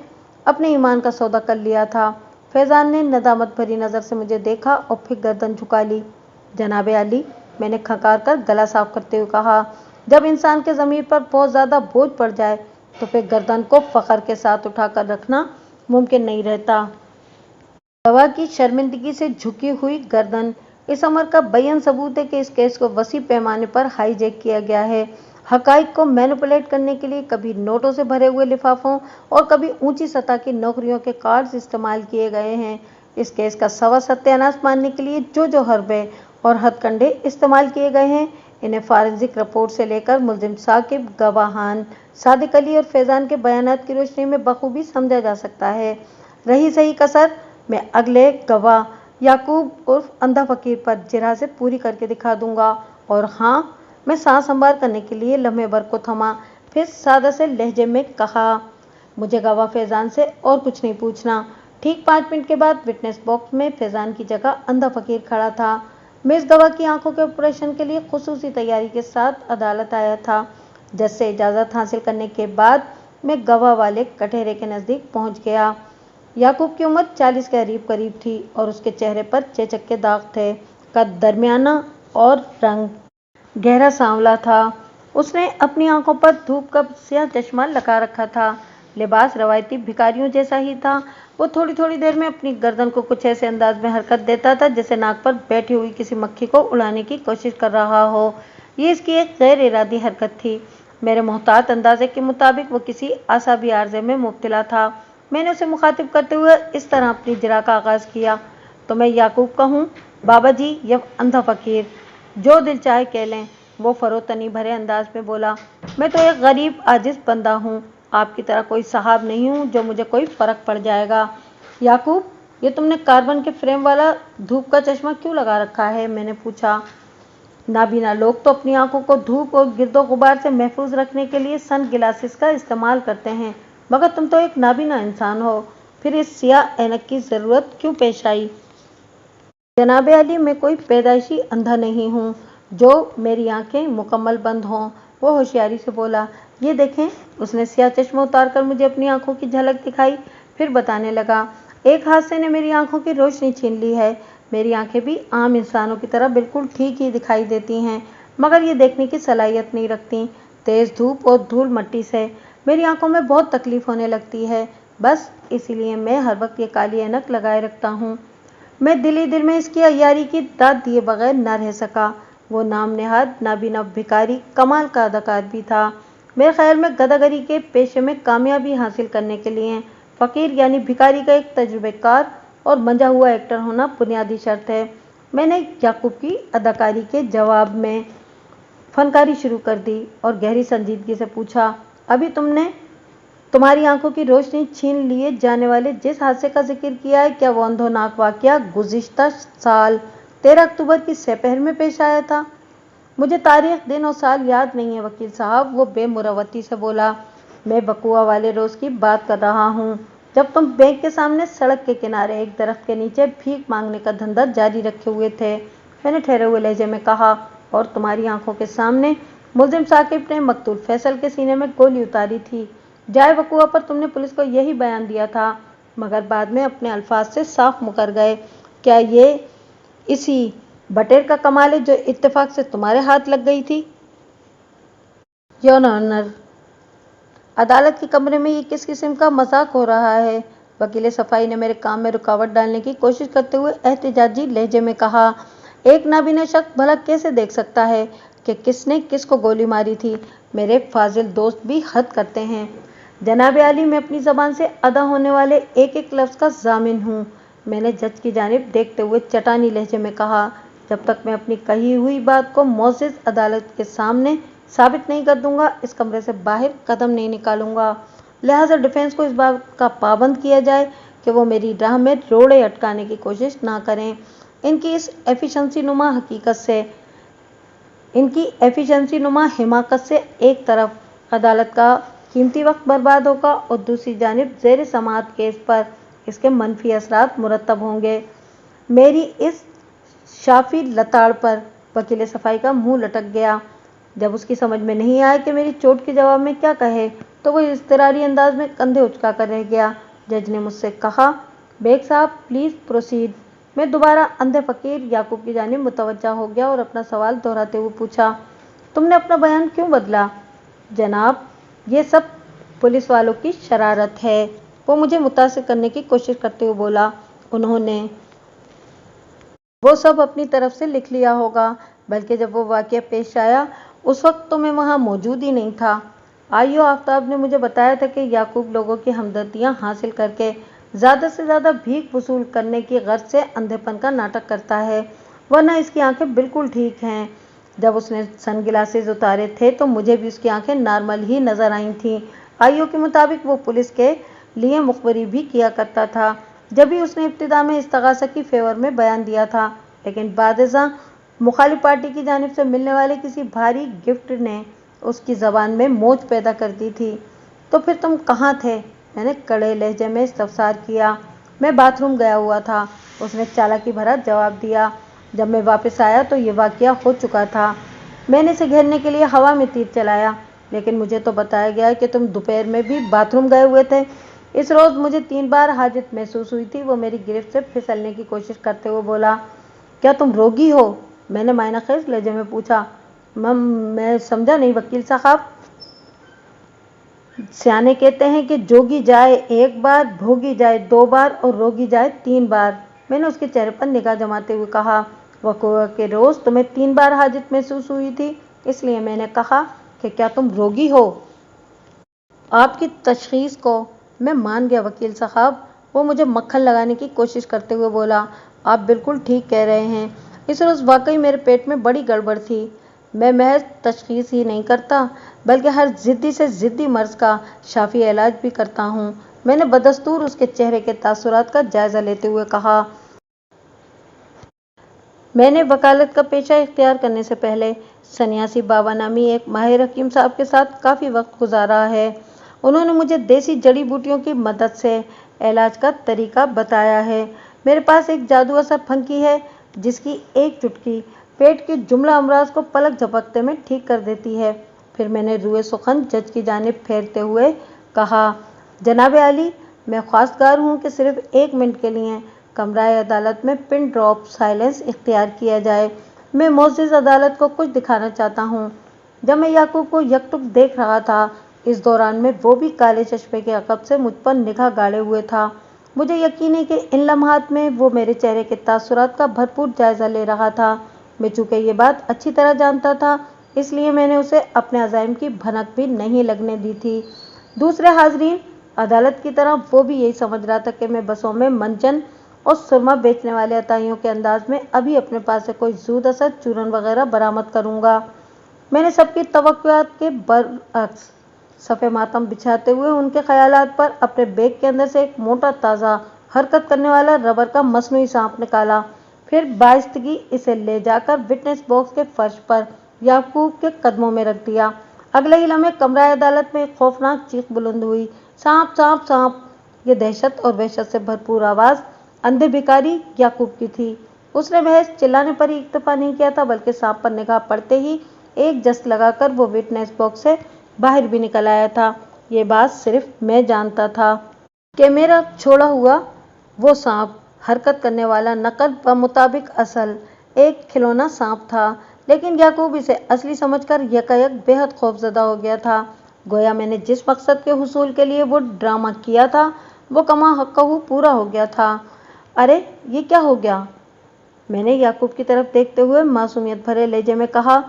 अपने ईमान का सौदा कर लिया था। फैज़ान ने नदामत भरी नज़र से मुझे देखा और फिर गर्दन झुका ली। जनाबे अली, मैंने खकार कर गला साफ करते हुए कहा, जब इंसान के ज़मीर पर बहुत ज़्यादा बोझ पड़ जाए तो फिर गर्दन को फ़ख्र के साथ उठाकर रखना मुमकिन नहीं रहता। गवाह की शर्मिंदगी से झुकी हुई गर्दन इस अमर का बयान सबूत है कि इस केस को वसी पैमाने पर हाईजैक किया गया है। हक़ाइक़ को मैनिपुलेट करने के लिए कभी नोटों से भरे हुए लिफाफों और कभी ऊंची सतह की नौकरियों के कार्ड्स इस्तेमाल किए गए हैं। इस केस का सवा सत्यानाश मानने के लिए जो हरबे और हथकंडे इस्तेमाल किए गए हैं, इन्हें फॉरेंसिक रिपोर्ट से लेकर मुलजिम साकिब, गवाहान सादिक अली और फैज़ान के बयानात की रोशनी में बखूबी समझा जा सकता है। रही सही कसर, मैं अगले गवाह याकूब उर्फ अंधा फकीर पर जिरह से पूरी करके दिखा दूंगा। और हाँ, मैं सांस संभार करने के लिए लम्हे भर को थमा, फिर सादा से लहजे में कहा, मुझे गवाह फैज़ान से और कुछ नहीं पूछना। ठीक 5 मिनट के बाद विटनेस बॉक्स में फैज़ान की जगह अंधा फकीर खड़ा था। मैं इस गवाह की आंखों के ऑपरेशन के लिए खुसूसी तैयारी के साथ अदालत आया था। जज से इजाज़त हासिल करने के बाद मैं गवाह वाले कटहरे के नज़दीक पहुंच गया। याकूब की उम्र 40 के करीब थी और उसके चेहरे पर चेचक के दाग थे। कद दरमियाना और रंग गहरा सांवला था। उसने अपनी आंखों पर धूप का स्याह चश्मा लगा रखा था। लिबास रवायती भिखारियों जैसा ही था। वो थोड़ी थोड़ी देर में अपनी गर्दन को कुछ ऐसे अंदाज में हरकत देता था जैसे नाक पर बैठी हुई किसी मक्खी को उड़ाने की कोशिश कर रहा हो। ये इसकी एक गैर इरादी हरकत थी। मेरे मोहतात अंदाजे के मुताबिक वो किसी आसाबी आर्जे में मुब्तला था। मैंने उसे मुखातिब करते हुए इस तरह अपनी जिरा का आगाज़ किया, तो मैं याकूब कहूँ, बाबा जी या अंधा फकीर, जो दिल चाहे कह लें। वो फरोतनी भरे अंदाज में बोला, मैं तो एक गरीब आजिज बंदा हूँ, आपकी तरह कोई साहब नहीं हूँ जो मुझे कोई फ़र्क पड़ जाएगा। याकूब, ये तुमने कार्बन के फ्रेम वाला धूप का चश्मा क्यों लगा रखा है? मैंने पूछा। नाबीना लोग तो अपनी आंखों को धूप और गिरदो गुबार से महफूज रखने के लिए सन ग्लासेस का इस्तेमाल करते हैं, मगर तुम तो एक नाबीना इंसान हो, फिर इस सियाह ऐनक की ज़रूरत क्यों पेश आई? जनाबे अली, मैं कोई पैदाइशी अंधा नहीं हूँ जो मेरी आंखें मुकम्मल बंद हों। वो होशियारी से बोला। ये देखें। उसने सियाह चश्मा उतार कर मुझे अपनी आंखों की झलक दिखाई, फिर बताने लगा, एक हादसे ने मेरी आंखों की रोशनी छीन ली है। मेरी आंखें भी आम इंसानों की तरह बिल्कुल ठीक ही दिखाई देती हैं, मगर ये देखने की सलाहियत नहीं रखती। तेज़ धूप और धूल मट्टी से मेरी आंखों में बहुत तकलीफ होने लगती है। बस इसीलिए मैं हर वक्त ये काली ऐनक लगाए रखता हूँ। मैं दिल ही दिल में इसकी अय्यारी की दाद दिए बगैर न रह सका। वो नाम नेहाद नाबीना भिखारी कमाल का अदाकार भी था। मेरे ख्याल में गदागरी के पेशे में कामयाबी हासिल करने के लिए फ़कीर यानी भिखारी का एक तजुर्बेकार और मंझा हुआ एक्टर होना बुनियादी शर्त है। मैंने याकूब की अदाकारी के जवाब में फनकारी शुरू कर दी और गहरी संजीदगी से पूछा, अभी तुमने तुम्हारी आंखों की रोशनी छीन लिए जाने वाले जिस हादसे का जिक्र किया है, क्या वो अंधोनाक वाकया गुज़िश्ता साल 13 अक्टूबर की सपहर में पेश आया था? मुझे तारीख, दिन और साल याद नहीं है वकील साहब, वो बेमुरवती से बोला। मैं बकुआ वाले रोज़ की बात कर रहा हूँ, जब तुम बैंक के सामने सड़क के किनारे एक दरख्त के नीचे भीख मांगने का धंधा जारी रखे हुए थे, मैंने ठहरे हुए लहजे में कहा, और तुम्हारी आंखों के सामने मुलजिम साकिब ने मकतूल फैसल के सीने में गोली उतारी थी। जाए वकुआ पर तुमने पुलिस को यही बयान दिया था, मगर बाद में अपने अल्फाज से साफ मुकर गए। क्या ये इसी बटेर का कमाल है जो इत्तेफाक से तुम्हारे हाथ लग गई थी? योर ऑनर, अदालत के कमरे में ये किस किस्म का मजाक हो रहा है? वकील सफाई ने मेरे काम में रुकावट डालने की कोशिश करते हुए एहतजाजी लहजे में कहा। एक नाबीना शख्स भला कैसे देख सकता है कि किसने किसको गोली मारी थी? मेरे फाजिल दोस्त भी हद करते हैं। जनाबे आली, मैं अपनी ज़बान से अदा होने वाले एक एक लफ्ज़ का ज़ामिन हूँ, मैंने जज की जानिब देखते हुए चटानी लहजे में कहा। जब तक मैं अपनी कही हुई बात को मोअज़्ज़ज़ अदालत के सामने साबित नहीं कर दूंगा, इस कमरे से बाहर कदम नहीं निकालूंगा। लिहाजा डिफेंस को इस बात का पाबंद किया जाए कि वो मेरी राह में रोड़े अटकाने की कोशिश ना करें। इनकी एफिशिएंसी नुमा हिमाकत से एक तरफ अदालत का कीमती वक्त बर्बाद होगा और दूसरी जानिब ज़ेर समाअत केस पर इसके मनफी असरात मुरतब होंगे। मेरी इस शाफी लताड़ पर वकील सफाई का मुंह लटक गया। जब उसकी समझ में नहीं आया कि मेरी चोट के जवाब में क्या कहे, तो वो इज़्तिरारी अंदाज में कंधे उचका कर रह गया। जज ने मुझसे कहा, बेग साहब प्लीज़ प्रोसीड। मैं दोबारा अंधे फ़कीर याकूब की जानिब मुतवज्जा हो गया और अपना सवाल दोहराते हुए पूछा, तुमने अपना बयान क्यों बदला? जनाब, ये सब पुलिस वालों की शरारत है, वो मुझे मुतासिर करने की कोशिश करते हुए बोला। उन्होंने वो सब अपनी तरफ से लिख लिया होगा, बल्कि जब वो वाक़या पेश आया उस वक्त तो मैं वहाँ मौजूद ही नहीं था। आइयो आफ्ताब ने मुझे बताया था कि याकूब लोगों की हमदर्दियाँ हासिल करके ज़्यादा से ज़्यादा भीख वसूल करने की गर्ज से अंधेपन का नाटक करता है, वरना इसकी आंखें बिल्कुल ठीक हैं। जब उसने सन ग्लासेस उतारे थे तो मुझे भी उसकी आंखें नॉर्मल ही नज़र आई थीं। आइयो के मुताबिक वो पुलिस के लिए मुखबरी भी किया करता था। जब भी उसने इब्तिदा में इस्तगासा की फेवर में बयान दिया था, लेकिन बादशाह मुखालिफ पार्टी की जानिब से मिलने वाले किसी भारी गिफ्ट ने उसकी ज़बान में मोच पैदा कर दी थी। तो फिर तुम कहाँ थे? मैंने कड़े लहजे में इस्तफसार किया। मैं बाथरूम गया हुआ था, उसने चालाकी भरा जवाब दिया। जब मैं वापस आया तो ये वाक़या हो चुका था। मैंने इसे घेरने के लिए हवा में तीर चलाया, लेकिन मुझे तो बताया गया कि तुम दोपहर में भी बाथरूम गए हुए थे। इस रोज़ मुझे 3 बार हाजत महसूस हुई थी। वो मेरी गिरफ्त से फिसलने की कोशिश करते हुए बोला, क्या तुम रोगी हो? मैंने मायनाखेज लहजे में पूछा। मैं समझा नहीं वकील साहब। सियाने कहते हैं कि जोगी जाए 1 बार, भोगी जाए 2 बार और रोगी जाए 3 बार। मैंने उसके चेहरे पर निगाह जमाते हुए कहा, वक़्त के रोज़ तुम्हें 3 बार हाजत महसूस हुई थी, इसलिए मैंने कहा कि क्या तुम रोगी हो? आपकी तशख़ीस को मैं मान गया वकील साहब। वो मुझे मक्खन लगाने की कोशिश करते हुए बोला, आप बिल्कुल ठीक कह रहे हैं। इस रोज़ वाकई मेरे पेट में बड़ी गड़बड़ थी। मैं महज तशख़ीस ही नहीं करता, बल्कि हर ज़िद्दी से ज़िद्दी मर्ज़ का शाफ़ी इलाज भी करता हूँ। मैंने बदस्तूर उसके चेहरे के तासुरात का जायज़ा लेते हुए कहा, मैंने वकालत का पेशा इख्तियार करने से पहले सन्यासी बाबा नामी एक माहिर हकीम साहब के साथ काफ़ी वक्त गुजारा है। उन्होंने मुझे देसी जड़ी बूटियों की मदद से इलाज का तरीका बताया है। मेरे पास एक जादू असर फंकी है, जिसकी एक चुटकी पेट के जुमला अमराज को पलक झपकते में ठीक कर देती है। फिर मैंने रुए सुखन जज की जानिब फेरते हुए कहा, जनाब आली, मैं ख्वास्तगार हूँ कि सिर्फ 1 मिनट के लिए कमराए अदालत में पिन ड्रॉप साइलेंस इख्तियार किया जाए। मैं मोअज़्ज़िज़ अदालत को कुछ दिखाना चाहता हूँ। जब मैं याकूब को यकटुक देख रहा था, इस दौरान में वो भी काले चश्मे के अक़ब से मुझ पर निगाह गाड़े हुए था। मुझे यकीन है कि इन लम्हात में वो मेरे चेहरे के तासुरात का भरपूर जायज़ा ले रहा था। मैं चूँकि ये बात अच्छी तरह जानता था, इसलिए मैंने उसे अपने अज़ाइम की भनक भी नहीं लगने दी थी। दूसरे हाज़रीन अदालत की तरह वो भी यही समझ रहा था कि मैं बसों में मंजन और सुरमा बेचने वाले अताइयों के अंदाज में अभी अपने पास से कोई ज़ूद असर चूरन वगैरह बरामद करूँगा। मैंने सबकी तवक्कुआत के बरअक्स सफ़े मातम बिछाते हुए उनके ख़यालात पर अपने बैग के अंदर से एक मोटा ताज़ा हरकत करने वाला रबर का मसनूई सांप निकाला। फिर बाइस्तगी इसे ले जाकर विटनेस बॉक्स के फर्श पर याकूब के कदमों में रख दिया। अगले ही लम्हे कमरा अदालत में एक खौफनाक चीख बुलंद हुई, सांप सांप सांप! ये दहशत और वहशत से भरपूर आवाज़ अंधे भिखारी याकूब की थी। उसने महज चिल्लाने पर ही इक्तफा नहीं किया था, बल्कि सांप पर निगाह पड़ते ही एक जस्त लगाकर वो विटनेस बॉक्स से बाहर भी निकल आया था। ये बात सिर्फ मैं जानता था कि मेरा छोड़ा हुआ वो सांप हरकत करने वाला नकल व मुताबिक असल एक खिलौना सांप था, लेकिन याकूब इसे असली समझकर यकायक बेहद खौफजदा हो गया था। गोया मैंने जिस मकसद के हुसूल के लिए वो ड्रामा किया था, वो कमा हक़्क़हू पूरा हो गया था। अरे ये क्या हो गया? मैंने याकूब की तरफ देखते हुए मासूमियत भरे लहजे में कहा,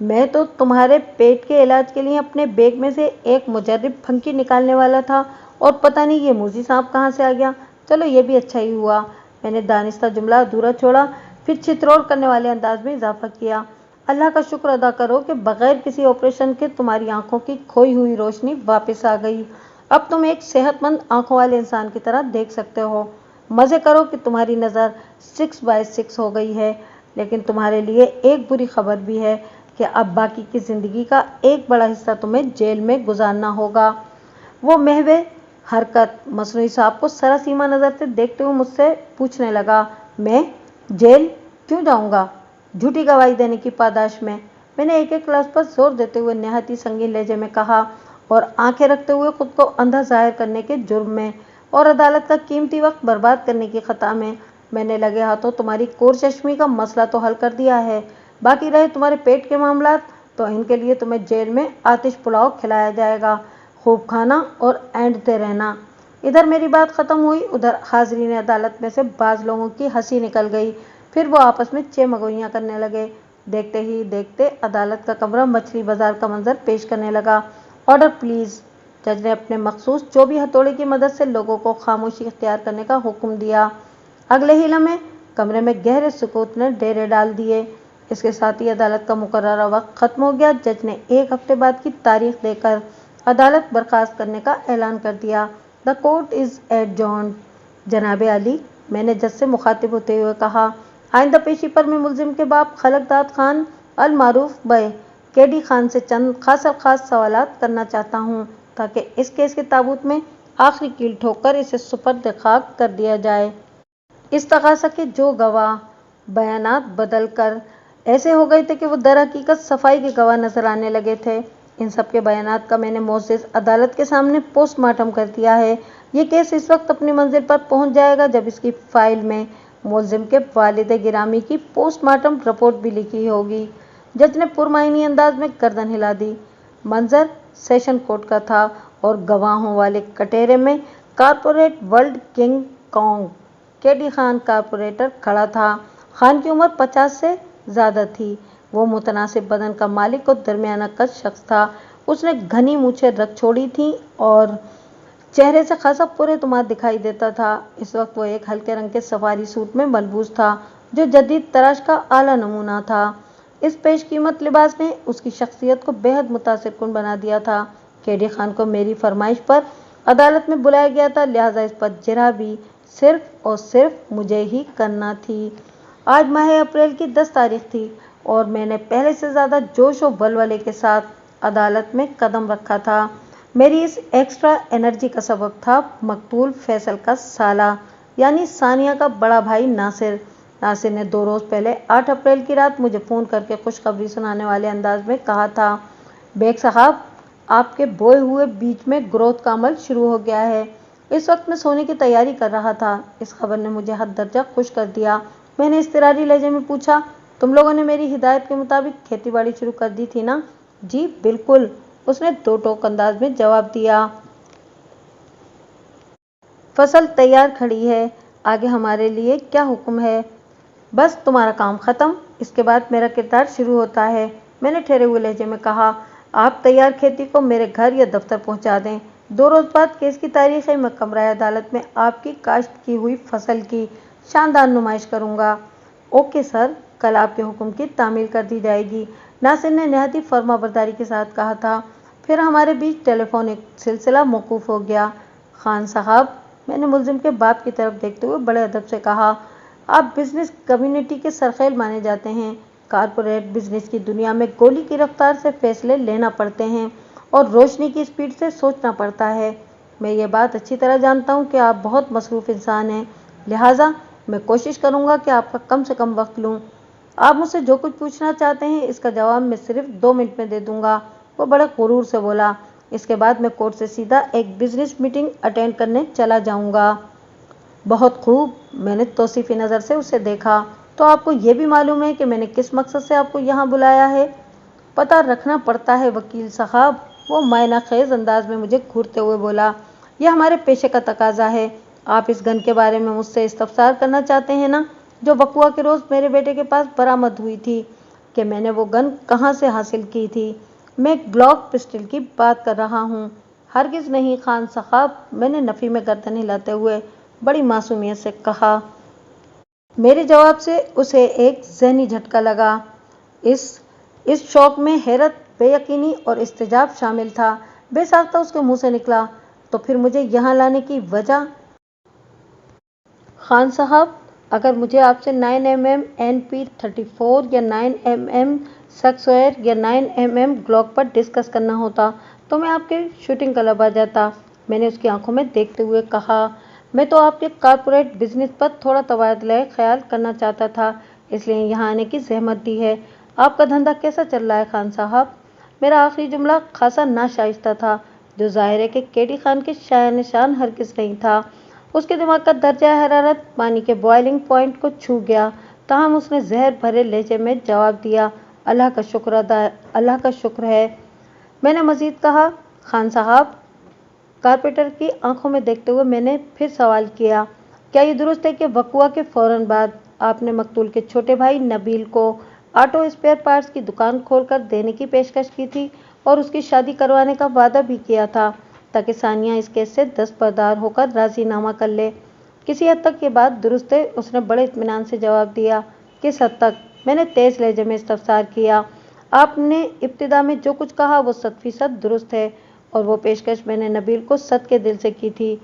मैं तो तुम्हारे पेट के इलाज के लिए अपने बैग में से एक मुजर्रिब फंकी निकालने वाला था, और पता नहीं ये मूजी सांप कहाँ से आ गया। चलो ये भी अच्छा ही हुआ। मैंने दानिस्ता जुमला अधूरा छोड़ा, फिर छितरौर करने वाले अंदाज में इजाफा किया, अल्लाह का शुक्र अदा करो कि बग़ैर किसी ऑपरेशन के तुम्हारी आंखों की खोई हुई रोशनी वापस आ गई। अब तुम एक सेहतमंद आंखों वाले इंसान की तरह देख सकते हो। मज़े करो कि तुम्हारी नज़र 6/6 हो गई है। लेकिन तुम्हारे लिए एक बुरी खबर भी है कि अब बाकी की ज़िंदगी का एक बड़ा हिस्सा तुम्हें जेल में गुजारना होगा। वो महवे हरकत मसनूई साहब को सरासीमा नज़र से देखते हुए मुझसे पूछने लगा, मैं जेल क्यों जाऊंगा? झूठी गवाही देने की पादाश में। मैंने एक एक लफ्ज़ पर जोर देते हुए नहायत ही संगीन लहजे में कहा, और आंखें रखते हुए खुद को अंधा जाहिर करने के जुर्म में और अदालत का कीमती वक्त बर्बाद करने की खता में मैंने लगे हाथों तुम्हारी कोरचश्मी का मसला तो हल कर दिया है। बाकी रहे तुम्हारे पेट के मामलात, तो इनके लिए तुम्हें जेल में आतिश पुलाव खिलाया जाएगा, खूब खाना और ऐंठते रहना। इधर मेरी बात ख़त्म हुई, उधर हाज़रीन अदालत में से बाज़ लोगों की हंसी निकल गई। फिर वो आपस में चेमगोइयाँ करने लगे। देखते ही देखते अदालत का कमरा मछली बाजार का मंजर पेश करने लगा। Order please. जज ने अपने मखसूस चौबी हथौड़े की मदद से लोगों को खामोशी इख्तियार करने का हुक्म दिया। अगले ही लम्हे कमरे में गहरे सुकूत ने डेरे डाल दिए। इसके साथ ही अदालत का मुकर्ररा वक्त खत्म हो गया। जज ने 1 हफ्ते बाद की तारीख देकर अदालत बर्खास्त करने का ऐलान कर दिया। The court is adjourned. जनाब अली, मैंने जज से मुखातिब होते हुए कहा, आइंदा पेशी पर मैं मुलजिम के बाप खलकदाद खान अल मारूफ बे केडी खान से चंद खास सवालात करना चाहता हूँ, ताकि इस केस के ताबूत में आखिरी कील ठोककर इसे सुपर्द खाक कर दिया जाए। इस तकाज़ा के जो गवाह बयानात बदल कर ऐसे हो गए थे कि वो दर हकीकत सफाई के गवाह नजर आने लगे थे, इन सब के बयानात का मैंने मोअज़्ज़ज़ अदालत के सामने पोस्टमार्टम कर दिया है। ये केस इस वक्त अपनी मंजिल पर पहुंच जाएगा जब इसकी फाइल में मुलजिम के वालिद गिरामी की पोस्टमार्टम रिपोर्ट भी लिखी होगी। जज ने पुरमाइनी अंदाज में गर्दन हिला दी। मंजर सेशन कोर्ट का था और गवाहों वाले कटहरे में corporate world king Kong KD Khan corporator खड़ा था। खान की उम्र 50 से ज़्यादा थी। वो मुतनासिब बदन का मालिक और दरमियाना कद शख्स था। उसने घनी मूछें रख छोड़ी थीं और चेहरे से खासा पुरएतमाद दिखाई देता था। इस वक्त वो एक हल्के रंग के सफारी सूट में मलबूस था, जो जदीद तराश का आला नमूना था। इस पेशकीमत लिबास ने उसकी शख्सियत को बेहद मुतासिरकुन बना दिया था। केडी खान को मेरी फरमाइश पर अदालत में बुलाया गया था, लिहाजा इस पर जिरह भी सिर्फ और सिर्फ मुझे ही करना थी। आज माह अप्रैल की 10 तारीख थी और मैंने पहले से ज़्यादा जोश और वलवले के साथ अदालत में कदम रखा था। मेरी इस एक्स्ट्रा एनर्जी का सबब था मकतूल फैसल का साला यानी सानिया का बड़ा भाई नासिर। नासिर ने 2 रोज़ पहले 8 अप्रैल की रात मुझे फ़ोन करके खुशखबरी सुनाने वाले अंदाज में कहा था, बेग साहब, आपके बोए हुए बीज में ग्रोथ का अमल शुरू हो गया है। इस वक्त मैं सोने की तैयारी कर रहा था। इस खबर ने मुझे हद दर्जा खुश कर दिया। मैंने इज़्तिरारी लहजे में पूछा, तुम लोगों ने मेरी हिदायत के मुताबिक खेती बाड़ी शुरू कर दी थी ना? जी बिल्कुल, उसने 2 टोक अंदाज में जवाब दिया। फसल तैयार खड़ी है, आगे हमारे लिए क्या हुक्म है? बस तुम्हारा काम ख़त्म, इसके बाद मेरा किरदार शुरू होता है। मैंने ठहरे हुए लहजे में कहा, आप तैयार खेती को मेरे घर या दफ्तर पहुंचा दें। 2 रोज़ बाद केस की तारीख है। मैं कमरा अदालत में आपकी काश्त की हुई फसल की शानदार नुमाइश करूंगा। ओके सर, कल आपके हुक्म की तामील कर दी जाएगी, नासिर ने नहायती फर्माबरदारी के साथ कहा था। फिर हमारे बीच टेलीफोनिक सिलसिला मौकूफ़ हो गया। खान साहब, मैंने मुलजिम के बाप की तरफ देखते हुए बड़े अदब से कहा, आप बिजनेस कम्युनिटी के सरखेल माने जाते हैं। कारपोरेट बिजनेस की दुनिया में गोली की रफ्तार से फैसले लेना पड़ते हैं और रोशनी की स्पीड से सोचना पड़ता है। मैं ये बात अच्छी तरह जानता हूँ कि आप बहुत मसरूफ़ इंसान हैं, लिहाजा मैं कोशिश करूँगा कि आपका कम से कम वक्त लूँ। आप मुझसे जो कुछ पूछना चाहते हैं इसका जवाब मैं सिर्फ 2 मिनट में दे दूँगा। वो बड़े गुरूर से बोला। इसके बाद मैं कोर्ट से सीधा एक बिजनेस मीटिंग अटेंड करने चला जाऊँगा। बहुत खूब, मैंने तौसीफ़ी नज़र से उसे देखा। तो आपको ये भी मालूम है कि मैंने किस मकसद से आपको यहाँ बुलाया है? पता रखना पड़ता है वकील साहब, वो मायना खेज अंदाज में मुझे घूरते हुए बोला। यह हमारे पेशे का तकाजा है। आप इस गन के बारे में मुझसे इस्तफसार करना चाहते हैं ना, जो बकुआ के रोज़ मेरे बेटे के पास बरामद हुई थी, कि मैंने वो गन कहाँ से हासिल की थी? मैं ग्लॉक पिस्टल की बात कर रहा हूँ। हरगिज़ नहीं खान साहब, मैंने नफ़ी में गर्दन हिलाते हुए बड़ी मासूमियत से कहा। मेरे जवाब से उसे एक ज़हनी झटका लगा। इस शौक में हैरत, बेयकीनी और इस्तेजाब शामिल था। बेसाख्ता उसके मुंह से निकला, तो फिर मुझे यहाँ लाने की वजह? खान साहब, अगर मुझे आपसे 9mm NP-34 या 9mm सक्सवेयर या 9mm ग्लॉक पर डिस्कस करना होता तो मैं आपके शूटिंग क्लब आ जाता। मैंने उसकी आंखों में देखते हुए कहा, मैं तो आपके कॉर्पोरेट बिजनेस पर थोड़ा तबादला ख्याल करना चाहता था, इसलिए यहाँ आने की जहमत दी है। आपका धंधा कैसा चल रहा है खान साहब? मेरा आखिरी जुमला खासा नाशाइस्ता था, जो ज़ाहिर है कि केडी खान के शाया निशान हरगिज़ नहीं था। उसके दिमाग का दर्जा हरारत पानी के बॉइलिंग पॉइंट को छू गया। ताहम उसने जहर भरे लहजे में जवाब दिया, अल्लाह का शुक्र है। मैंने मज़ीद कहा, खान साहब, कारपेंटर की आंखों में देखते हुए मैंने फिर सवाल किया, क्या ये दुरुस्त है कि वक़ुआ के फ़ौरन बाद आपने मकतूल के छोटे भाई नबील को ऑटो स्पेयर पार्ट्स की दुकान खोलकर देने की पेशकश की थी और उसकी शादी करवाने का वादा भी किया था ताकि सानिया इस केस से दस्तबरदार होकर राजीनामा कर ले। किसी हद तक ये बात दुरुस्त है, उसने बड़े इत्मीनान से जवाब दिया। किस हद तक? मैंने तेज लहजे में इस्तफसार किया। आपने इब्तिदा में जो कुछ कहा वो 100% दुरुस्त है और वो पेशकश मैंने नबील को सद के दिल से की थी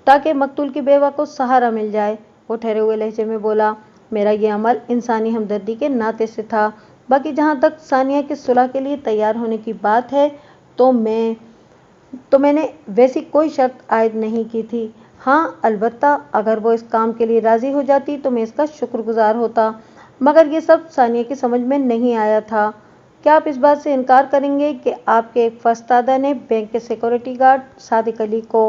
ताकि मकतूल की बेवा को सहारा मिल जाए। वो ठहरे हुए लहजे में बोला, मेरा ये अमल इंसानी हमदर्दी के नाते से था। बाकी जहाँ तक सानिया की सुलह के लिए तैयार होने की बात है तो मैंने वैसी कोई शर्त आयद नहीं की थी। हाँ, अलबत्ता अगर वो इस काम के लिए राजी हो जाती तो मैं इसका शुक्रगुजार होता, मगर ये सब सानिया की समझ में नहीं आया था। क्या आप इस बात से इनकार करेंगे कि आपके एक फस्तादा ने बैंक के सिक्योरिटी गार्ड सादिक अली को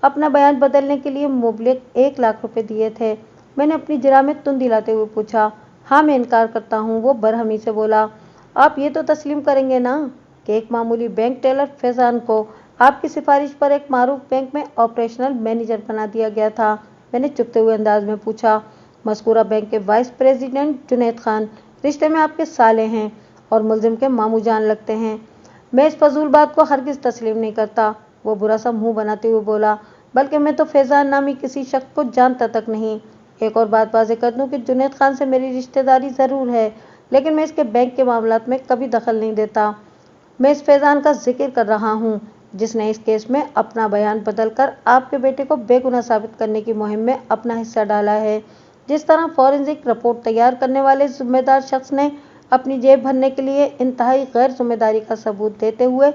अपना बयान बदलने के लिए मुबलिग 1 लाख रुपए दिए थे? मैंने अपनी जरा में तुंदी लाते हुए पूछा। हाँ, मैं इनकार करता हूँ, वो बरहमी से बोला। आप ये तो तस्लीम करेंगे ना कि एक मामूली बैंक टेलर फैजान को आपकी सिफारिश पर एक मारूफ बैंक में ऑपरेशनल मैनेजर बना दिया गया था? मैंने चुपते हुए अंदाज में पूछा। मज़कूरा बैंक के वाइस प्रेसिडेंट जुनैद खान रिश्ते में आपके साले हैं और मुलजिम के मामू जान लगते हैं। मैं इस फजूल बात को हरगिज़ तस्लीम नहीं करता, वो बुरा सा मुंह बनाते हुए बोला। बल्कि मैं तो फैजान नामी किसी शख्स को जानता तक नहीं। एक और बात वाज़ेह कर दूं कि जुनैद खान से मेरी रिश्तेदारी ज़रूर है, लेकिन मैं इसके बैंक के मामलात में कभी दखल नहीं देता। मैं इस फैजान का जिक्र कर रहा हूँ जिसने इस केस में अपना बयान बदलकर आपके बेटे को बेगुनाह साबित करने की मुहिम में अपना हिस्सा डाला है। जिस तरह फॉरेंसिक रिपोर्ट तैयार करने वाले जिम्मेदार शख्स ने अपनी जेब भरने के लिए इंतहाई गैर जिम्मेदारी का सबूत देते हुए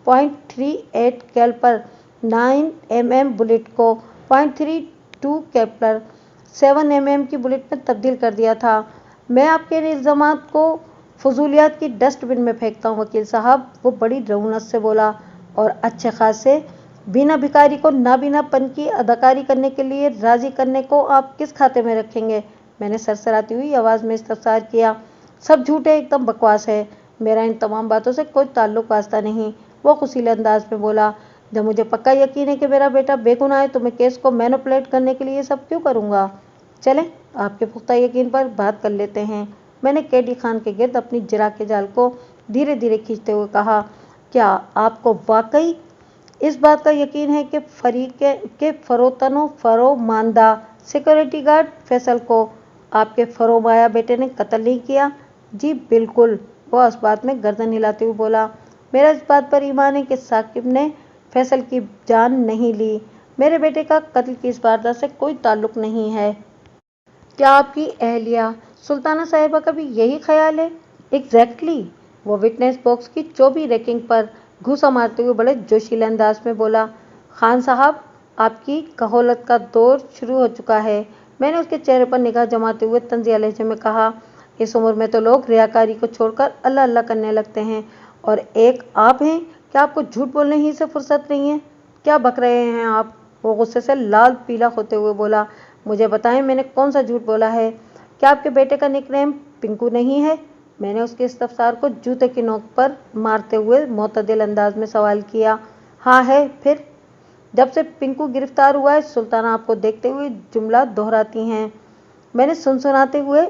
.38 कैलिपर 9 mm बुलेट को .32 कैलिपर 7 mm की बुलेट में तब्दील कर दिया था। मैं आपके इल्ज़ामात को फजूलियात की डस्टबिन में फेंकता हूँ वकील साहब, वो बड़ी रऊनत से बोला। और अच्छे खासे बिना भिखारी को नाबीनापन की अदाकारी करने के लिए राजी करने को आप किस खाते में रखेंगे? मैंने सरसराती हुई आवाज़ में इस्तफसार किया। सब झूठ है, एकदम बकवास है, मेरा इन तमाम बातों से कोई ताल्लुक वास्ता नहीं, वो खुशीले अंदाज में बोला। जब मुझे पक्का यकीन है कि मेरा बेटा बेगुनाह है तो मैं केस को मैनिपुलेट करने के लिए सब क्यों करूँगा? चलें, आपके पुख्ता यकीन पर बात कर लेते हैं। मैंने केडी खान के गिर्द अपनी जरा के जाल को धीरे धीरे खींचते हुए कहा, क्या आपको वाकई इस बात का यकीन है कि फरीक के फरोतनो फरोमानदा सिक्योरिटी गार्ड फैसल को आपके फरोमाया बेटे ने कत्ल नहीं किया? जी बिल्कुल, वो इस बात में गर्दन हिलाते हुए बोला। मेरा इस बात पर ईमान है कि साकिब ने फैसल की जान नहीं ली। मेरे बेटे का कत्ल की इस वारदात से कोई ताल्लुक नहीं है। क्या आपकी अहलिया सुल्ताना साहिबा का भी यही ख्याल है? एग्जैक्टली, वो विटनेस बॉक्स की चौबी रैंकिंग पर घूसा मारते हुए बड़े जोशीले अंदाज में बोला। खान साहब, आपकी कहोलत का दौर शुरू हो चुका है। मैंने उसके चेहरे पर निगाह जमाते हुए तंजिया लहजे में कहा। इस उम्र में तो लोग रियाकारी को छोड़कर अल्लाह अल्लाह करने लगते हैं, और एक आप हैं, क्या आपको झूठ बोलने ही से फुर्सत नहीं है? क्या बक रहे हैं आप? वो गुस्से से लाल पीला होते हुए बोला। मुझे बताएं, मैंने कौन सा झूठ बोला है? क्या आपके बेटे का निकनेम पिंकू नहीं है? मैंने उसके इस्तफसार को जूते की नोक पर मारते हुए मोतदिल अंदाज में सवाल किया। हाँ है, फिर? जब से पिंकू गिरफ्तार हुआ है सुल्ताना आपको देखते हुए जुमला दोहराती हैं। मैंने सनसनाते हुए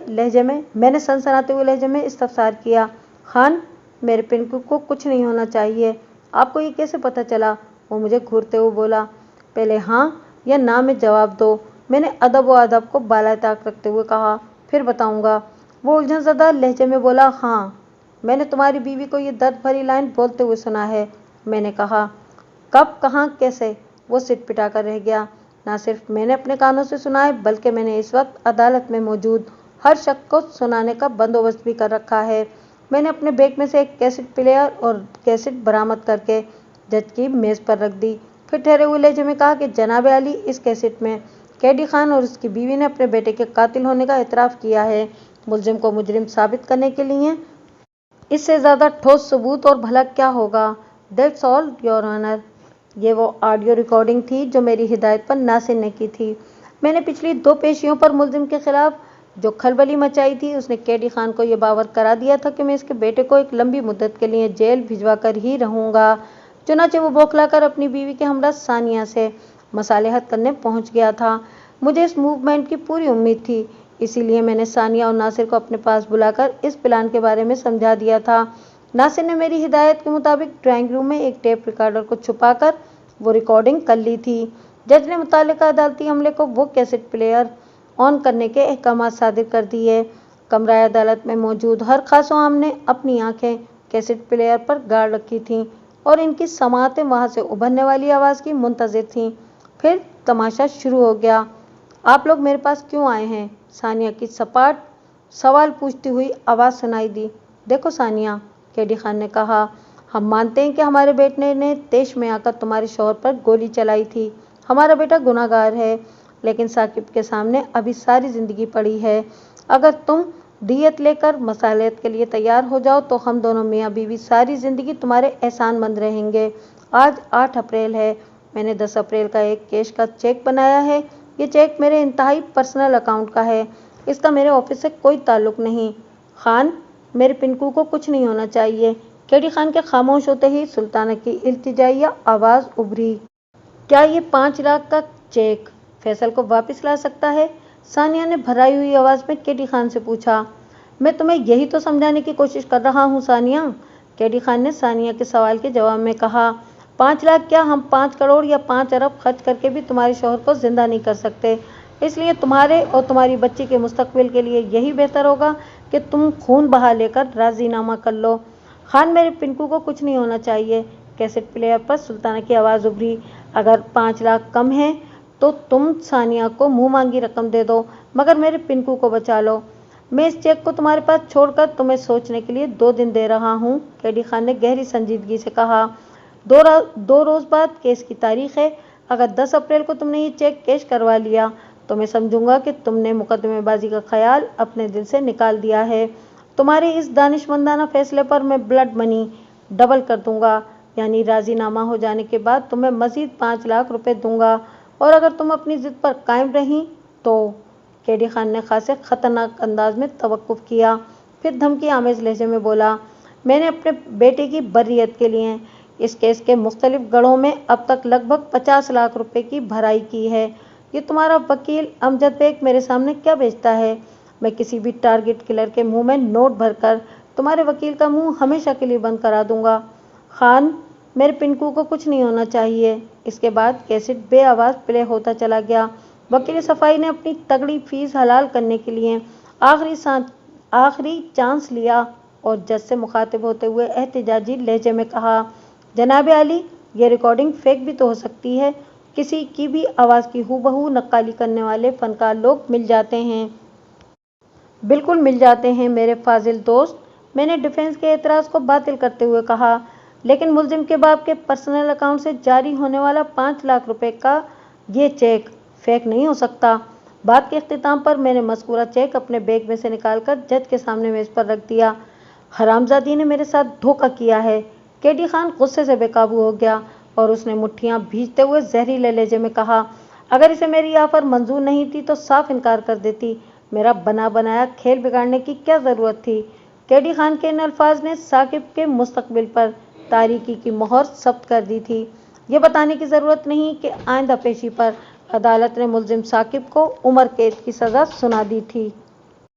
लहजे में इस्तफसार किया। खान, मेरे पिंकू को कुछ नहीं होना चाहिए। आपको ये कैसे पता चला? वो मुझे घूरते हुए बोला। पहले हाँ या ना में जवाब दो, मैंने अदब व अदब को बालाताक रखते हुए कहा। फिर बताऊंगा, वो उलझन ज़दा लहजे में बोला। हाँ, मैंने तुम्हारी बीवी को ये दर्द भरी लाइन बोलते हुए सुना है। मैंने कहा। कब, कहाँ, कैसे? वो सिर पिटाकर रह गया। ना सिर्फ मैंने अपने कानों से सुना है, बल्कि मैंने इस वक्त अदालत में मौजूद हर शख्स को सुनाने का बंदोबस्त भी कर रखा है। मैंने अपने बैग में से एक कैसेट प्लेयर और कैसेट बरामद करके जज की मेज़ पर रख दी। फिर ठहरे हुए लहजे में कहा कि जनाब अली, इस कैसेट में कैडी खान और उसकी बीवी ने अपने बेटे के कातिल होने का इतराफ़ किया है। मुलजिम को मुजरिम साबित करने के लिए इससे ज़्यादा ठोस सबूत और भला क्या होगा? That's all your honour. ये वो ऑडियो रिकॉर्डिंग थी जो मेरी हिदायत पर नासिर ने की थी। मैंने पिछली 2 पेशियों पर मुलजिम के खिलाफ जो खलबली मचाई थी, उसने कैडी खान को यह बावर करा दिया था कि मैं इसके बेटे को एक लंबी मुद्दत के लिए जेल भिजवा कर ही रहूँगा। चुनाचे वो बौखलाकर अपनी बीवी के हमरा सानिया से मसालेहत करने पहुँच गया था। मुझे इस मूवमेंट की पूरी उम्मीद थी। इसीलिए मैंने सानिया और नासिर को अपने पास बुलाकर इस प्लान के बारे में समझा दिया था। नासिर ने मेरी हिदायत के मुताबिक ड्राइंग रूम में एक टेप रिकॉर्डर को छुपाकर वो रिकॉर्डिंग कर ली थी। जज ने मुतल्लिका अदालती अमले को वो कैसेट प्लेयर ऑन करने के अहकामात सादिर कर दिए। कमरा अदालत में मौजूद हर खासो आम ने अपनी आंखें कैसेट प्लेयर पर गाड़ रखी थीं और इनकी समातें वहां से उभरने वाली आवाज़ की मुंतज़िर थीं। फिर तमाशा शुरू हो गया। आप लोग मेरे पास क्यों आए हैं? सानिया की सपाट सवाल पूछती हुई आवाज़ सुनाई दी। देखो सानिया, केडी खान ने कहा, हम मानते हैं कि हमारे बेटे ने तेश में आकर तुम्हारे शौहर पर गोली चलाई थी। हमारा बेटा गुनाहगार है, लेकिन साकिब के सामने अभी सारी ज़िंदगी पड़ी है। अगर तुम दियत लेकर मसालियत के लिए तैयार हो जाओ तो हम दोनों मियाँ बीवी सारी ज़िंदगी तुम्हारे एहसानमंद रहेंगे। आज 8 अप्रैल है। मैंने 10 अप्रैल का एक कैश का चेक बनाया है। ये चेक मेरे इंतहाई पर्सनल अकाउंट का है। इसका मेरे ऑफिस से कोई ताल्लुक नहीं। खान, मेरे पिंकू को कुछ नहीं होना चाहिए। केडी खान के खामोश होते ही सुल्ताना की इल्तिजाइया आवाज़ उभरी। क्या ये 5 लाख का चेक फैसल को वापस ला सकता है? सानिया ने भराई हुई आवाज़ में केडी खान से पूछा। मैं तुम्हें यही तो समझाने की कोशिश कर रहा हूँ सानिया, केडी खान ने सानिया के सवाल के जवाब में कहा। 5 लाख क्या, हम 5 करोड़ या 5 अरब खर्च करके भी तुम्हारे शौहर को जिंदा नहीं कर सकते। इसलिए तुम्हारे और तुम्हारी बच्ची के मुस्तकबिल के लिए यही बेहतर होगा कि तुम खून बहा लेकर राजीनामा कर लो। खान, मेरे पिंकू को कुछ नहीं होना चाहिए। कैसेट प्लेयर पर सुल्ताना की आवाज़ उभरी। अगर 5 लाख कम है तो तुम सानिया को मुंह मांगी रकम दे दो, मगर मेरे पिंकू को बचा लो। मैं इस चेक को तुम्हारे पास छोड़कर तुम्हें सोचने के लिए 2 दिन दे रहा हूँ, केडी खान ने गहरी संजीदगी से कहा। 2 रोज़ बाद केस की तारीख है। अगर 10 अप्रैल को तुमने ये चेक कैश करवा लिया तो मैं समझूंगा कि तुमने मुकदमेबाजी का ख्याल अपने दिल से निकाल दिया है। तुम्हारे इस दानिशमंदाना फैसले पर मैं ब्लड मनी डबल कर दूंगा, यानी राजीनामा हो जाने के बाद तुम्हें मजीद 5 लाख रुपए दूंगा। और अगर तुम अपनी जिद पर कायम रही तो, केडी खान ने खासे खतरनाक अंदाज में तवक्कुफ किया, फिर धमकी आमेज लहजे में बोला। मैंने अपने बेटे की बर्रियत के लिए इस केस के मुख्तलिफ गढ़ों में अब तक लगभग 50 लाख रुपए की भराई की है। ये तुम्हारा वकील अमजद बेग मेरे सामने क्या बेचता है? मैं किसी भी टारगेट किलर के मुंह में नोट भरकर तुम्हारे वकील का मुंह हमेशा के लिए बंद करा दूंगा। खान, मेरे पिंकू को कुछ नहीं होना चाहिए। इसके बाद कैसेट बेआवाज़ प्ले होता चला गया। वकील सफाई ने अपनी तगड़ी फीस हलाल करने के लिए आखिरी चांस लिया और जज से मुखातिब होते हुए एहतजाजी लहजे में कहा, जनाब आली, ये रिकॉर्डिंग फेक भी तो हो सकती है। किसी की भी आवाज़ की हूबहू नक्काली करने वाले फनकार लोग मिल जाते हैं। बिल्कुल मिल जाते हैं मेरे फाजिल दोस्त, मैंने डिफेंस के एतराज़ को बातिल करते हुए कहा। लेकिन मुलजिम के बाप के पर्सनल अकाउंट से जारी होने वाला 5 लाख रुपए का ये चेक फेक नहीं हो सकता। बात के इख्तिताम पर मैंने मज़कूरा चेक अपने बैग में से निकालकर जज के सामने मेज़ पर रख दिया। हरामजादी ने मेरे साथ धोखा किया है। केडी खान गुस्से से बेकाबू हो गया और उसने मुट्ठियां भींचते हुए जहरीले लहजे में कहा, अगर इसे मेरी ऑफर मंजूर नहीं थी तो साफ इनकार कर देती। मेरा बना बनाया खेल बिगाड़ने की क्या ज़रूरत थी? केडी खान के इन अल्फाज ने साकिब के मुस्तकबिल पर तारीकी की मोहर सब्त कर दी थी। ये बताने की ज़रूरत नहीं कि आइंदा पेशी पर अदालत ने मुलजिम साकिब को उम्र कैद की सज़ा सुना दी थी।